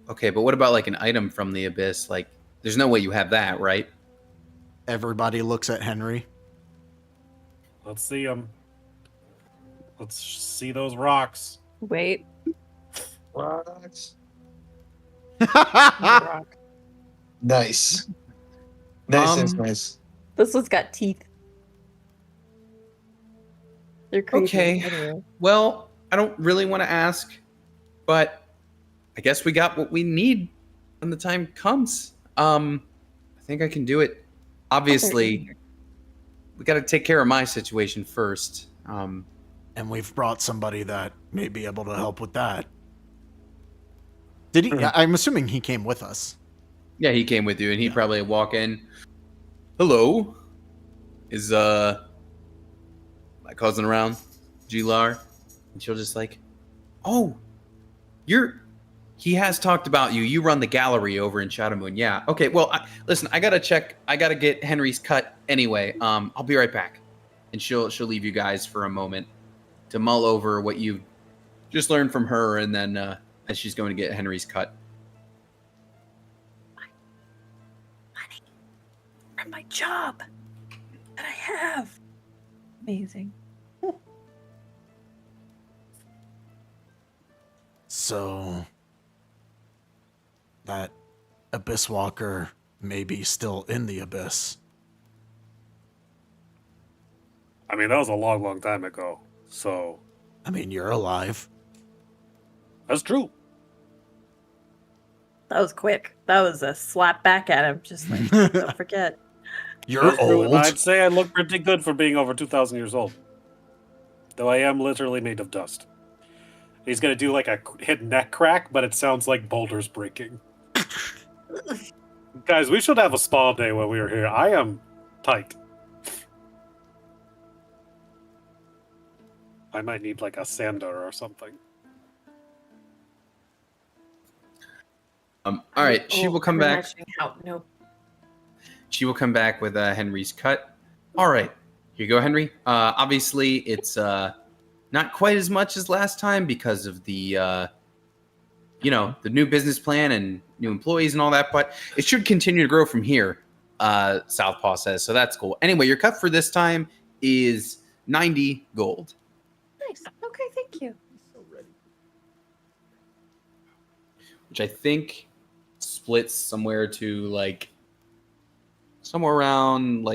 okay, but what about like an item from the Abyss? Like, there's no way you have that, right? Everybody looks at Henry. Let's see them. Let's see those rocks. Wait. Rocks. Rock. Nice. Nice. Nice. This one's got teeth. They're creepy. Okay. Anyway. Well, I don't really want to ask, but I guess we got what we need when the time comes. I think I can do it. Obviously, we got to take care of my situation first. And we've brought somebody that may be able to help with that. Did he? I'm assuming he came with us. Yeah, he came with you, and he'd probably walk in. Hello, is my cousin around, G-Lar? And she'll just like, oh, he has talked about you. You run the gallery over in Shadow Moon. Yeah. Okay. Well, listen, I gotta check. I gotta get Henry's cut anyway. I'll be right back, and she'll leave you guys for a moment to mull over what you just learned from her, and then as she's going to get Henry's cut. Money from my job that I have. Amazing. So that Abyss Walker may be still in the Abyss. I mean, that was a long, long time ago. So I mean, you're alive. that's true. That was quick. That was a slap back at him. Just like, don't forget. You're That's true, and old. I'd say I look pretty good for being over 2,000 years old. Though I am literally made of dust. He's gonna do like a hit neck crack, but it sounds like boulders breaking. Guys, we should have a spa day when we were here. I am tight. I might need like a sander or something. All right, she will come back. No. She will come back with Henry's cut. All right, here you go, Henry. Obviously, it's not quite as much as last time because of the, the new business plan and new employees and all that, but it should continue to grow from here, Southpaw says, so that's cool. Anyway, your cut for this time is 90 gold. Nice. Okay, thank you. Which I think splits somewhere around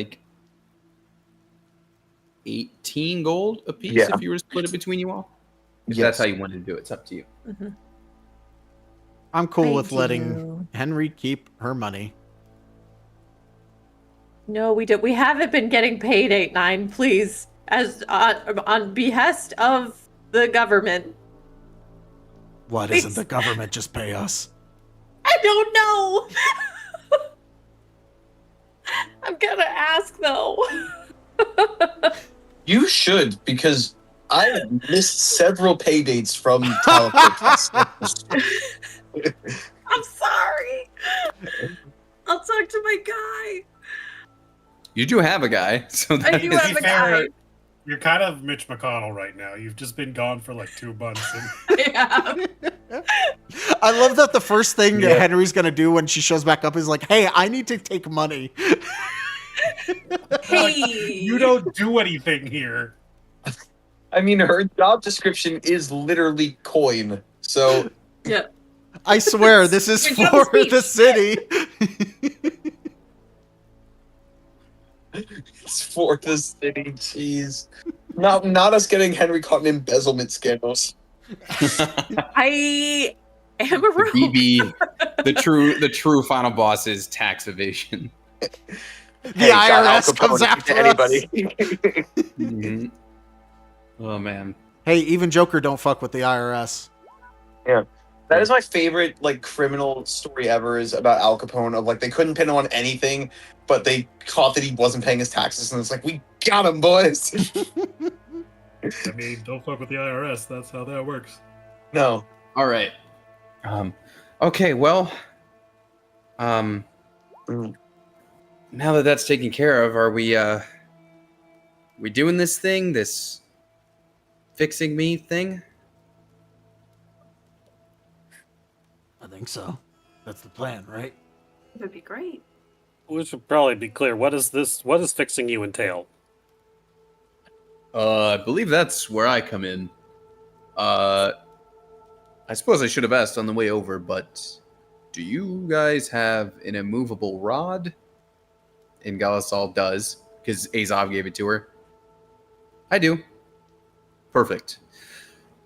18 gold a piece Yeah. if you were to split it between you all. If Yes. that's how you want to do it, it's up to you. Mm-hmm. I'm cool I with letting do. Henry keep her money. No, we don't. We haven't been getting paid 8-9, please. As on behest of the government. Why Please. doesn't the government just pay us? I don't know. I'm gonna ask though. You should, because I've missed several pay dates from teleport. I'm sorry. I'll talk to my guy. You do have a guy, so I that do is have a fair, guy. You're kind of Mitch McConnell right now. You've just been gone for like 2 months. And Yeah. I love that the first thing Yeah. Henry's gonna do when she shows back up is like, "Hey, I need to take money." Hey. you don't do anything here. I mean, her job description is literally coin. So Yeah. I swear, this is Your job for is the city. it's for the city. Jeez. Not us getting Henry caught in embezzlement scandals. I am a rogue. BB, the true final boss is tax evasion. The John Al IRS comes Capone, after anybody. Mhm. Oh man. Hey, even Joker don't fuck with the IRS. That is my favorite like criminal story ever is about Al Capone of like they couldn't pin him on anything, but they caught that he wasn't paying his taxes and it's like we got him, boys. I mean, don't fuck with the IRS. That's how that works. No. All right. Okay. Well. Mm. Now that that's taken care of, are we doing this thing? This fixing me thing? I think so. That's the plan, right? It would be great. We should probably be clear. What does fixing you entail? I believe that's where I come in. I suppose I should have asked on the way over, but do you guys have an immovable rod? And Galasal does, because Azov gave it to her. I do. Perfect.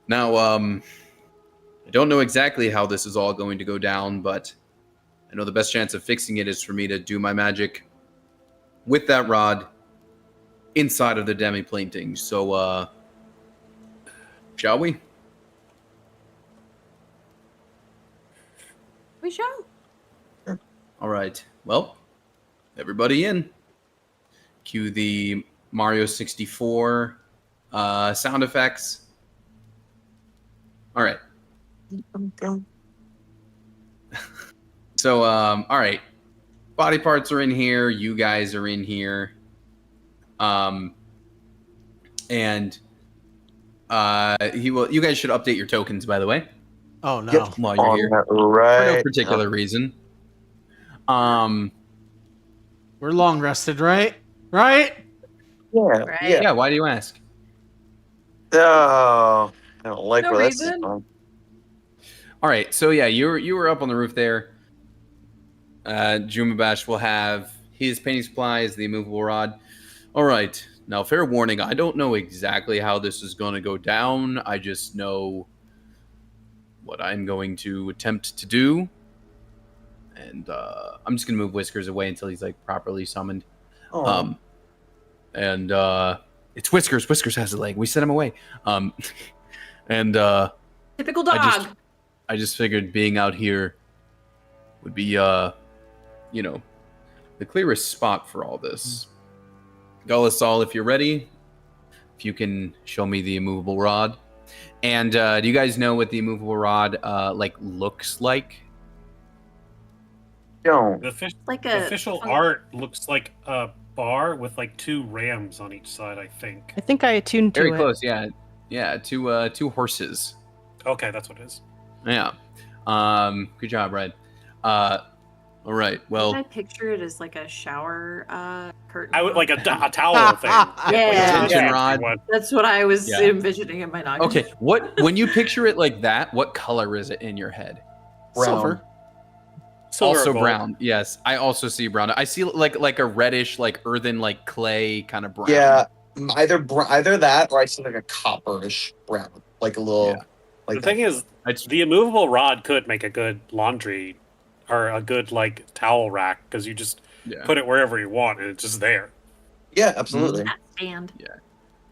Now, I don't know exactly how this is all going to go down, but I know the best chance of fixing it is for me to do my magic with that rod inside of the demi-planting. So, shall we? We shall. All right. Well, everybody in. Cue the Mario 64 sound effects. All right. So, all right. Body parts are in here. You guys are in here. And you guys should update your tokens, by the way, Oh no. Yep. while you're here. For Right. no particular reason. We're long rested, right? Right? Yeah. Right. Yeah. Yeah, why do you ask? Oh, I don't like No where that's reason. going. All right, so yeah, you were up on the roof there. Jumabash will have his painting supplies, the immovable rod. All right, now fair warning, I don't know exactly how this is going to go down. I just know what I'm going to attempt to do, and I'm just going to move Whiskers away until he's like properly summoned. Oh. And it's Whiskers. Whiskers has a leg. We sent him away. And Typical dog. I just figured being out here would be, the clearest spot for all this. Gulisal, if you're ready, if you can show me the immovable rod. And do you guys know what the immovable rod looks like? Don't. The official, Like the a official fun- art looks like a bar with like 2 rams on each side, I think. I think I attuned to Very it. close, yeah. Yeah, two horses. Okay, that's what it is. Yeah. Good job, Red. All right. Well, I picture it as like a shower curtain. I would like a towel thing. Yeah. Tension rod. That's what I was Yeah. envisioning in my noggin. okay. When you picture it like that, what color is it in your head? Silver. Silver Also gold. brown. Yes, I also see brown. I see like a reddish, like earthen, like clay kind of brown. Yeah. Either that or I see like a copperish brown, like a little. Yeah. Like The thing is, It's, the immovable rod could make a good laundry or a good like towel rack because you just yeah. put it wherever you want and it's just there. Yeah, absolutely. That stand.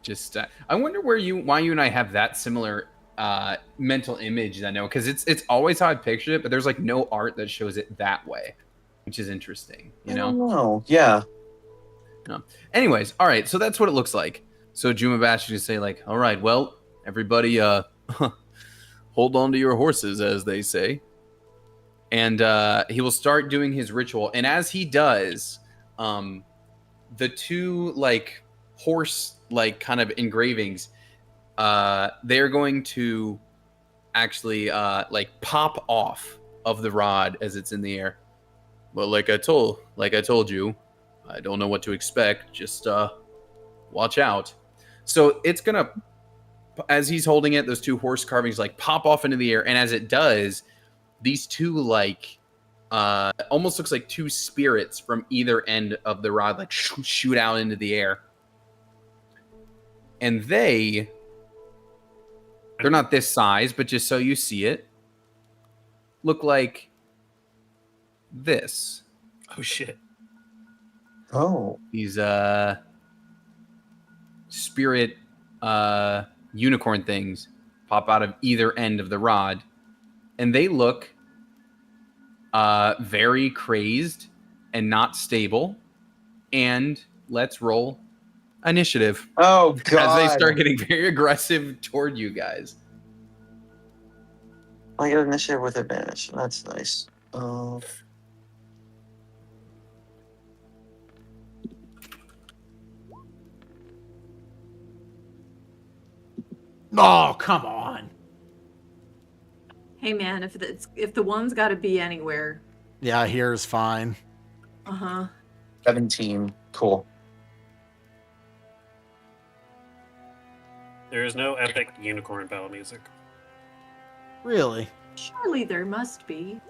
Just I wonder why you and I have that similar mental image. I know because it's always how I pictured it, but there's like no art that shows it that way, which is interesting. You I know. don't know. Yeah. Anyways, all right. So that's what it looks like. So Jumabash can say like, all right, well, everybody, hold on to your horses, as they say. And he will start doing his ritual. And as he does, the two like horse like kind of engravings, they're going to actually like pop off of the rod as it's in the air. Well, like I told you, I don't know what to expect. Just watch out. So it's gonna, as he's holding it, those two horse carvings like pop off into the air, and as it does, these two like almost looks like two spirits from either end of the rod like shoot out into the air, and they're not this size, but just so you see it, look like this. Oh shit. Oh. These spirit unicorn things pop out of either end of the rod, and they look very crazed and not stable. And let's roll initiative. Oh god. As they start getting very aggressive toward you guys. I got initiative with advantage. That's nice. Oh, come on. Hey man, if the one's got to be anywhere. Yeah, here's fine. 17. Cool. There is no epic unicorn battle music. Really? Surely there must be.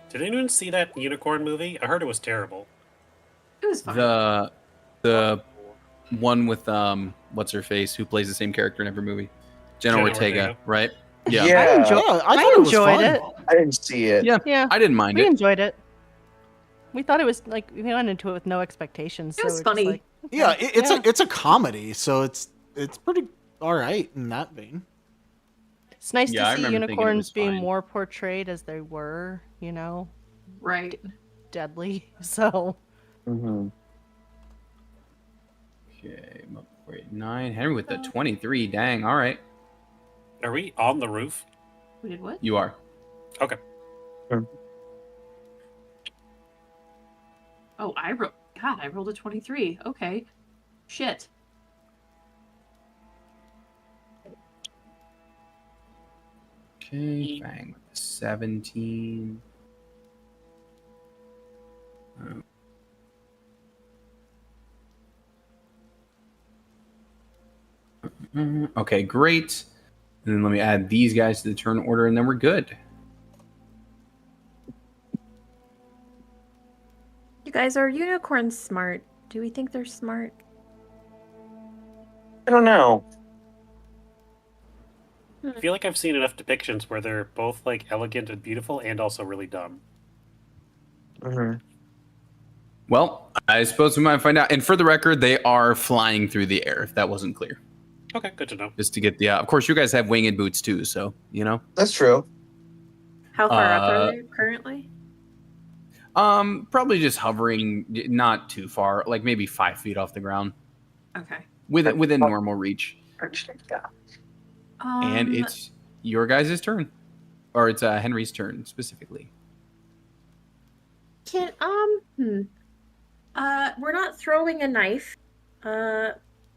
Did anyone see that unicorn movie? I heard it was terrible. It was fine. The one with what's her face, who plays the same character in every movie, Jenna Ortega, right? Yeah. I enjoyed it. I didn't see it. Yeah. I didn't mind We it. enjoyed it. We thought it was like we went into it with no expectations. It was so we're just funny. like, okay, Yeah, it's a comedy, so it's pretty all right in that vein. It's nice Yeah, I to see remember thinking it unicorns was being fine. more portrayed as they were, you know, Right. deadly. So Mm-hmm. Okay, 9. Henry with the 23. Dang. All right, Are we on the roof? We did what? you are. Okay. Oh, I rolled a 23. Okay. Shit. Okay, bang with the 17. Okay, great. And then let me add these guys to the turn order, and then we're good. You guys, are unicorns smart? Do we think they're smart? I don't know. I feel like I've seen enough depictions where they're both like elegant and beautiful and also really dumb. Mm-hmm. Well, I suppose we might find out. And for the record, they are flying through the air, if that wasn't clear. Okay, good to know. Just to get the... of course, you guys have winged boots too, so, you know. That's true. How far up are they currently? Probably just hovering, not too far, like maybe 5 feet off the ground. Okay. Within normal reach. Um, And it's your guys' turn. Or it's Henry's turn, specifically. Can we're not throwing a knife,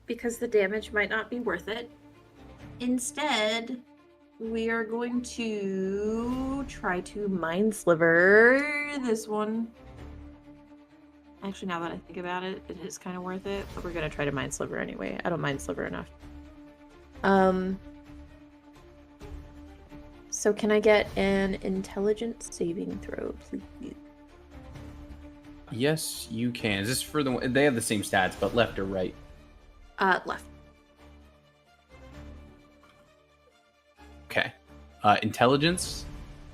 because the damage might not be worth it. Instead, we are going to try to mind sliver this one. Actually, now that I think about it, it is kind of worth it, but we're gonna try to mind sliver anyway. I don't mind sliver enough. So can I get an intelligence saving throw, please? Yes, you can. Is this for the... They have the same stats, but left or right? Left. Okay. Intelligence?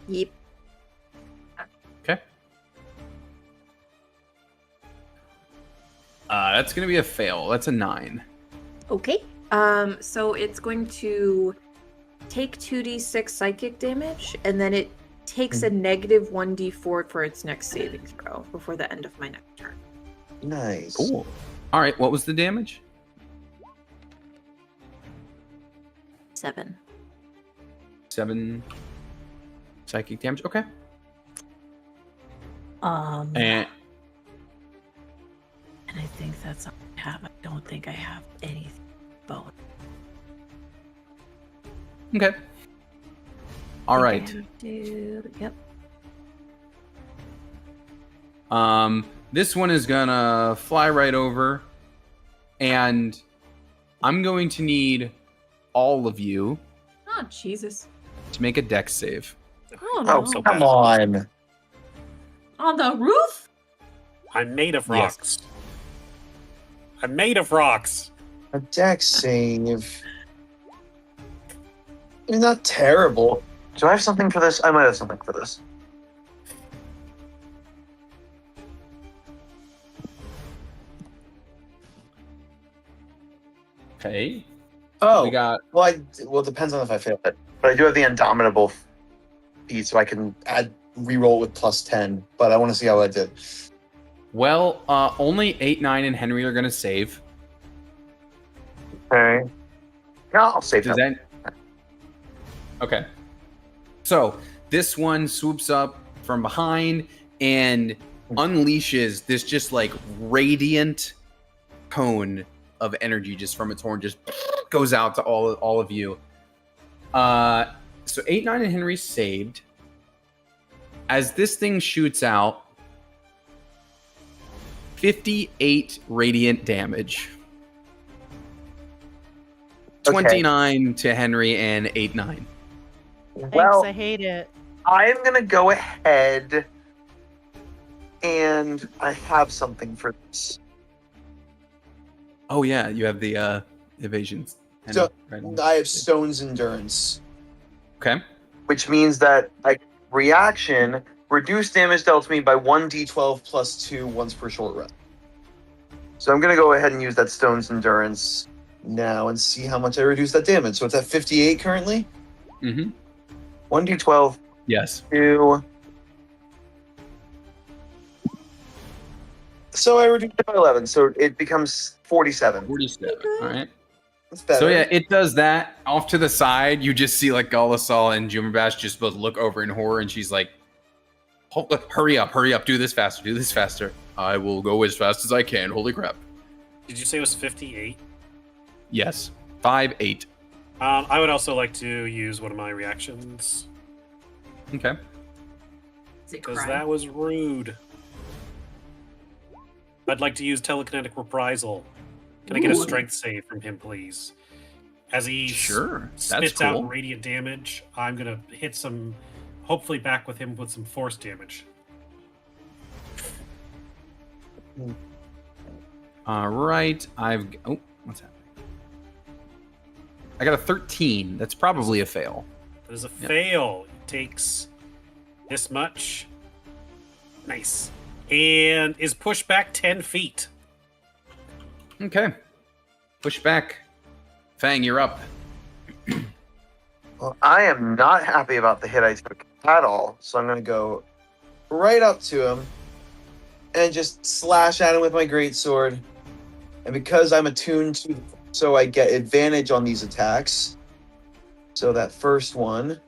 Yep. Okay. That's going to be a fail. That's a 9. Okay. So it's going to take 2d6 psychic damage, and then it takes a negative 1d4 for its next saving throw before the end of my next turn. Nice. Cool. All right, what was the damage? 7. 7 psychic damage. Okay. And I think that's all I have. I don't think I have anything bonus. Okay. All right. Yep. This one is gonna fly right over, and I'm going to need all of you Oh, Jesus. to make a dex save. Oh, no. Oh, come on. On the roof? I'm made of Yes. rocks. I'm made of rocks. A dex save. It's not terrible. Do I have something for this? I might have something for this. Okay. Oh, We got well, it depends on if I fail it. But I do have the Indomitable feat, so I can reroll with +10. But I want to see how I did. only 8, 9, and Henry are gonna save. Okay. No, I'll save Does them. that? Okay. So this one swoops up from behind and unleashes this just like radiant cone of energy just from its horn, just goes out to all of you. So 8, 9, and Henry saved. As this thing shoots out, 58 radiant damage. Okay. 29 to Henry and 8, 9. Thanks, Well, I hate it. I'm gonna go ahead, and I have something for this. Oh yeah, you have the evasions. So, Right. I have Stone's Endurance, Okay. which means that I reaction reduce damage dealt to me by 1d12 plus 2 once per short rest. So I'm gonna go ahead and use that Stone's Endurance now and see how much I reduce that damage. So it's at 58 currently. Mm-hmm. 1d12, Yes. 2. So I reduced it by 11, so it becomes 47. 47. All right. That's better. So yeah, it does that. Off to the side, you just see like Golasal and Jumabash just both look over in horror, and she's like, hurry up, do this faster. I will go as fast as I can. Holy crap. Did you say it was 58? Yes. 5, 8. I would also like to use one of my reactions Okay. Is it because crying? that was rude. I'd like to use telekinetic reprisal. Can I get a Ooh. strength save from him, please? As he Sure. That's spits cool. out radiant damage, I'm gonna hit some, hopefully back with him with some force damage. All right. What's happening? I got a 13. That's probably a fail. That is a Yep. fail. It takes this much. Nice. And is pushed back 10 feet. Okay. Push back. Fang, you're up. Well, I am not happy about the hit I took at all, so I'm going to go right up to him and just slash at him with my greatsword. And because I'm attuned to, so I get advantage on these attacks. So that first one is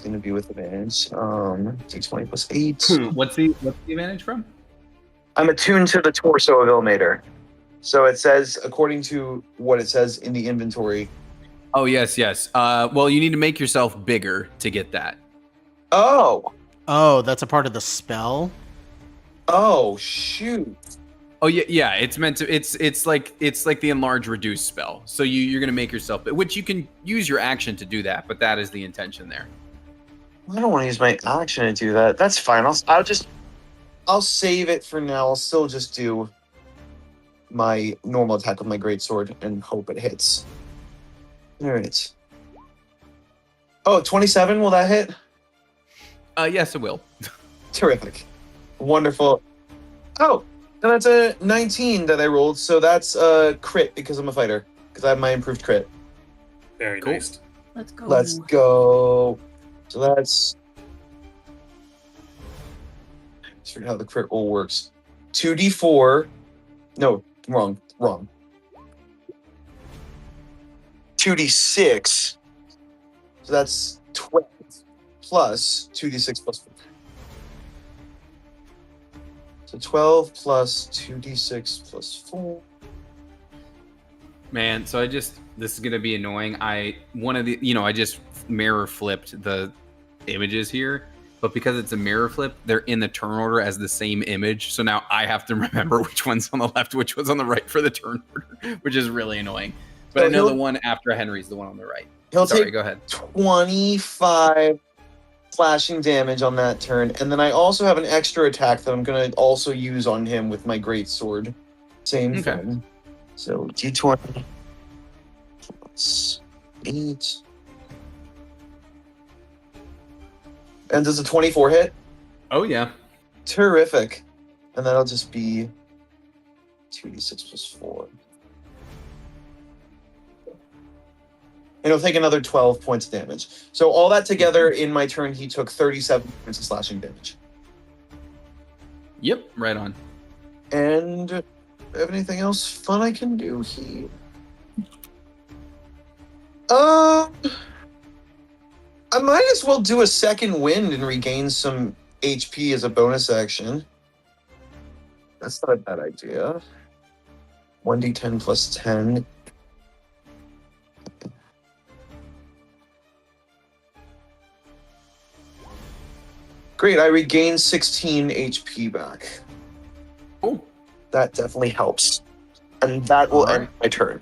going to be with advantage. 620 plus 8. What's the advantage from? I'm attuned to the torso of Ilmater. So it says, according to what it says in the inventory. Oh, yes. Well, you need to make yourself bigger to get that. Oh, That's a part of the spell? shoot. Oh yeah. It's meant to. It's like the enlarge reduce spell. So you're gonna make yourself, which you can use your action to do that, but that is the intention there. I don't want to use my action to do that. That's fine. I'll save it for now. I'll still just do my normal attack with my greatsword and hope it hits. All right. Oh, 27. Will that hit? Yes, it will. Terrific. Wonderful. Oh, and that's a 19 that I rolled. So that's a crit because I'm a fighter. Because I have my improved crit. Very Cool. nice. Let's go. Let's go. So that's. Let's figure out how the crit roll works. 2d4. No, wrong. 2d6. So that's 12 plus 2d6 plus 4. So 12 plus 2d6 plus 4. Man, so this is gonna be annoying. I just mirror flipped the images here, but because it's a mirror flip, they're in the turn order as the same image. So now I have to remember which one's on the left, which one's on the right for the turn order, which is really annoying. But So I know the one after Henry's the one on the right. He'll Sorry, take go ahead. 25 slashing damage on that turn, and then I also have an extra attack that I'm gonna also use on him with my great sword. Same Okay. thing. So d20 plus 8. And does a 24 hit? Oh yeah. Terrific. And that'll just be 2d6 plus 4. And he'll take another 12 points of damage. So all that together, in my turn, he took 37 points of slashing damage. Yep, right on. And do I have anything else fun I can do here? I might as well do a second wind and regain some HP as a bonus action. That's not a bad idea. 1d10 plus 10. Great, I regained 16 HP back. Oh, That definitely helps. And that will Alright. end my turn.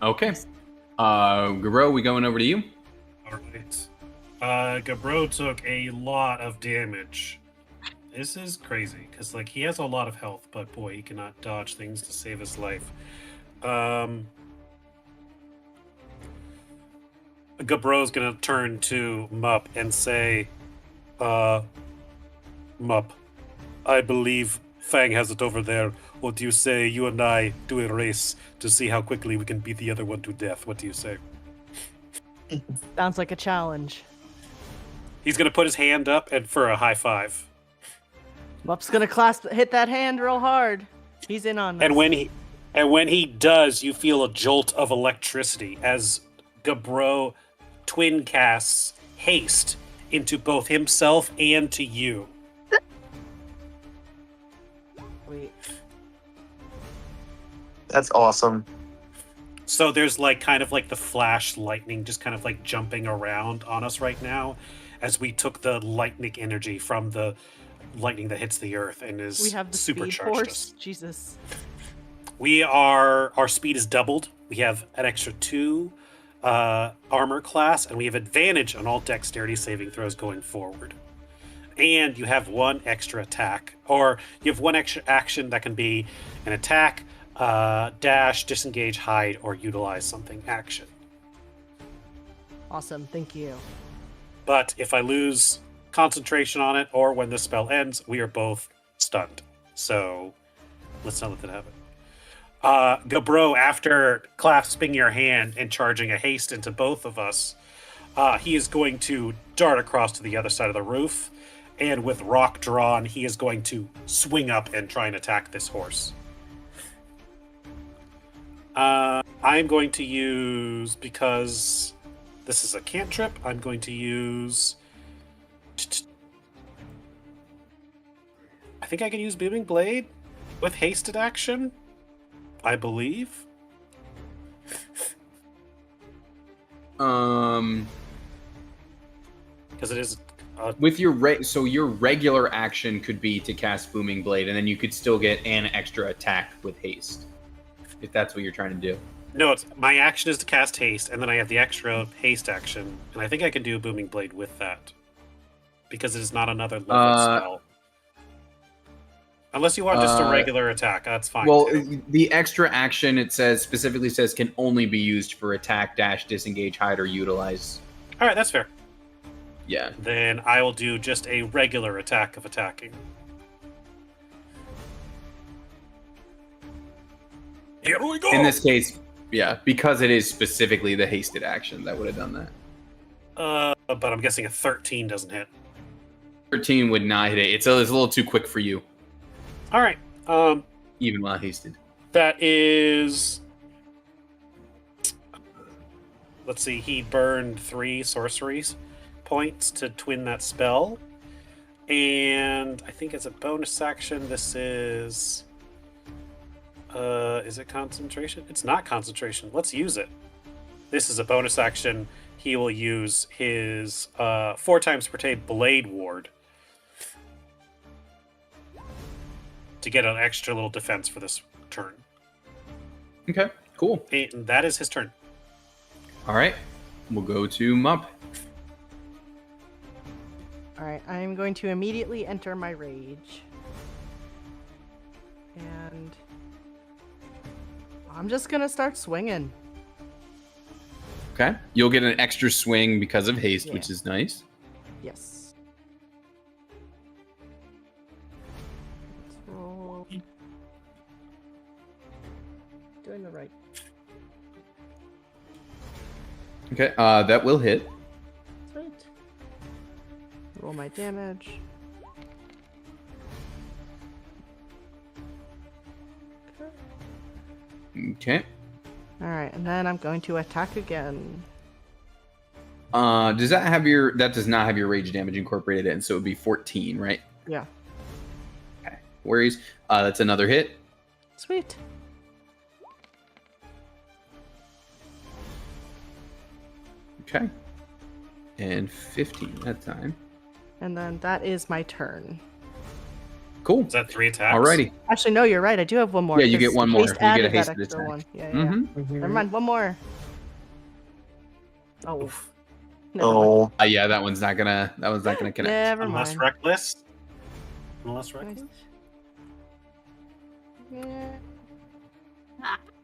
okay. Garo, we going over to you? All right. Gabro took a lot of damage. This is crazy because he has a lot of health, but boy, he cannot dodge things to save his life. Gabro's gonna turn to Mup and say, Mup, I believe Fang has it over there. What do you say you and I do a race to see how quickly we can beat the other one to death? What do you say? Sounds like a challenge. He's gonna put his hand up and for a high five. Mup's gonna hit that hand real hard. He's in on this. And when he does, you feel a jolt of electricity as Gabro twin casts haste into both himself and to you. Wait. That's awesome. So there's kind of the flash lightning just kind of jumping around on us right now as we took the lightning energy from the lightning that hits the earth and is We have the speed supercharged force. us. Jesus. Our speed is doubled. We have an extra 2 armor class, and we have advantage on all dexterity saving throws going forward. And you have 1 extra attack, or you have 1 extra action that can be an attack, dash, disengage, hide, or utilize something action. Awesome. Thank you. But if I lose concentration on it, or when the spell ends, we are both stunned. So let's not let that happen. Gabro, after clasping your hand and charging a haste into both of us, he is going to dart across to the other side of the roof, and with rock drawn, he is going to swing up and try and attack this horse. I'm going to use, because this is a cantrip, I'm going to use... I think I can use Booming Blade with hasted action, I believe. Because it is With your so your regular action could be to cast Booming Blade, and then you could still get an extra attack with haste, if that's what you're trying to do. No, it's my action is to cast haste, and then I have the extra haste action, and I think I can do Booming Blade with that because it is not another level spell. Unless you want just a regular attack, that's fine. Well, too. the extra action specifically says can only be used for attack, dash, disengage, hide, or utilize. All right, that's fair. Yeah. Then I will do just a regular attack of attacking. Here we go. In this case, Yeah, because it is specifically the hasted action that would have done that. But I'm guessing a 13 doesn't hit. 13 would not hit it. It's a little too quick for you, All right. even while hasted. That is. Let's see. He burned 3 sorceries points to twin that spell, and I think as a bonus action, this is. Is it concentration? It's not concentration. Let's use it. This is a bonus action. He will use his 4 times per day Blade Ward to get an extra little defense for this turn. Okay, cool. And that is his turn. All right, we'll go to Mup. All right, I'm going to immediately enter my rage. And I'm just going to start swinging. Okay, you'll get an extra swing because of haste, Yeah. which is nice. Yes. Let's roll. Doing the right. Okay, that will hit. Sweet. Roll my damage. Okay. All right, and then I'm going to attack again. Does that have your? That does not have your rage damage incorporated in, so it would be 14, right? Yeah. Okay. Worries. That's another hit. Sweet. Okay. And 15 that time. And then that is my turn. Cool. Is that 3 attacks? Alrighty. Actually, no, you're right. I do have one more. Yeah, you get 'cause one more. haste You get a added that hasted extra attack. one. Yeah. Mm-hmm. Never mind, one more. Oh. Oof. Never mind. Oh, Yeah, that one's not gonna. That one's not gonna connect. Never Unless mind. reckless. Unless reckless. Yeah.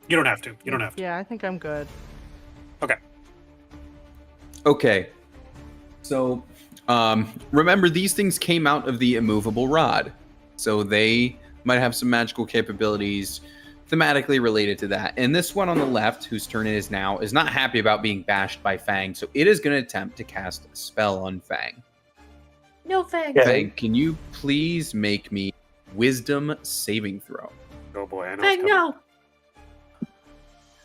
You don't have to. You don't have to. Yeah, I think I'm good. Okay. So, remember these things came out of the immovable rod, so they might have some magical capabilities thematically related to that. And this one on the left, whose turn it is now, is not happy about being bashed by Fang, so it is going to attempt to cast a spell on Fang. No Fang. Yeah. Fang, can you please make me Wisdom saving throw? Oh boy, I know. Fang, no.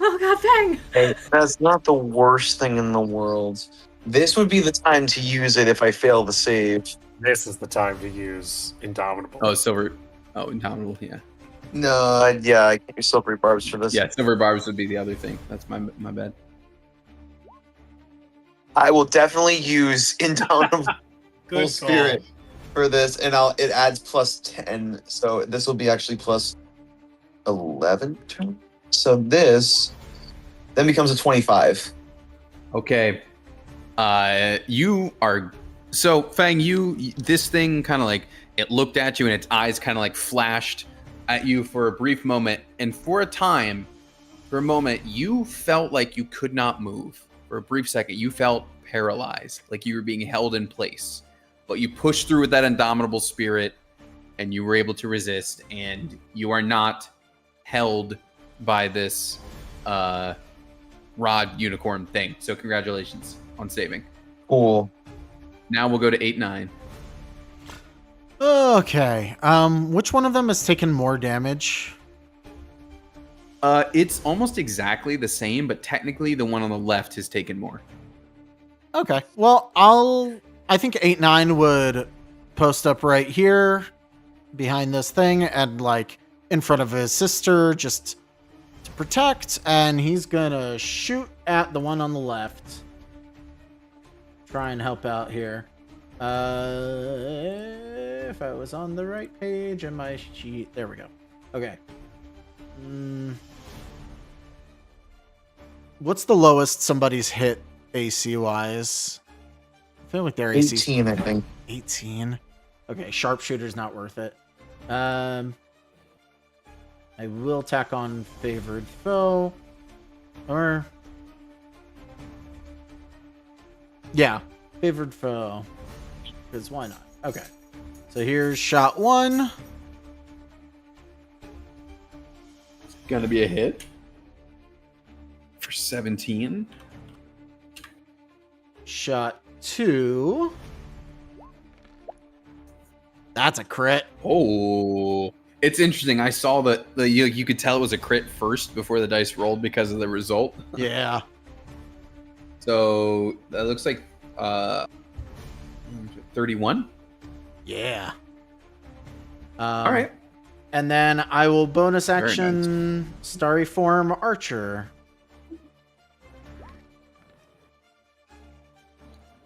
Oh god, Fang. hey, that's not the worst thing in the world. This would be the time to use it if I fail the save. This is the time to use Indomitable. Oh, silver. Oh, indomitable. Yeah. No, yeah, I can't use silvery barbs for this. Yeah, silver barbs would be the other thing. That's my bad. I will definitely use Indomitable Good call. Spirit for this, and it adds plus 10, so this will be actually plus 11. So this then becomes a 25. Okay. You are so Fang. This thing kind of like it looked at you and its eyes kind of like flashed at you for a brief moment, and for a moment, you felt like you could not move. For a brief second, you felt paralyzed, like you were being held in place. But you pushed through with that indomitable spirit, and you were able to resist, and you are not held by this rod unicorn thing. So congratulations on saving. Cool. Now we'll go to 8-9. Okay. Which one of them has taken more damage? It's almost exactly the same, but technically the one on the left has taken more. Okay. Well, I think 8-9 would post up right here behind this thing and like in front of his sister just to protect, and he's gonna shoot at the one on the left. Try and help out here. If I was on the right page and my sheet, there we go. Okay. What's the lowest somebody's hit AC wise? I feel like their AC 18, I think. 18. Okay, sharpshooter's not worth it. I will tack on favored foe. Or yeah, favored foe. Because why not? Okay. So here's shot 1. It's gonna be a hit. for 17. Shot 2. That's a crit. Oh, it's interesting. I saw that you could tell it was a crit first before the dice rolled because of the result. Yeah. So that looks like 31. Yeah. All right. And then I will bonus Very action Starry Form Archer.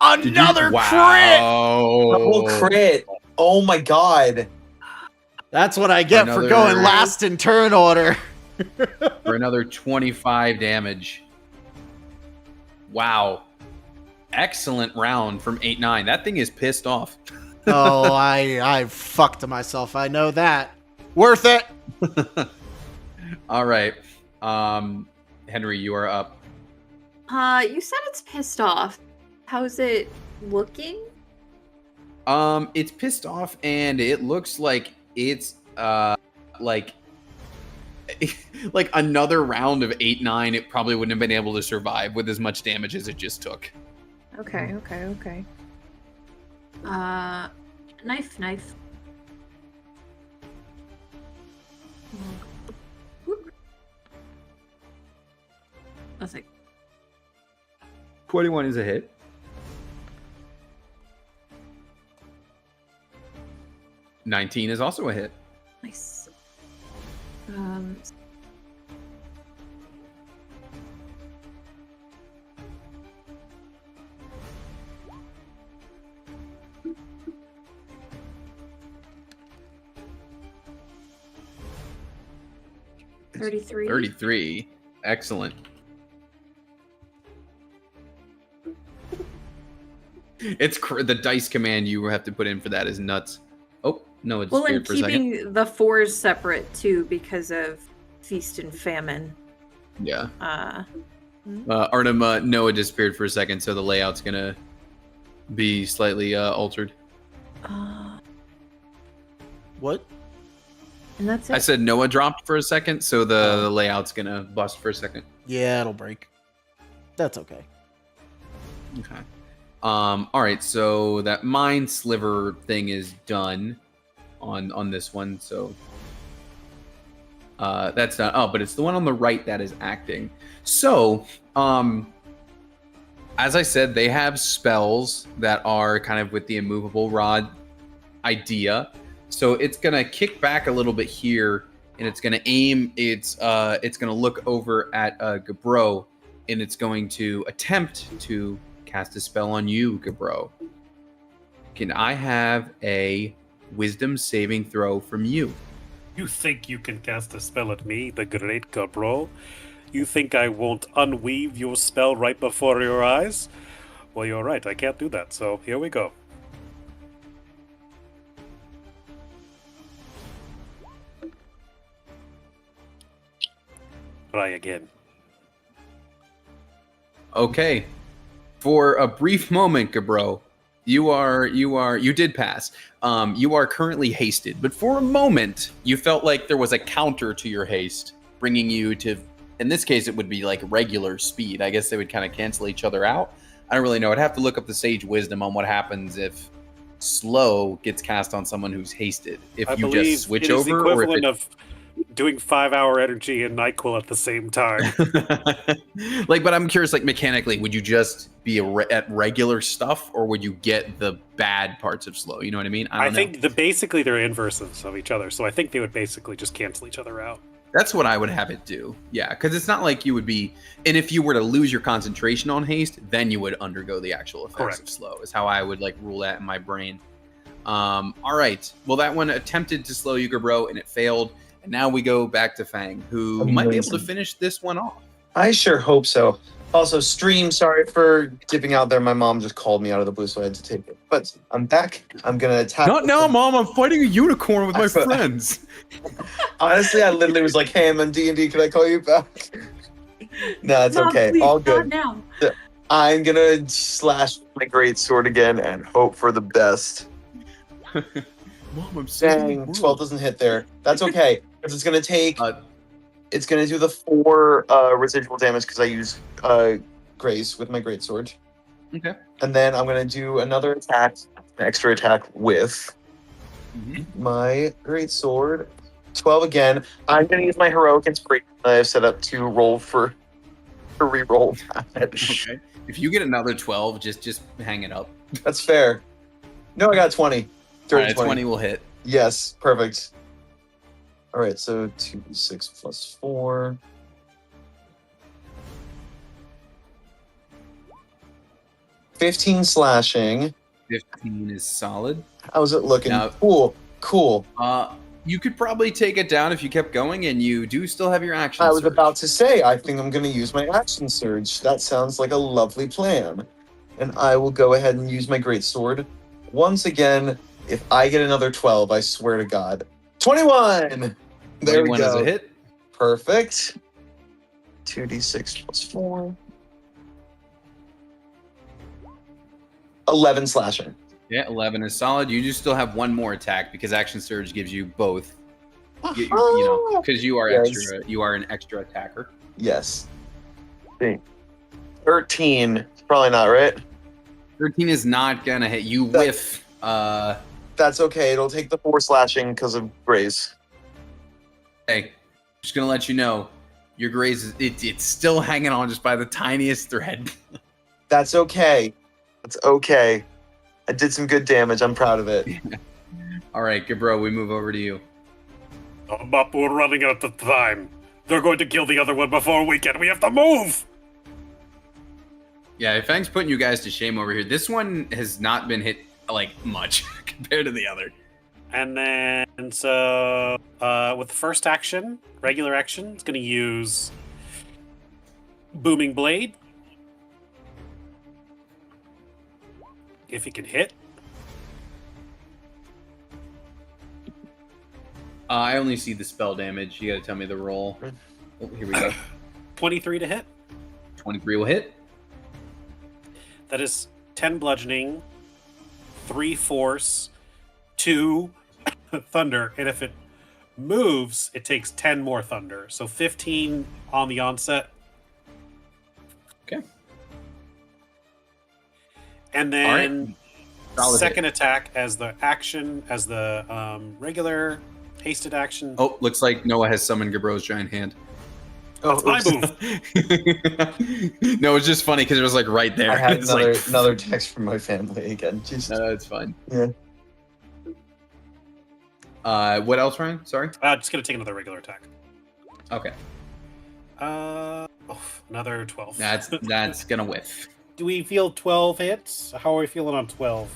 Another crit! Double crit. Oh my god. That's what I get for Another- going last in turn order. For another 25 damage. Wow. Excellent round from 8-9. That thing is pissed off. Oh, I fucked myself. I know that. Worth it. All right. Henry, you are up. You said it's pissed off. How's it looking? It's pissed off and it looks like it's like like another round of 8-9 it probably wouldn't have been able to survive with as much damage as it just took. Okay. Knife. Nothing. 21 is a hit. $19 is also a hit. Nice. 33. 33. Excellent. It's the dice command you have to put in for that is nuts. Oh, no, it's Well, and weird for a second. keeping the 4s separate too because of feast and famine. Yeah. Hmm? Artem, Noah disappeared for a second, so the layout's gonna be slightly altered. What? And that's it. I said Noah dropped for a second, so the layout's gonna bust for a second. Yeah, it'll break. That's okay. Okay. All right, so that mind sliver thing is done on this one, so that's done. Oh, but it's the one on the right that is acting. So, as I said, they have spells that are kind of with the immovable rod idea. So it's gonna kick back a little bit here, and it's gonna aim. It's gonna look over at Gabro, and it's going to attempt to cast a spell on you, Gabro. Can I have a wisdom saving throw from you? You think you can cast a spell at me, the great Gabro? You think I won't unweave your spell right before your eyes? Well, you're right, I can't do that, so here we go. Try again. Okay. For a brief moment, Gabro, you did pass. You are currently hasted, but for a moment, you felt like there was a counter to your haste, bringing you to, in this case, it would be like regular speed. I guess they would kind of cancel each other out. I don't really know. I'd have to look up the Sage Wisdom on what happens if slow gets cast on someone who's hasted. If I you believe just switch it is over, the or if equivalent of doing 5-hour energy and NyQuil at the same time. like, but I'm curious, like mechanically, would you just be at regular stuff, or would you get the bad parts of slow? You know what I mean? I don't know. think basically they're inverses of each other, so I think they would basically just cancel each other out. That's what I would have it do. Yeah, because it's not like you would be, and if you were to lose your concentration on haste, then you would undergo the actual effects Correct. of slow. Is how I would like rule that in my brain. All right. Well, that one attempted to slow you, Gabro, and it failed. And now we go back to Fang, who might be able to Amazing. finish this one off. I sure hope so. Also, stream, sorry for dipping out there. My mom just called me out of the blue, so I had to take it. But I'm back. I'm going to attack. Not now, Mom. I'm fighting a unicorn with my friends. Honestly, I literally was like, hey, I'm on D&D. Can I call you back? No, it's Mom, okay. please, All not good. now. I'm going to slash my great sword again and hope for the best. Mom, I'm saving the Dang, world. 12 doesn't hit there. That's okay. Because it's going to take It's gonna do the 4 residual damage because I use Grace with my greatsword. Okay. And then I'm gonna do another attack, an extra attack with my greatsword. 12 again. I'm gonna use my heroic inspiration that I've set up to roll for re-roll damage. Okay. If you get another 12, just hang it up. That's fair. No, I got 20. All right, 20 will hit. Yes, perfect. All right, so 2d6 plus 4. 15 slashing. 15 is solid. How's it looking? Now- Cool. You could probably take it down if you kept going, and you do still have your action. I was surge. about to say, I think I'm going to use my action surge. That sounds like a lovely plan. And I will go ahead and use my greatsword. Once again, if I get another 12, I swear to God. 21! There we 21 go. is a hit. Perfect. 2d6 plus 4. 11 slashing. Yeah, 11 is solid. You do still have one more attack because action surge gives you both. You know, because you are Yes. extra. You are an extra attacker. Yes. 13. Probably not, right? 13 is not gonna hit. You That- whiff. That's okay. It'll take the 4 slashing because of Graze. Hey, just gonna let you know, your graze is it's still hanging on just by the tiniest thread. That's okay. That's okay. I did some good damage. I'm proud of it. All right, Gabro, we move over to you. But we're running out of time. They're going to kill the other one before we can. We have to move! Yeah, Fang's putting you guys to shame over here. This one has not been hit like much compared to the other. And then, so, with the first action, regular action, it's going to use Booming Blade. If he can hit. I only see the spell damage. You gotta tell me the roll. Oh, here we go. 23 to hit. 23 will hit. That is 10 bludgeoning, 3 force, 2 thunder, and if it moves, it takes 10 more thunder. So 15 on the onset. Okay. And All right. then Solid second attack as the action, as the regular hasted action. Oh, looks like Noah has summoned Gabro's giant hand. That's my oops. move. No, it's just funny because it was like right there. I had It's another text from my family again. Jesus. No, it's fine. Yeah. What else, Ryan? Sorry. Just gonna take another regular attack. Okay. Another 12. That's gonna whiff. Do we feel 12 hits? How are we feeling on 12?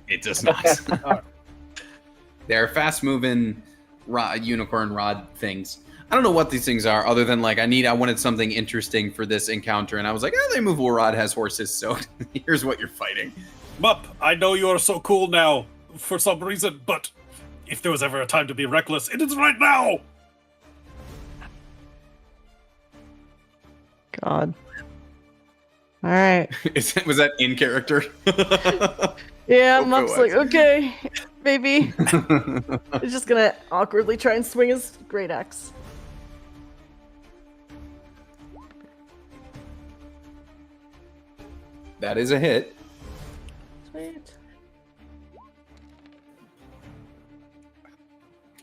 It does not. Alright. They're fast-moving unicorn rod things. I don't know what these things are, other than like I wanted something interesting for this encounter, and I was like, the immovable rod has horses, so here's what you're fighting. Mup, I know you're so cool now, for some reason, but if there was ever a time to be reckless, it is right now! God. All right. Was that in character? Yeah, Hope it Mupp's like, was. okay, maybe. He's just gonna awkwardly try and swing his great axe. That is a hit. Sweet.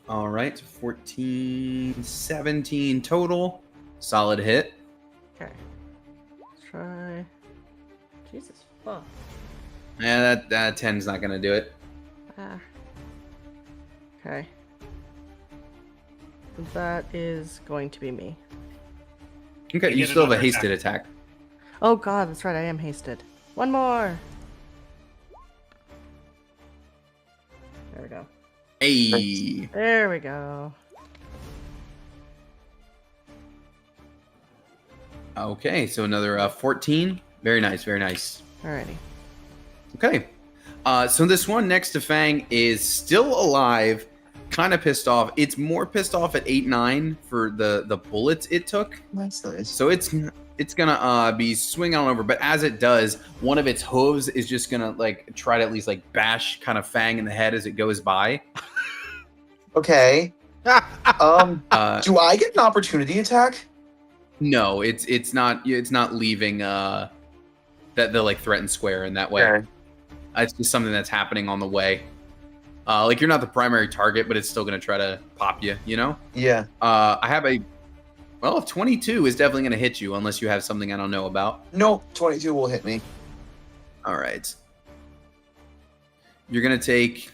All right, 14, 17 total. Solid hit. Okay. Let's try. Jesus fuck. Yeah, that 10's not gonna do it. Ah. Okay. That is going to be me. Okay, You you get still have a another hasted attack. Oh god, that's right, I am hasted. One more! There we go. Hey. There we go. Okay, so another 14. Very nice, very nice. Alrighty. Okay. So this one next to Fang is still alive, kind of pissed off. It's more pissed off at 8-9 for the bullets it took. That's nice. So it's gonna be swinging on over, but as it does, one of its hooves is just gonna like try to at least like bash kind of Fang in the head as it goes by. Okay. Do I get an opportunity attack? No, it's not leaving that the like threatened square in that way. Okay. It's just something that's happening on the way. Like you're not the primary target, but it's still gonna try to pop you. You know. Yeah. I have a 22 is definitely gonna hit you unless you have something I don't know about. No, 22 will hit me. All right. You're gonna take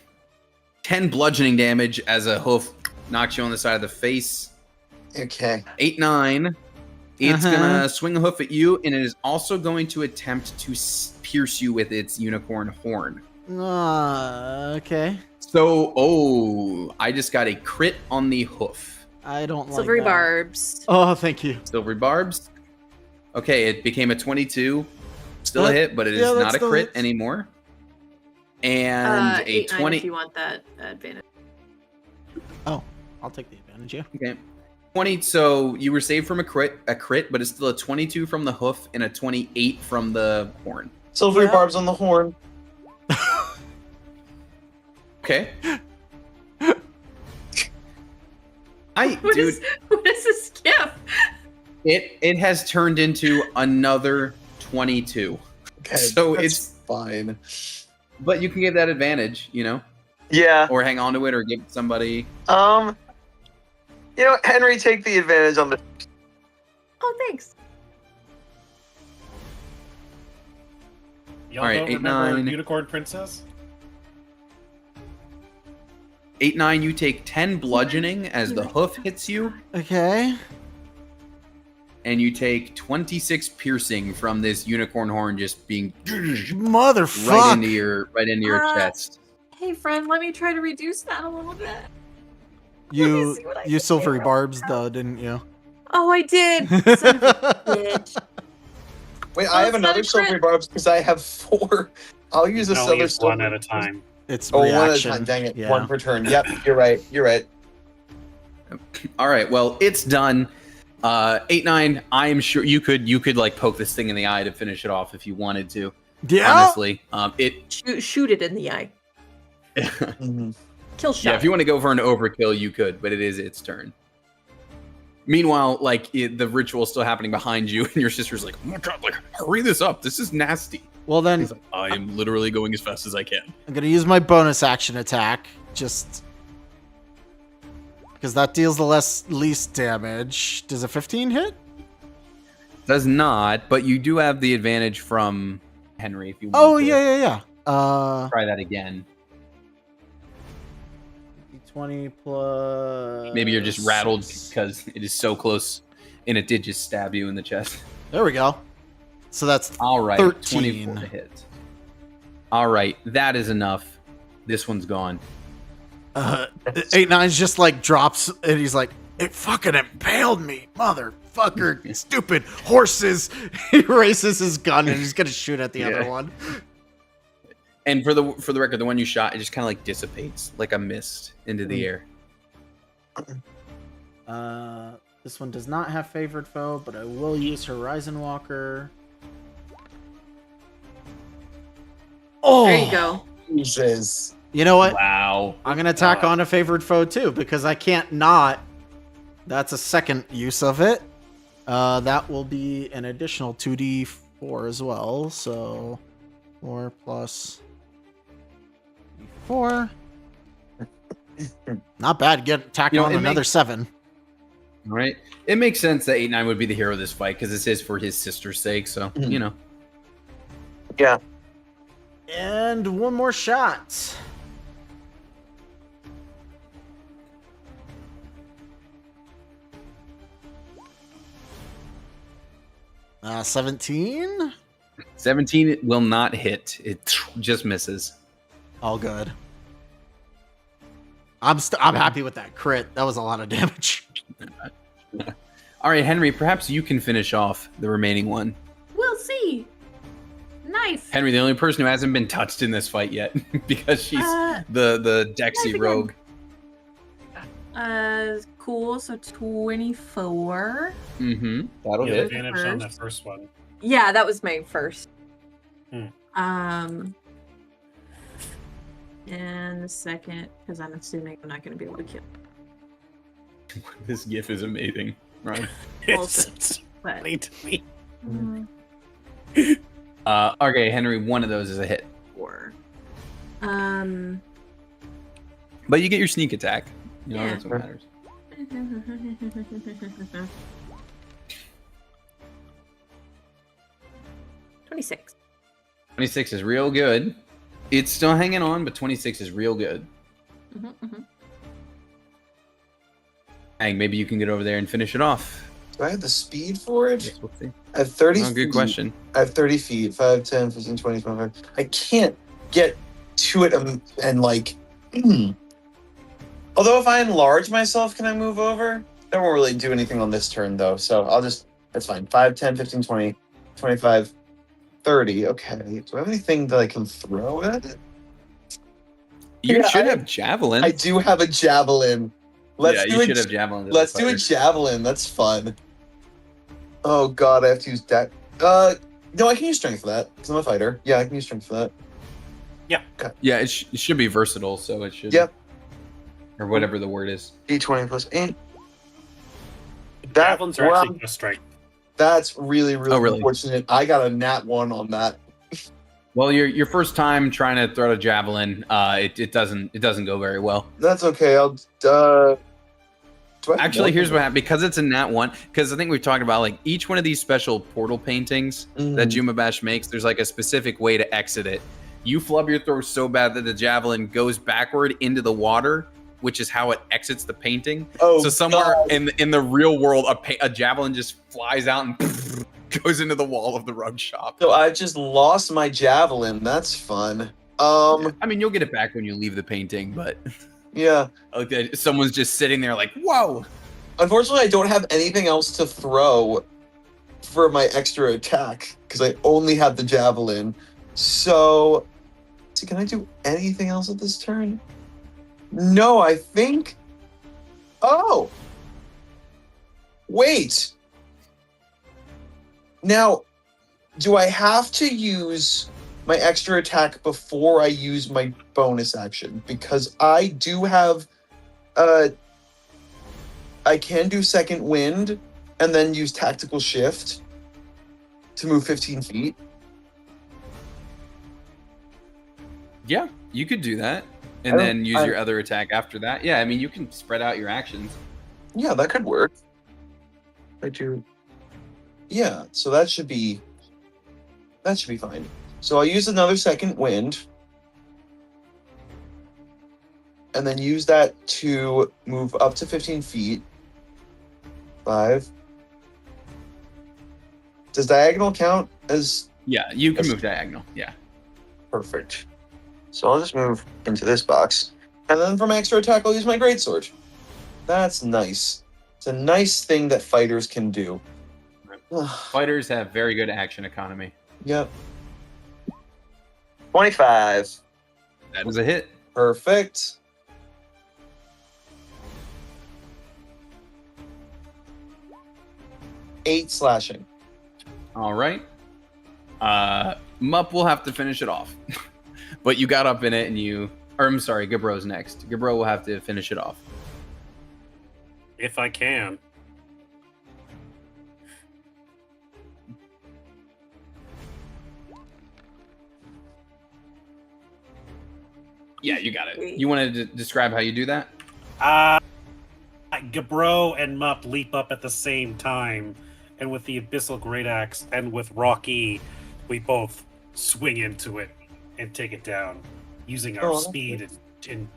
10 bludgeoning damage as a hoof knocks you on the side of the face. Okay. 8-9. It's gonna swing a hoof at you, and it is also going to attempt to pierce you with its unicorn horn. Okay. So, I just got a crit on the hoof. I don't like Silvery that. barbs. Oh, thank you. Silvery barbs. Okay, it became a 22. Still a That- hit, but it is yeah, that not a still crit hits. anymore. And a 8-9 20. if you want that advantage. Oh, I'll take the advantage, yeah. Okay. 20, so you were saved from a crit, but it's still a 22 from the hoof and a 28 from the horn. Silvery Yeah. barbs on the horn. Okay. What Dude, is this gif? it has turned into another 22. Okay, So that's it's- fine. But you can give that advantage, you know, Yeah. or hang on to it or give it to somebody. You know, Henry, take the advantage on the. Oh, thanks. Y'all All right, don't 8, remember 9. Unicorn Princess? 8-9, you take 10 bludgeoning as the hoof hits you, Okay. and you take 26 piercing from this unicorn horn just being Motherfuck. right into your Ah. chest. Hey, friend, let me try to reduce that a little bit. You see what I you can silvery do. barbs though, didn't you? Oh, I did. Son of a bitch. Wait, Oh, I have it's not another a silvery crit. barbs because I have 4. I'll use a No, silver use one silver- at a time. It's Oh, one at a reaction. time. Dang it. Yeah. One per turn. Yep, you're right. You're right. All right, well, it's done. 8-9, I am sure you could like poke this thing in the eye to finish it off if you wanted to. Yeah. Honestly, Shoot it in the eye. Mhm. Kill shot. yeah, if you want to go for an overkill, you could, but it is its turn. Meanwhile, like the ritual is still happening behind you, and your sister's like, "Oh my god, like hurry this up! This is nasty." Well then, He's like, "I am literally going as fast as I can." I'm gonna use my bonus action attack just because that deals the least damage. Does a 15 hit? Does not, but you do have the advantage from Henry if you want. Oh to yeah. try that again. 20 plus. Maybe you're just rattled because it is so close, and it did just stab you in the chest. There we go. So that's All right, 13. 24 to hit. All right, that is enough. This one's gone. 8-9's just like drops and he's like, it fucking impaled me, motherfucker, stupid horses. He raises his gun and he's gonna shoot at the other one. And for the record, the one you shot, it just kind of like dissipates like a mist into the air. This one does not have favored foe, but I will use Horizon Walker. Oh, There you go. Jesus. You know what? Wow. I'm gonna tack on a favored foe too because I can't not. That's a second use of it. That will be an additional 2d4 as well. So 4 plus 4. Not bad. Get tack on it another makes- 7. All right. It makes sense that 8-9 would be the hero of this fight because this is for his sister's sake. So Mhm. you know. Yeah. And one more shot. Uh, 17. 17 will not hit. It just misses. All good. I'm happy with that crit. That was a lot of damage. All right, Henry. Perhaps you can finish off the remaining one. We'll see. Nice. Henry, the only person who hasn't been touched in this fight yet, because she's the Dexy again. rogue. Cool. So 24. Mm-hmm. That'll You hit. have advantage on that first one. Yeah, that was my first. Hmm. And the second, because I'm assuming I'm not going to be able to kill. This GIF is amazing, right? It's But funny to me. Okay, Henry, one of those is a hit, 4. but you get your sneak attack. You know, Yeah. that's what matters. 26. 26 is real good. It's still hanging on, but 26 is real good. Hey, maybe you can get over there and finish it off. Do I have the speed for it? Yes, we'll see. I have 30 Oh, good feet. question. I have 30 feet, 5, 10, 15, 20, 25. I can't get to it and like. Although if I enlarge myself, can I move over? That won't really do anything on this turn, though. So I'll just, that's fine. 5, 10, 15, 20, 25, 30. Okay. Do I have anything that I can throw at it? You Yeah, should have javelin. I do have a javelin. Yeah, you should have javelin. to the Let's do a fighters. javelin. That's fun. Oh god, I have to use that. No, I can use strength for that because I'm a fighter. Yeah, I can use strength for that. Yeah, it should be versatile, so it should. Yep. Or whatever the word is. D20 plus 8. Javelins are well, actually just strength. That's really, really, Oh, really? unfortunate. I got a nat 1 on that. Well, your first time trying to throw a javelin, it doesn't go very well. That's okay. I'll. Do I have Actually, more here's than what happened. Because it's a nat 1, because I think we've talked about like each one of these special portal paintings that? that Jumabash makes, there's like a specific way to exit it. You flub your throw so bad that the javelin goes backward into the water, which is how it exits the painting. Oh, So somewhere God. in the real world, a javelin just flies out and goes into the wall of the rug shop. So I just lost my javelin. That's fun. I mean, you'll get it back when you leave the painting, but Yeah. okay, someone's just sitting there like, whoa. Unfortunately, I don't have anything else to throw for my extra attack because I only have the javelin. So, can I do anything else at this turn? No, I think. Oh! Wait! Now, do I have to use my extra attack before I use my bonus action? Because I do have. I can do second wind and then use tactical shift to move 15 feet. Yeah, you could do that. And I then use don't- your other attack after that. Yeah, I mean, you can spread out your actions. Yeah, that could work. I do. Yeah, so that should be fine. So I'll use another second wind. And then use that to move up to 15 feet. 5. Does diagonal count as Yeah, you can Yes. move diagonal. Yeah. perfect? So I'll just move into this box. And then for my extra attack, I'll use my greatsword. That's nice. It's a nice thing that fighters can do. Fighters have very good action economy. Yep. 25. That is a hit. Perfect. Eight slashing. All right. Mupp will have to finish it off. But you got up in it and I'm sorry, Gabro's next. Gabro will have to finish it off. If I can. Yeah, you got it. You wanted to describe how you do that? Gabro and Mupp leap up at the same time, and with the Abyssal Great Axe and with Rocky, we both swing into it and take it down, using our Oh, that's speed and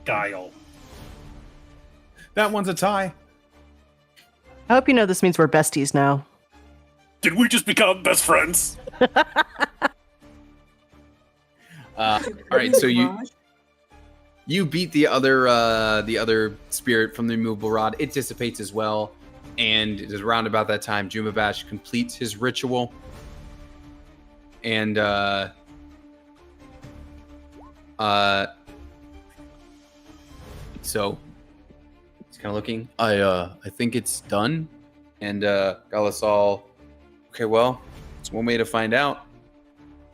guile. That one's a tie. I hope you know this means we're besties now. Did we just become best friends? All right, so you beat the other spirit from the immovable rod. It dissipates as well, and it is around about that time Jumabash completes his ritual, and so he's kind of looking. I think it's done, and Galasal. Okay, well, it's one way to find out.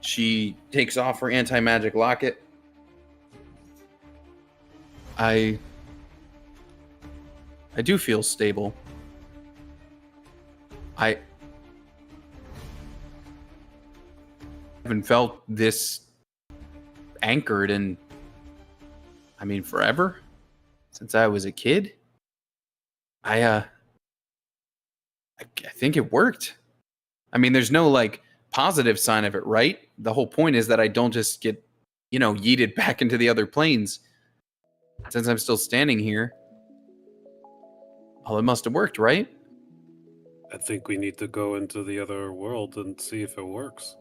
She takes off her anti-magic locket. I do feel stable. I haven't felt this anchored in, I mean, forever, since I was a kid. I think it worked. I mean, there's no like positive sign of it, right? The whole point is that I don't just get, yeeted back into the other planes. Since I'm still standing here, it must have worked, right? I think we need to go into the other world and see if it works.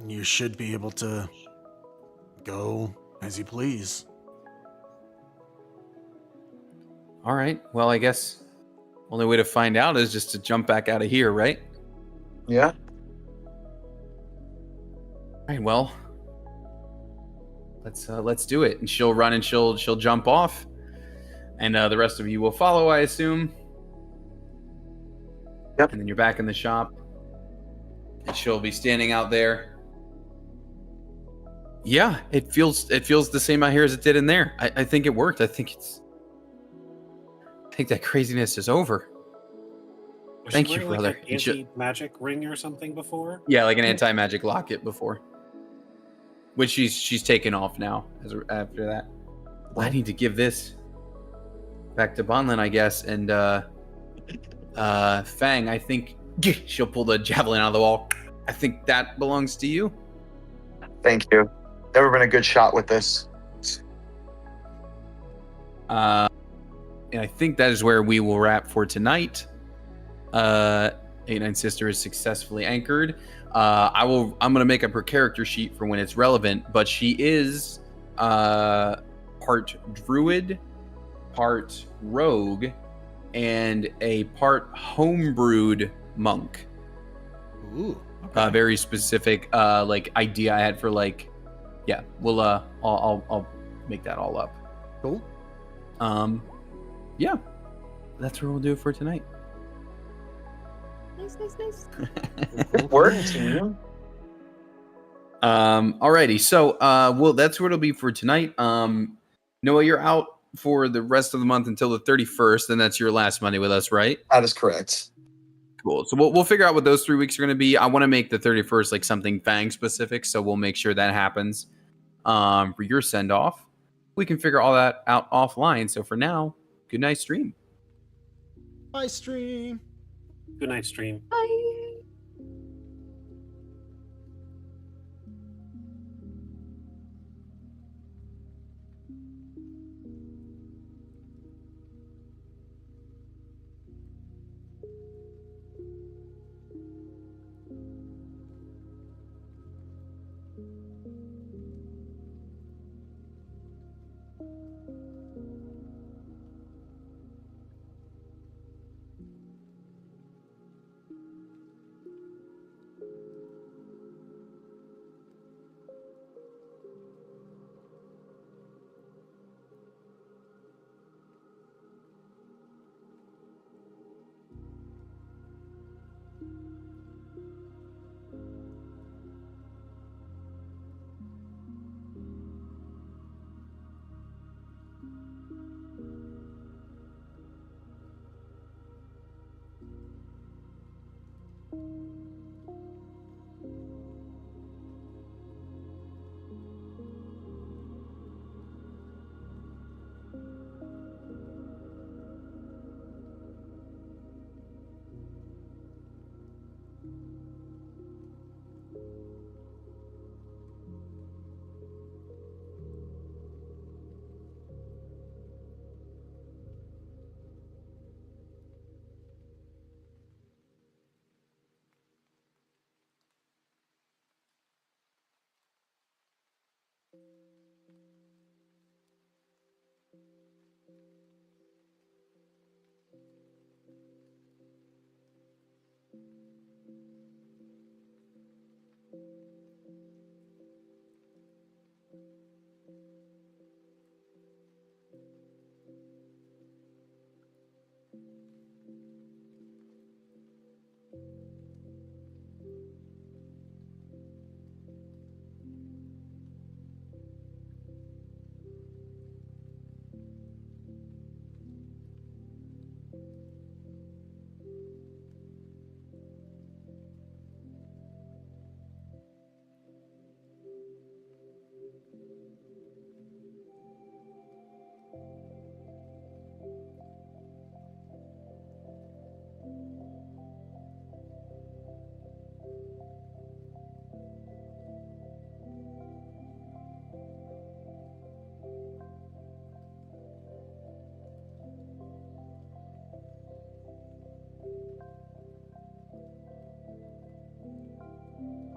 You should be able to go as you please. All right. Well, I guess only way to find out is just to jump back out of here, right? Yeah. All right. Well, let's do it. And she'll run and she'll jump off, and the rest of you will follow, I assume. Yep. And then you're back in the shop, and she'll be standing out there. Yeah, it feels the same out here as it did in there. I think it worked. I think that craziness is over. Was Thank she you, wearing, brother. Like, an anti-magic ring or something before? Yeah, like an anti-magic locket before, which she's taken off now. After that, I need to give this back to Bonlin, I guess. And Fang, I think she'll pull the javelin out of the wall. I think that belongs to you. Thank you. Never been a good shot with this. And I think that is where we will wrap for tonight. 89 Sister is successfully anchored. I'm gonna make up her character sheet for when it's relevant, but she is part druid, part rogue, and a part homebrewed monk. Ooh. Okay. Very specific like idea I had for like, yeah. We'll I'll make that all up. Cool. Yeah, that's where we'll do it for tonight. Nice. Good work, team. Alrighty, so well, that's where it'll be for tonight. Noah, you're out for the rest of the month until the 31st, and that's your last Monday with us, right? That is correct. Cool. So we'll figure out what those 3 weeks are going to be. I want to make the 31st like something Fang specific, so we'll make sure that happens. For your send off, we can figure all that out offline. So for now, good night, stream. Bye, stream. Good night, stream. Bye.